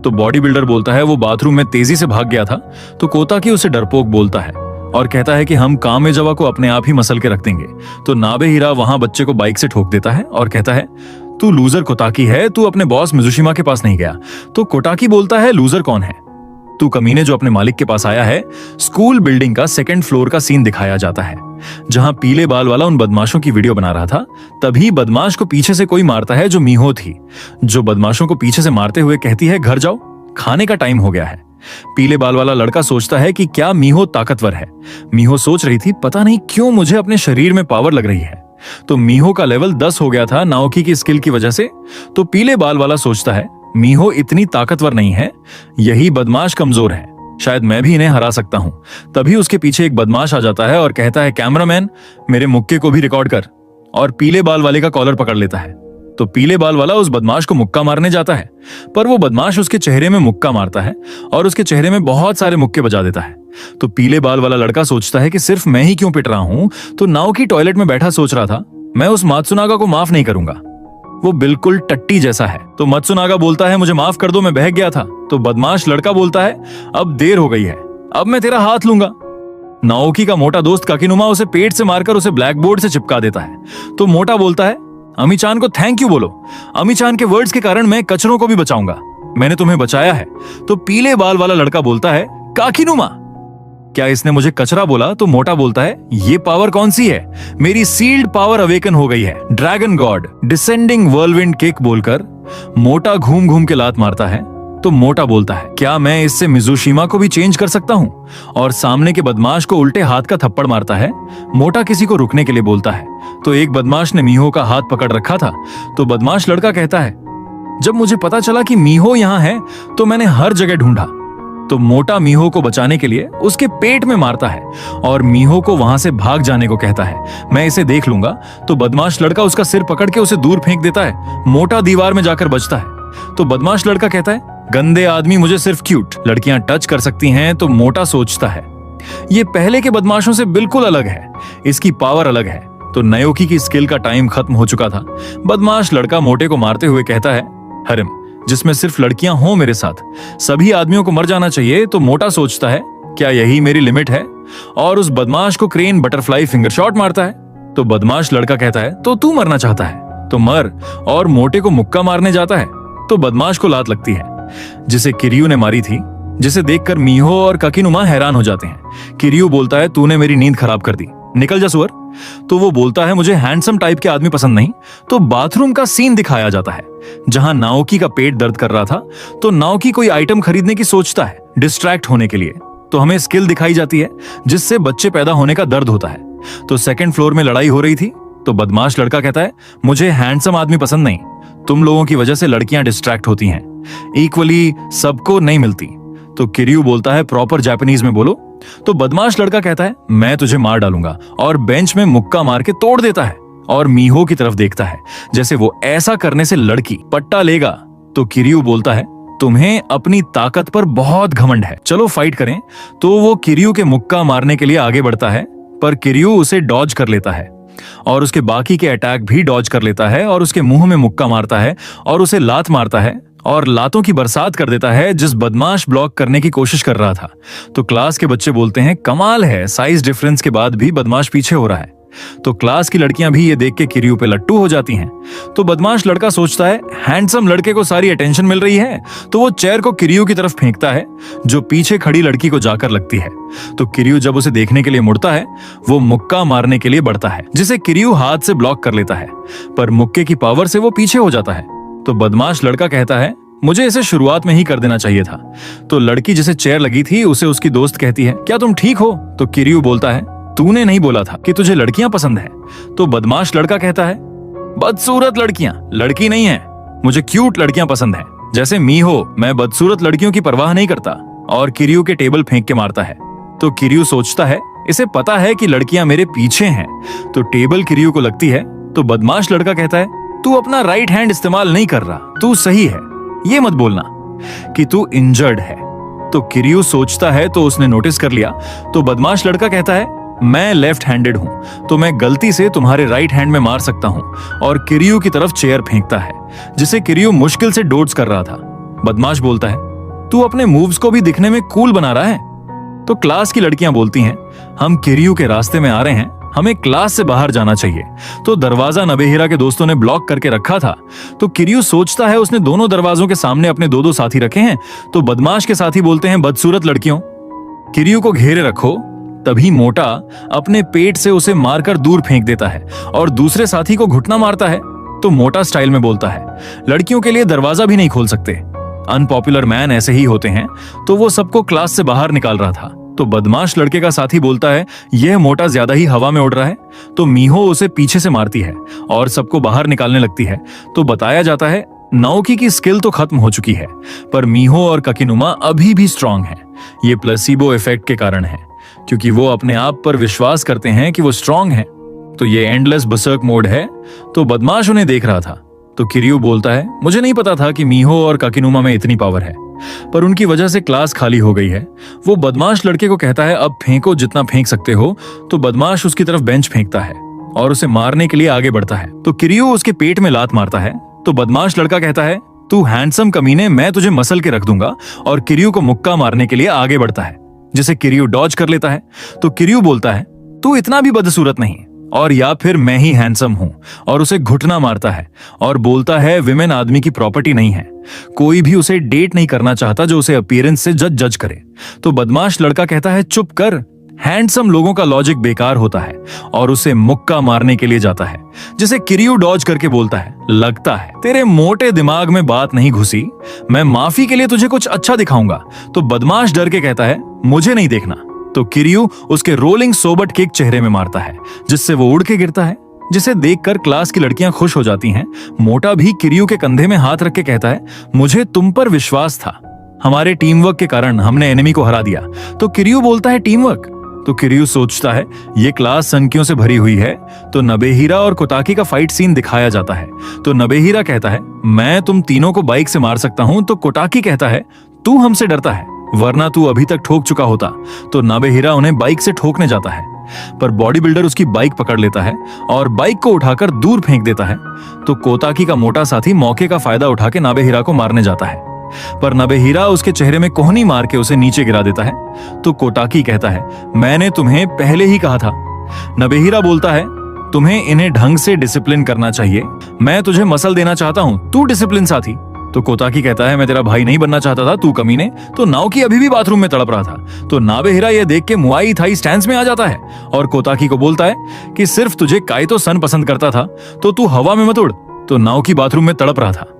तो बॉडी बिल्डर बोलता है वो बाथरूम में तेजी से भाग गया था। तो कोताकी उसे डरपोक बोलता है और कहता है कि हम कामेजावा को अपने आप ही मसल के रख देंगे। तो नाबेहिरा वहां बच्चे को बाइक से ठोक देता है और कहता है तू लूजर कोताकी है, तू अपने बॉस मिजुशिमा के पास नहीं गया। तो कोताकी बोलता है लूजर कौन है, तू कमीने जो अपने मालिक के पास आया है। स्कूल बिल्डिंग का 2nd फ्लोर का सीन दिखाया जाता है जहां पीले बाल वाला उन बदमाशों की वीडियो बना रहा था। तभी बदमाश को पीछे से कोई मारता है जो मीहो थी, जो बदमाशों को पीछे से मारते हुए कहती है घर जाओ, खाने का टाइम हो गया है। पीले बाल वाला लड़का सोचता है कि क्या मीहो ताकतवर है। मीहो सोच रही थी पता नहीं क्यों मुझे अपने शरीर में पावर लग रही है। तो मीहो का लेवल 10 हो गया था नाओकी की स्किल की वजह से। तो पीले बाल वाला सोचता है मीहो इतनी ताकतवर नहीं है, यही बदमाश कमजोर है, शायद मैं भी इन्हें हरा सकता हूं। तभी उसके पीछे एक बदमाश आ जाता है और कहता है कैमरामैन मेरे मुक्के को भी रिकॉर्ड कर, और पीले बाल वाले का कॉलर पकड़ लेता है। तो पीले बाल वाला उस बदमाश को मुक्का मारने जाता है, पर वो बदमाश उसके चेहरे में मुक्का मारता है और उसके चेहरे में बहुत सारे मुक्के बजा देता है। तो पीले बाल वाला लड़का सोचता है कि सिर्फ मैं ही क्यों पिट रहा हूं। तो नाओकी टॉयलेट में बैठा सोच रहा था मैं उस मात्सुनागा को माफ नहीं करूंगा, वो बिल्कुल टट्टी जैसा है। तो मात्सुनागा बोलता है मुझे माफ कर दो, मैं बहक गया था। तो बदमाश लड़का बोलता है अब देर हो गई है, अब मैं तेरा हाथ लूंगा। नाओकी का मोटा दोस्त काकिनुमा उसे पेट से मारकर उसे ब्लैक बोर्ड से चिपका देता है। तो मोटा बोलता है अमी-चान को थैंक यू बोलो, अमी-चान के वर्ड्स के कारण मैं कचरों को भी बचाऊंगा, मैंने तुम्हें बचाया है। तो पीले बाल वाला लड़का बोलता है काकिनुमा क्या इसने मुझे कचरा बोला। तो मोटा बोलता है ये पावर कौन सी है, मेरी सील्ड पावर अवेकन हो गई है, ड्रैगन गॉड डिसेंडिंग व्हर्लविंड किक बोलकर मोटा घूम घूम के लात मारता है। तो मोटा बोलता है क्या मैं इससे मिजुशिमा को भी चेंज कर सकता हूं, और सामने के बदमाश को उल्टे हाथ का थप्पड़ मारता है। मोटा किसी को रुकने के लिए बोलता है। तो एक बदमाश ने मीहो का हाथ पकड़ रखा था। तो बदमाश लड़का कहता है जब मुझे पता चला कि मीहो यहां है तो मैंने हर जगह ढूंढा। तो मोटा मीहो को बचाने के लिए उसके पेट में मारता है और मीहो को वहां से भाग जाने को कहता है, मैं इसे देख लूंगा। तो बदमाश लड़का उसका सिर पकड़ के उसे दूर फेंक देता है। मोटा दीवार में जाकर बचता है। तो बदमाश लड़का कहता है गंदे आदमी मुझे सिर्फ क्यूट लड़कियां टच कर सकती हैं। तो मोटा सोचता है ये पहले के बदमाशों से बिल्कुल अलग है, इसकी पावर अलग है। तो नाओकी की स्किल का टाइम खत्म हो चुका था। बदमाश लड़का मोटे को मारते हुए कहता है हरम जिसमें सिर्फ लड़कियां हों मेरे साथ, सभी आदमियों को मर जाना चाहिए। तो मोटा सोचता है क्या यही मेरी लिमिट है, और उस बदमाश को क्रेन बटरफ्लाई फिंगर शॉट मारता है। तो बदमाश लड़का कहता है तो तू मरना चाहता है तो मर, और मोटे को मुक्का मारने जाता है। तो बदमाश को लात लगती है जिसे किरियू ने मारी थी, जिसे देखकर मीहो और काकिनुमा हैरान हो जाते हैं। किरियू बोलता है तूने मेरी नींद खराब कर दी, निकल जा सुअर। तो वो बोलता है मुझे हैंडसम टाइप के आदमी पसंद नहीं। तो बाथरूम का सीन दिखाया जाता है जहां नाओकी का पेट दर्द कर रहा था। तो नाओकी कोई आइटम खरीदने की सोचता है डिस्ट्रैक्ट होने के लिए। तो हमें स्किल दिखाई जाती है जिससे बच्चे पैदा होने का दर्द होता है। तो 2nd फ्लोर में लड़ाई हो रही थी। तो बदमाश लड़का कहता है मुझे हैंडसम आदमी पसंद नहीं, तुम लोगों की वजह से लड़कियां डिस्ट्रैक्ट होती हैं, इक्वली सबको नहीं मिलती। तो किरियू बोलता है प्रॉपर जापानीज में बोलो। तो बदमाश लड़का कहता है मैं तुझे मार डालूंगा, और बेंच में मुक्का मार के तोड़ देता है और मीहो की तरफ देखता है जैसे वो ऐसा करने से लड़की पट्टा लेगा। तो किरियू बोलता है तुम्हें अपनी ताकत पर बहुत घमंड है, चलो फाइट करें। तो वो किरियू के मुक्का मारने के लिए आगे बढ़ता है, पर किरियू उसे डॉज कर लेता है और उसके बाकी के अटैक भी डॉज कर लेता है और उसके मुंह में मुक्का मारता है और उसे लात मारता है और लातों की बरसात कर देता है जिस बदमाश ब्लॉक करने की कोशिश कर रहा था। तो क्लास के बच्चे बोलते हैं कमाल है, साइज डिफरेंस के बाद भी बदमाश पीछे हो रहा है। तो क्लास की लड़कियां भी ये देख के किरियू पे लट्टू हो जाती हैं। तो बदमाश लड़का सोचता है हैंडसम लड़के को सारी अटेंशन मिल रही है, तो वो चेयर को किरियू की तरफ फेंकता है जो पीछे खड़ी लड़की को जाकर लगती है। तो किरियू जब उसे देखने के लिए मुड़ता है वो मुक्का मारने के लिए बढ़ता है जिसे किरियू हाथ से ब्लॉक कर लेता है, पर मुक्के की पावर से वो पीछे हो जाता है। तो बदमाश लड़का कहता है मुझे इसे शुरुआत में ही कर देना चाहिए था। तो लड़की जिसे चेयर लगी थी उसे उसकी दोस्त कहती है क्या तुम ठीक हो। तो किरियू बोलता है तूने नहीं बोला था कि तुझे लड़कियां पसंद हैं। तो बदमाश लड़का कहता है बदसूरत लड़कियां लड़की नहीं है, मुझे क्यूट लड़कियां पसंद हैं, जैसे मीहो। मैं बदसूरत लड़कियों की परवाह नहीं करता, और किरियू के टेबल फेंक के मारता है। तो किरियू सोचता है इसे पता है कि लड़कियां मेरे पीछे हैं। तो टेबल किरियू को लगती है। तो बदमाश लड़का कहता है तू अपना राइट हैंड इस्तेमाल नहीं कर रहा, तू सही है, ये मत बोलना कि तू इंजर्ड है। तो किरियू सोचता है तो उसने नोटिस कर लिया। तो बदमाश लड़का कहता है मैं लेफ्ट हैंडेड हूं तो मैं गलती से तुम्हारे राइट हैंड में मार सकता हूं। और किरियू की तरफ चेयर फेंकता है जिसे किरियू मुश्किल से डोड्स कर रहा था। बदमाश बोलता है, तू अपने मूव्स को भी दिखने में कूल बना रहा है। तो क्लास की लड़कियां बोलती हैं, हम किरियू के रास्ते में आ रहे हैं, हमें क्लास से बाहर जाना चाहिए। तो दरवाजा नबेहिरा के दोस्तों ने ब्लॉक करके रखा था। तो किरियू सोचता है उसने दोनों दरवाजों के सामने अपने दो दो साथी रखे हैं। तो बदमाश के साथी बोलते हैं, बदसूरत लड़कियों, किरियू को घेरे रखो। तभी मोटा अपने पेट से उसे मारकर दूर फेंक देता है और दूसरे साथी को घुटना मारता है। तो मोटा स्टाइल में बोलता है, लड़कियों के लिए दरवाजा भी नहीं खोल सकते। अनपॉपुलर मैन ऐसे ही होते हैं। तो वो सबको क्लास से बाहर निकाल रहा था। तो बदमाश लड़के का साथी बोलता है, यह मोटा ज्यादा ही हवा में उड़ रहा है। तो मीहो उसे पीछे से मारती है और सबको बाहर निकालने लगती है। तो बताया जाता है नाओकी की स्किल तो खत्म हो चुकी है, पर मीहो और ककिनुमा अभी भी स्ट्रांग हैं। ये प्लेसिबो इफेक्ट के कारण है, क्योंकि वो अपने आप पर विश्वास करते हैं कि वो स्ट्रांग हैं। तो ये एंडलेस बर्सर्क मोड है। तो बदमाश उन्हें देख रहा था। तो किरियू बोलता है, मुझे नहीं पता था कि मीहो और ककिनुमा में इतनी पावर है, पर उनकी वजह से क्लास खाली हो गई है। वो बदमाश लड़के को कहता है, अब फेंको जितना फेंक सकते हो। तो बदमाश उसकी तरफ बेंच फेंकता है और उसे मारने के लिए आगे बढ़ता है। तो किरियू उसके पेट में लात मारता है। तो बदमाश लड़का कहता है, तू हैंडसम कमीने, मैं तुझे मसल के रख दूंगा। और किरियू को मुक्का मारने के लिए आगे बढ़ता है, जिसे किरियू डॉज कर लेता है। तो किरियू बोलता है, तू इतना भी बदसूरत नहीं, और या फिर मैं ही हैंडसम हूं। और उसे घुटना मारता है और बोलता है, विमेन आदमी की प्रॉपर्टी नहीं है, कोई भी उसे डेट नहीं करना चाहता जो उसे अपीयरेंस से जज करे। तो बदमाश लड़का कहता है, चुप कर, हैंडसम लोगों का लॉजिक बेकार होता है। और उसे मुक्का मारने के लिए जाता है, जिसे किरियू डॉज करके बोलता है, लगता है तेरे मोटे दिमाग में बात नहीं घुसी, मैं माफी के लिए तुझे कुछ अच्छा दिखाऊंगा। तो बदमाश डर के कहता है, मुझे नहीं देखना। तो किरियू उसके रोलिंग सोबट किक चेहरे में मारता है, जिससे वो उड़ के गिरता है, जिसे देखकर क्लास की लड़कियां खुश हो जाती हैं। मोटा भी किरियू के कंधे में हाथ रख के कहता है, मुझे तुम पर विश्वास था, हमारे टीम वर्क के कारण हमने एनिमी को हरा दिया। तो किरियू बोलता है, टीम वर्क? तो किरियू सोचता है ये क्लास सनकियों से भरी हुई है। तो नबेहिरा और कोताकी का फाइट सीन दिखाया जाता है। तो नबेहिरा कहता है, मैं तुम तीनों को बाइक से मार सकता हूं। तो कोताकी कहता है, तू हमसे डरता है, वरना तू अभी तक ठोक चुका होता। तो नबेहिरा उन्हें बाइक से ठोकने जाता है, पर बॉडी बिल्डर उसकी बाइक पकड़ लेता है और बाइक को उठाकर दूर फेंक देता है। तो कोताकी का मोटा साथी मौके का फायदा उठा के नबेहिरा को मारने जाता है, पर नबेहिरा उसके चेहरे में कोहनी मार के उसे नीचे गिरा देता है। तो कोताकी कहता है, मैंने तुम्हें पहले ही कहा था। नबेहिरा बोलता है, तुम्हें इन्हें ढंग से डिसिप्लिन करना चाहिए, मैं तुझे मसल देना चाहता हूं, तू डिसिप्लिन साथी। तो कोताकी कहता है, मैं तेरा भाई नहीं बनना चाहता था, तू कमीने। तो नाओकी अभी भी बाथरूम में तड़प रहा था। तो नबेहिरा यह देख के मुआई थाई स्टैंस में आ जाता है और कोताकी को बोलता है कि सिर्फ तुझे काइतो सन पसंद करता था, तो तू हवा में मत उड़। तो नाओकी बाथरूम में तड़प रहा था।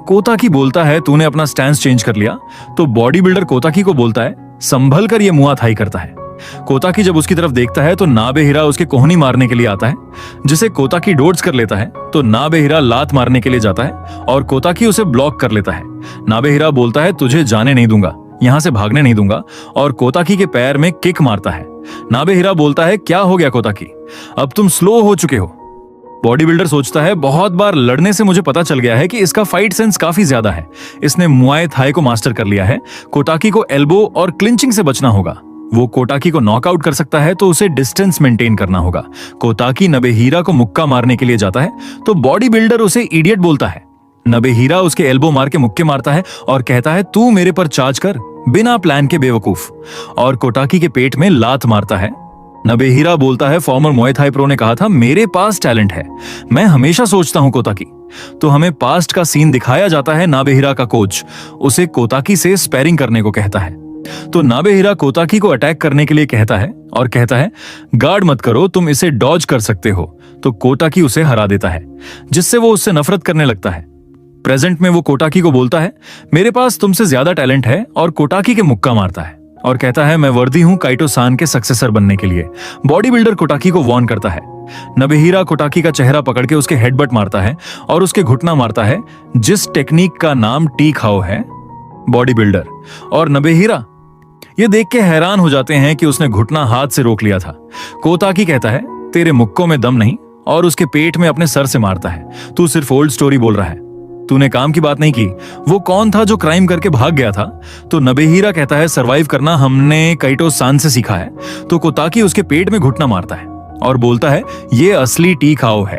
कोताकी बोलता है, तूने अपना स्टैंस चेंज कर लिया। तो बॉडी बिल्डर कोताकी को बोलता है, संभल कर यह मुआ थाई करता है। कोताकी जब उसकी तरफ देखता है तो नबेहिरा उसके कोहनी मारने के लिए आता है, जिसे कोताकी डोड्स कर लेता है। तो नबेहिरा लात मारने के लिए जाता है और कोताकी उसे ब्लॉक कर लेता है। नबेहिरा बोलता है, तुझे जाने नहीं दूंगा, यहां से भागने नहीं दूंगा, और कोताकी के पैर में किक मारता है। नबेहिरा बोलता है, क्या हो गया कोताकी, अब तुम स्लो हो चुके हो। बॉडी बिल्डर सोचता है, बहुत बार लड़ने से मुझे पता चल गया है कि इसका फाइट सेंस काफी ज्यादा है, इसने मुआय थाई को मास्टर कर लिया है। कोताकी को एल्बो और क्लिंचिंग से बचना होगा, वो कोताकी को नॉकआउट कर सकता है, तो उसे डिस्टेंस मेंटेन करना होगा। कोताकी नबेहिरा को मुक्का मारने के लिए जाता है, तो बॉडी बिल्डर उसे इडियट बोलता है। नबेहिरा उसके एल्बो मार के मुक्के मारता है और कहता है, तू मेरे पर चार्ज कर, बिना प्लान के बेवकूफ, और कोताकी के पेट में लात मारता है। नबेहिरा बोलता है, फॉर्मर मुआय थाई प्रो ने कहा था, मेरे पास टैलेंट है, मैं हमेशा सोचता हूं कोताकी। तो हमें पास्ट का सीन दिखाया जाता है। नबेहिरा का कोच उसे कोताकी से स्पैरिंग करने को कहता है। तो नबेहिरा कोताकी को अटैक करने के लिए कहता है और कहता है, गार्ड मत करो, तुम इसे डॉज कर सकते हो। तो कोताकी उसे हरा देता है, जिससे वो उससे नफरत करने लगता है। प्रेजेंट में वो कोताकी को बोलता है, मेरे पास तुमसे ज्यादा टैलेंट है, और कोताकी के मुक्का मारता है और कहता है, मैं वर्दी हूं काइटो सान के सक्सेसर बनने के लिए। बॉडी बिल्डर कोताकी को वार्न करता है। नबेहिरा कोताकी का चेहरा पकड़ के उसके हेडबट मारता है और उसके घुटना मारता है, जिस टेक्निक का नाम टी खाओ है। बॉडी बिल्डर और नबेहिरा ये देख के हैरान हो जाते हैं कि उसने घुटना हाथ से रोक लिया था। कोताकी कहता है, तेरे मुक्कों में दम नहीं, और उसके पेट में अपने सर से मारता है, तू सिर्फ ओल्ड स्टोरी बोल रहा है, तूने काम की बात नहीं की। वो कौन था जो क्राइम करके भाग गया था? तो नबेहिरा कहता है सर्वाइव करना हमने काइटो-सान से सीखा है। तो कोताकी उसके पेट में घुटना मारता है और बोलता है ये असली टी खाओ है।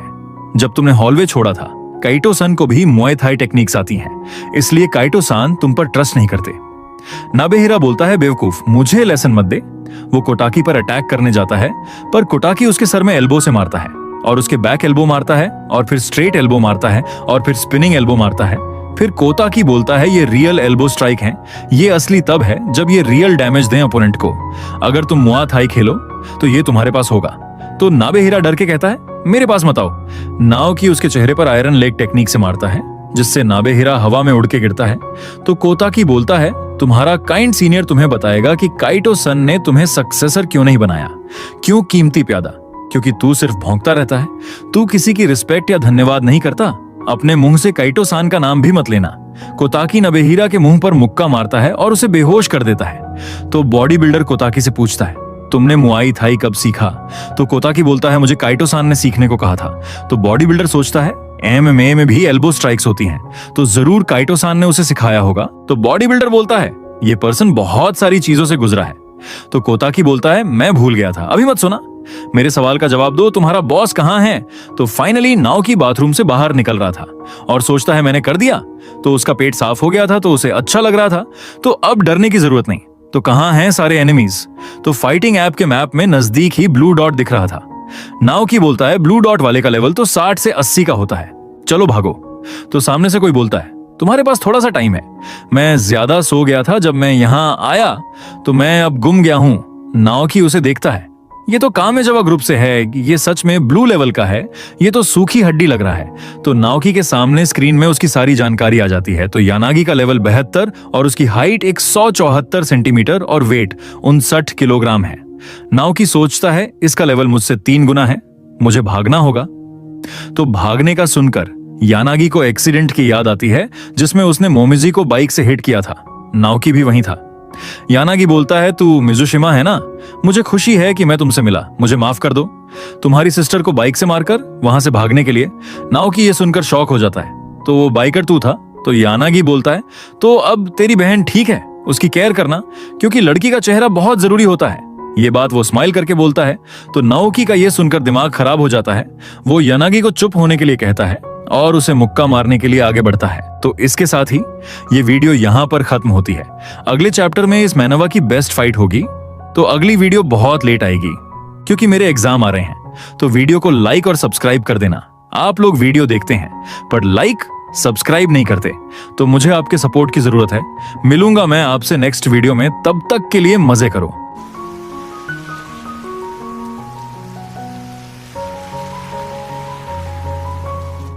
जब तुमने हॉलवे छोड़ा था, काइटो-सान को भी मुए थाई टेक्निक्स आती हैं, इसलिए काइटो-सान तुम पर ट्रस्ट नहीं करते। नाबेहिरा बोलता है बेवकूफ, मुझे लेसन मत दे। वो कोटाकी पर अटैक करने जाता है, पर कोटाकी उसके सर में एल्बो से मारता है और उसके बैक एल्बो मारता है और फिर स्ट्रेट एल्बो मारता है और फिर स्पिनिंग एल्बो मारता है। फिर कोताकी बोलता है ये रियल एल्बो स्ट्राइक है, ये असली तब है जब ये रियल डैमेज दें अपोनेंट को। अगर तुम मुआ थाई खेलो तो ये तुम्हारे पास होगा। तो नाबेहिरा डर के कहता है मेरे पास मत आओ। नाओकी उसके चेहरे पर आयरन लेग टेक्निक से मारता है, जिससे नाबेहिरा हवा में उड़ के गिरता है। तो कोताकी बोलता है तुम्हारा काइंड सीनियर तुम्हें बताएगा कि काइटो-सन ने तुम्हें सक्सेसर क्यों नहीं बनाया। क्यों कीमती प्यादा? क्योंकि तू सिर्फ भौंकता रहता है, तू किसी की रिस्पेक्ट या धन्यवाद नहीं करता। अपने मुंह से काइटो-सान का नाम भी मत लेना। कोताकी नबेहिरा के मुंह पर मुक्का मारता है और उसे बेहोश कर देता है। तो बॉडी बिल्डर कोताकी से पूछता है तुमने मुआई थाई कब सीखा? तो कोताकी बोलता है मुझे काइटो-सान ने सीखने को कहा था। तो बॉडी बिल्डर सोचता है MMA में भी एल्बो स्ट्राइक्स होती हैं, तो जरूर काइटो-सान ने उसे सिखाया होगा। तो बॉडी बिल्डर बोलता है ये पर्सन बहुत सारी चीजों से गुजरा है। तो कोताकी बोलता है मैं भूल गया था, अभी मत सुना, मेरे सवाल का जवाब दो, तुम्हारा बॉस कहां है? तो फाइनली नाओकी बाथरूम से बाहर निकल रहा था और सोचता है मैंने कर दिया। तो उसका पेट साफ हो गया था, तो उसे अच्छा लग रहा था, तो अब डरने की जरूरत नहीं। तो कहां हैं सारे एनिमीज? तो फाइटिंग ऐप के मैप में नजदीक ही ब्लू डॉट दिख रहा था। नाओकी बोलता है ब्लू डॉट वाले का लेवल तो 60 से 80 का होता है, चलो भागो। तो सामने से कोई बोलता है तुम्हारे पास थोड़ा सा टाइम है, मैं ज्यादा सो गया था जब मैं यहां आया, तो मैं अब गुम गया हूं। नाओकी उसे देखता है, ये तो कामेजावा ग्रुप से है, ये सच में ब्लू लेवल का है, ये तो सूखी हड्डी लग रहा है। तो नाओकी के सामने स्क्रीन में उसकी सारी जानकारी आ जाती है। तो यानागी का लेवल 72 और उसकी हाइट 174 सेंटीमीटर और वेट 59 किलोग्राम है। नाओकी सोचता है इसका लेवल मुझसे 3 गुना है, मुझे भागना होगा। तो भागने का सुनकर यानागी को एक्सीडेंट की याद आती है जिसमें उसने मोमिजी को बाइक से हिट किया था। नाओकी भी वहीं था। यानागी बोलता है तू मिजुशिमा है ना, मुझे खुशी है कि मैं तुमसे मिला, मुझे माफ कर दो तुम्हारी सिस्टर को बाइक से मारकर वहां से भागने के लिए। नाओकी ये सुनकर शॉक हो जाता है। तो वो बाइकर तू था? तो यानागी बोलता है तो अब तेरी बहन ठीक है, उसकी केयर करना, क्योंकि लड़की का चेहरा बहुत जरूरी होता है। ये बात वो स्माइल करके बोलता है। तो नाओकी का ये सुनकर दिमाग खराब हो जाता है। वो यानागी को चुप होने के लिए कहता है और उसे मुक्का मारने के लिए आगे बढ़ता है। तो इसके साथ ही ये वीडियो यहां पर खत्म होती है। अगले चैप्टर में इस मैनवा की बेस्ट फाइट होगी। तो अगली वीडियो बहुत लेट आएगी क्योंकि मेरे एग्जाम आ रहे हैं। तो वीडियो को लाइक और सब्सक्राइब कर देना। आप लोग वीडियो देखते हैं पर लाइक सब्सक्राइब नहीं करते, तो मुझे आपके सपोर्ट की जरूरत है। मिलूंगा मैं आपसे नेक्स्ट वीडियो में, तब तक के लिए मजे करो।